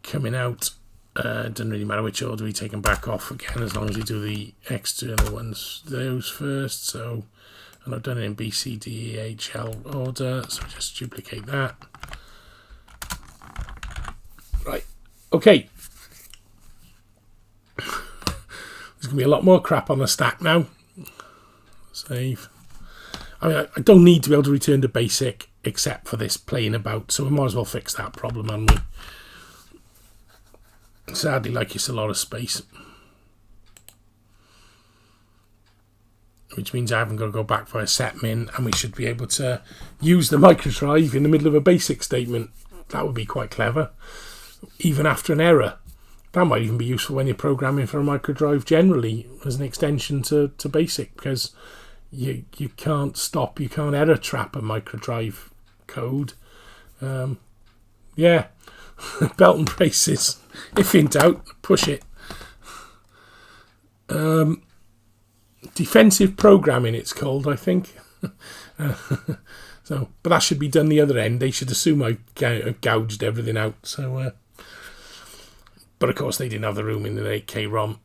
coming out. It doesn't really matter which order we take them back off again, as long as we do the external ones, those first. So, and I've done it in B, C, D, E, H, L order, so just duplicate that. Right, okay. There's going to be a lot more crap on the stack now. Save. I mean, I don't need to be able to return to basic except for this playing about, so we might as well fix that problem, haven't we? Sadly, like, it's a lot of space. Which means I haven't got to go back via setmin, and we should be able to use the microdrive in the middle of a basic statement. That would be quite clever, even after an error. That might even be useful when you're programming for a microdrive generally as an extension to basic, because you can't stop, you can't error trap a microdrive code. Yeah, belt and braces. If in doubt, push it. Defensive programming, it's called, I think. So, but that should be done the other end. They should assume I gouged everything out. So, but of course they didn't have the room in an 8K ROM.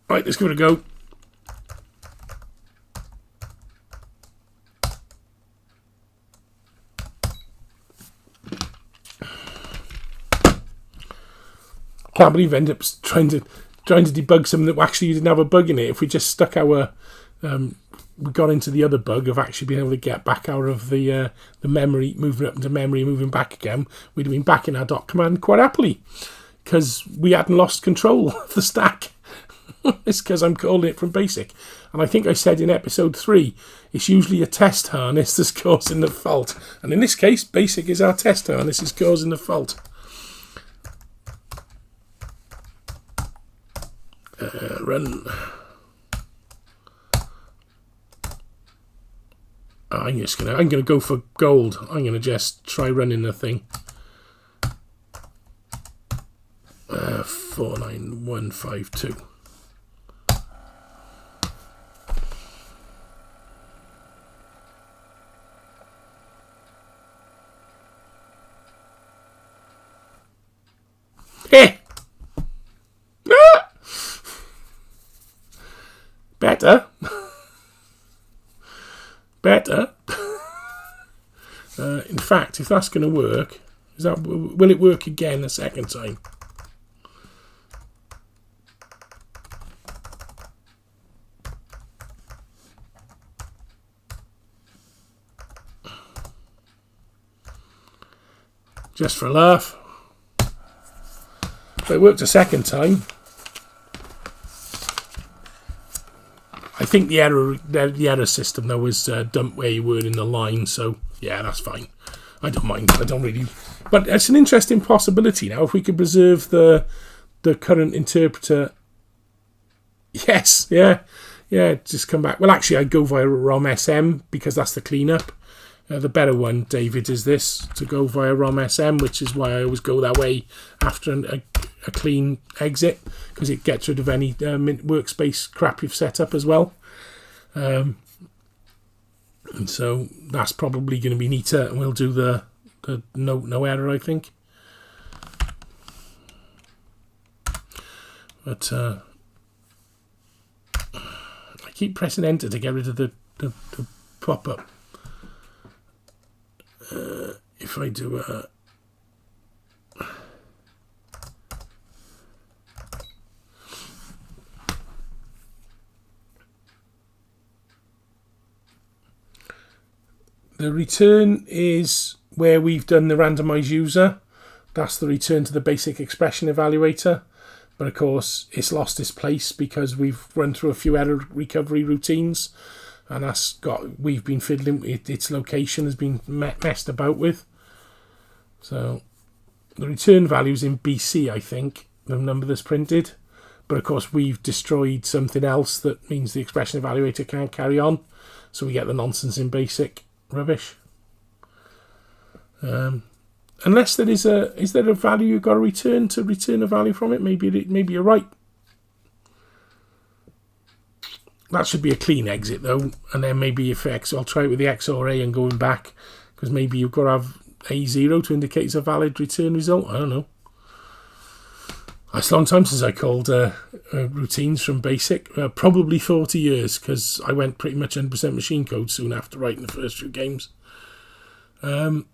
Right, let's give it a go. Can't believe I ended up trying to debug something that actually didn't have a bug in it. If we just stuck our we got into the other bug of actually being able to get back out of the memory, moving up into memory, moving back again, we'd have been back in our dot command quite happily, because we hadn't lost control of the stack. It's because I'm calling it from basic, and I think I said in episode 3 it's usually a test harness that's causing the fault, and in this case basic is our test harness is causing the fault. Run. I'm gonna go for gold. I'm gonna just try running the thing. 49152. Hey. Better. Better. In fact, if that's going to work, will it work again a second time? Just for a laugh. But it worked a second time. I think the error system though was dumped where you were in the line, so yeah, that's fine. I don't mind. I don't really, but it's an interesting possibility now if we could preserve the current interpreter. Yes, yeah, just come back. Well, actually, I'd go via ROM SM because that's the cleanup. The better one, David, is this, to go via ROM SM, which is why I always go that way after a clean exit, because it gets rid of any workspace crap you've set up as well. And so that's probably going to be neater, and we'll do the no error, I think. But I keep pressing enter to get rid of the pop-up. If I do the return is where we've done the randomized user. That's the return to the basic expression evaluator. But of course, it's lost its place because we've run through a few error recovery routines, and we've been fiddling with its location has been messed about with. So the return value is in BC, I think, the number that's printed. But of course, we've destroyed something else that means the expression evaluator can't carry on. So we get the nonsense in basic rubbish. Unless there is there a value you've got to return a value from it? Maybe you're right. That should be a clean exit though, and then maybe if I'll try it with the XORA and going back, because maybe you've got to have A0 to indicate it's a valid return result. I don't know. It's a long time since I called routines from BASIC. Probably 40 years, because I went pretty much 100% machine code soon after writing the first few games. We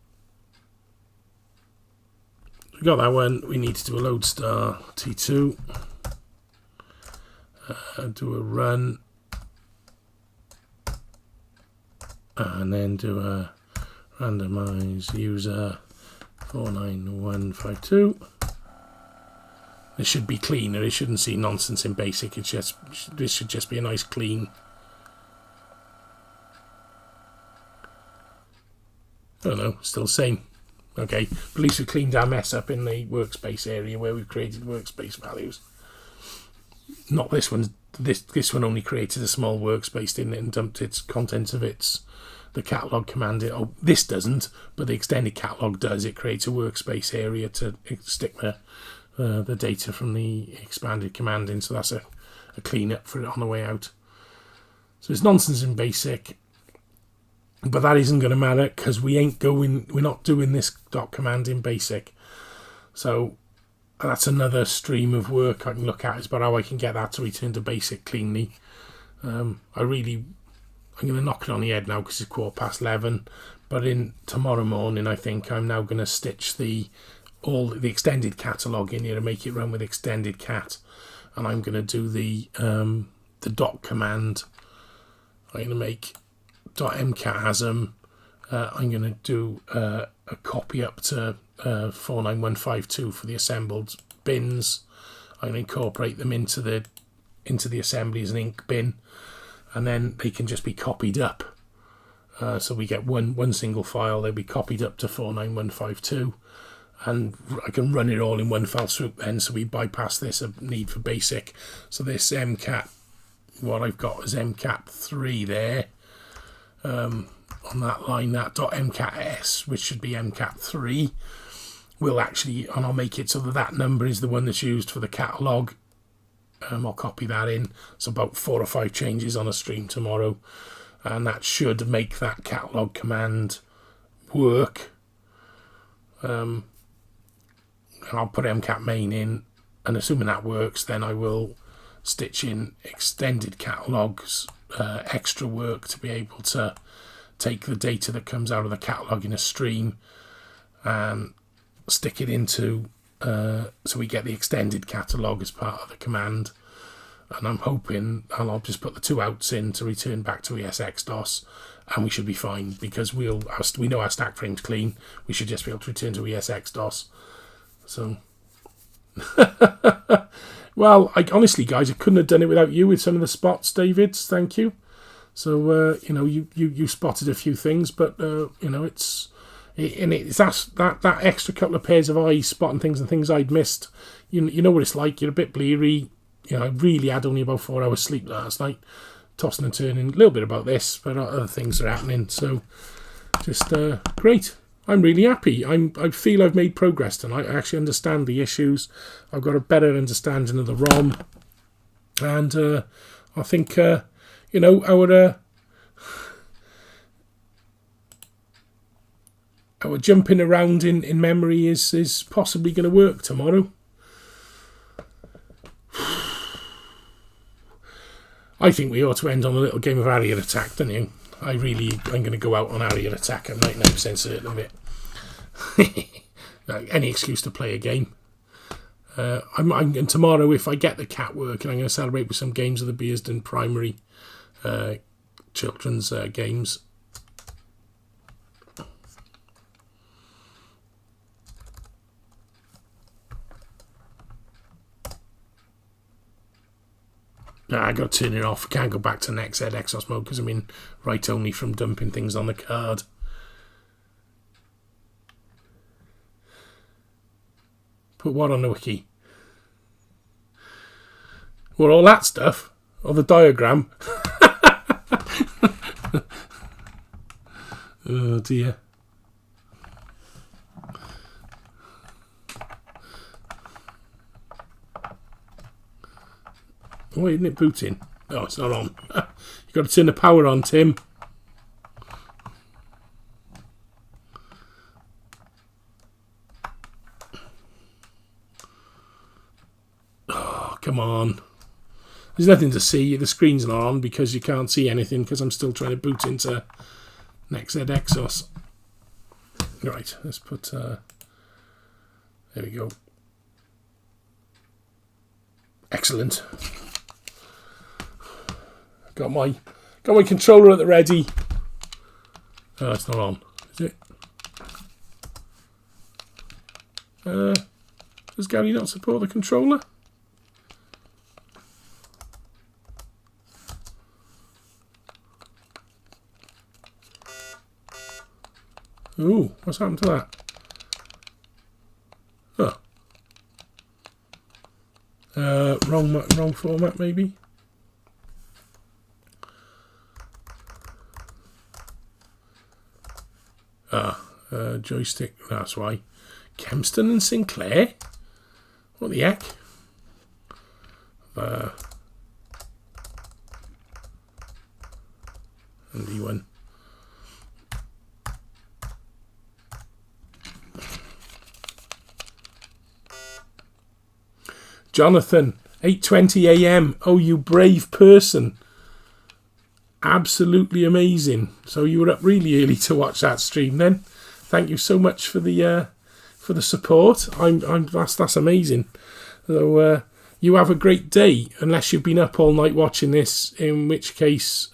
got that one. We need to do a load star T2. Do a run. And then do a randomize user 49152. This should be cleaner. It shouldn't see nonsense in BASIC. It's just, this should just be a nice clean. I don't know, still the same. Okay, at least we cleaned our mess up in the workspace area where we've created workspace values. Not this one. This one only created a small workspace, didn't it, and dumped its contents of the catalog command. Oh, this doesn't, but the extended catalog does. It creates a workspace area to stick the data from the expanded command in, so that's a cleanup for it on the way out. So it's nonsense in BASIC, but that isn't going to matter because we're not doing this dot command in BASIC. So that's another stream of work I can look at, is about how I can get that to return to BASIC cleanly. I'm going to knock it on the head now because it's 11:15, but in tomorrow morning I think I'm now going to stitch all the extended catalog in here and make it run with extended cat, and I'm going to do the dot command. I'm going to make .mcatasm. I'm going to do a copy up to 49152 for the assembled bins. I'm going to incorporate them into the assembly as an ink bin, and then they can just be copied up. So we get one single file. They'll be copied up to 49152. And I can run it all in one fell swoop then, so we bypass this need for BASIC. So this MCAT, what I've got is MCAT3 there, on that line, that .mcat_s, which should be MCAT3, will actually, and I'll make it so that number is the one that's used for the catalogue. I'll copy that in. It's about 4 or 5 changes on a stream tomorrow, and that should make that catalogue command work. And I'll put MCAT main in, and assuming that works, then I will stitch in extended catalogs, extra work to be able to take the data that comes out of the catalog in a stream and stick it into, so we get the extended catalog as part of the command. And I'm hoping, and I'll just put the 2 outs in to return back to ESX-DOS, and we should be fine because we know our stack frame's clean. We should just be able to return to ESX-DOS. So, well, honestly, guys, I couldn't have done it without you with some of the spots, David. Thank you. So, you spotted a few things, but it's that extra couple of pairs of eyes spotting things and things I'd missed. You know what it's like. You're a bit bleary. I really had only about 4 hours sleep last night, tossing and turning a little bit about this, but other things are happening. So, just great. I'm really happy. I feel I've made progress tonight. I actually understand the issues. I've got a better understanding of the ROM, and I think our jumping around in memory is possibly going to work tomorrow. I think we ought to end on a little game of Harrier Attack, don't you? I'm going to go out on Harrier Attack. I'm 99% certain of it. Any excuse to play a game. And tomorrow, if I get the cat working, I'm going to celebrate with some games of the Bearsden Primary children's games. I got to turn it off. Can't go back to next Exos mode because I'm in write only from dumping things on the card. Put what on the wiki? What, all that stuff? Or the diagram? Oh dear. Oh, isn't it booting? Oh, it's not on. You've got to turn the power on, Tim. come on. There's nothing to see. The screen's not on because you can't see anything because I'm still trying to boot into NextZX. Right, let's put... there we go. Excellent. Got my controller at the ready. Oh, it's not on, is it? Does Gary not support the controller? Ooh, what's happened to that? Oh. Wrong format, maybe? Joystick, that's why. Kempston and Sinclair? What the heck? And E1. Jonathan, 8:20 AM. Oh, you brave person. Absolutely amazing. So you were up really early to watch that stream then. Thank you so much for the support. That's amazing. So you have a great day, unless you've been up all night watching this, in which case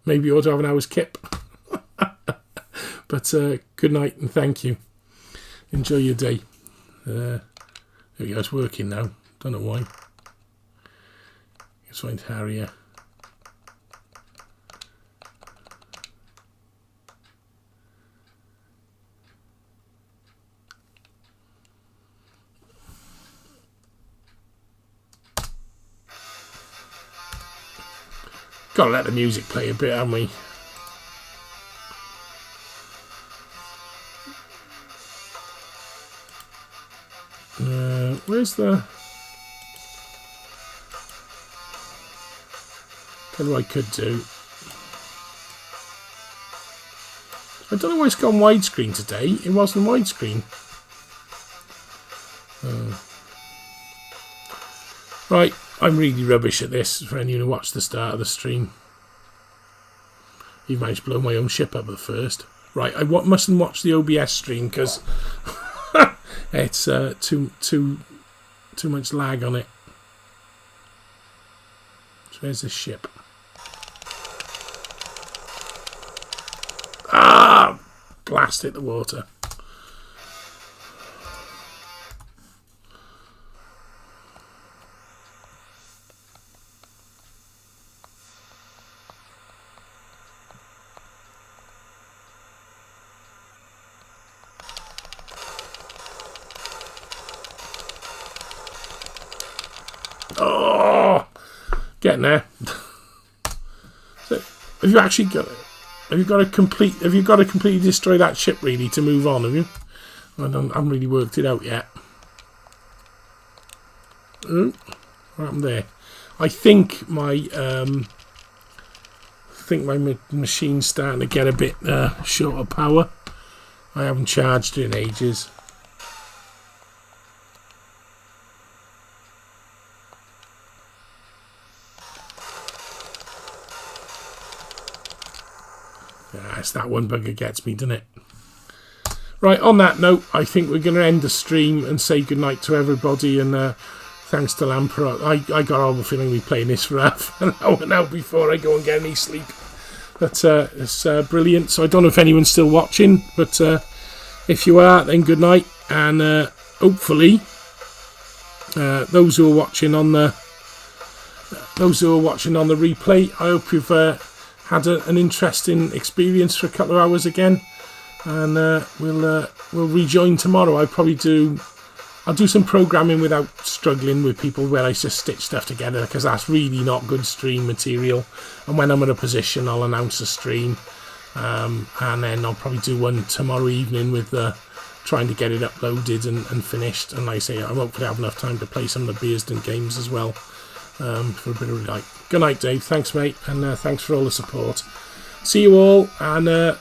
maybe you ought to have an hour's kip. But good night and thank you. Enjoy your day. There we go, it's working now. Don't know why. Let's find Harrier. Gotta let the music play a bit, haven't we? Where's the... Tell you what I could do. I don't know why it's gone widescreen today. It wasn't widescreen. Right, I'm really rubbish at this for anyone who watched the start of the stream. You've managed to blow my own ship up at first. Right, I mustn't watch the OBS stream because it's too much lag on it. So there's this ship. Ah! Blast hit the water. Oh, getting there. So, have you actually got it? Have you got to completely destroy that ship really to move on? Have you? I haven't really worked it out yet. Oh, what happened there? I think my machine's starting to get a bit short of power. I haven't charged it in ages. Yes, that one bugger gets me, doesn't it? Right, on that note, I think we're going to end the stream and say goodnight to everybody. And thanks to Lamper. I got a horrible feeling we'll be playing this for half an hour now before I go and get any sleep. But it's brilliant. So I don't know if anyone's still watching, but if you are, then good night. And hopefully, those who are watching on the replay, I hope you've had an interesting experience for a couple of hours again. And we'll rejoin tomorrow. I'll do some programming without struggling with people where I just stitch stuff together, because that's really not good stream material. And when I'm in a position, I'll announce a stream, and then I'll probably do one tomorrow evening with trying to get it uploaded and finished. And like I say, I won't have enough time to play some of the Beersden games as well, for a bit of light. Good night, Dave. Thanks, mate, and thanks for all the support. See you all, and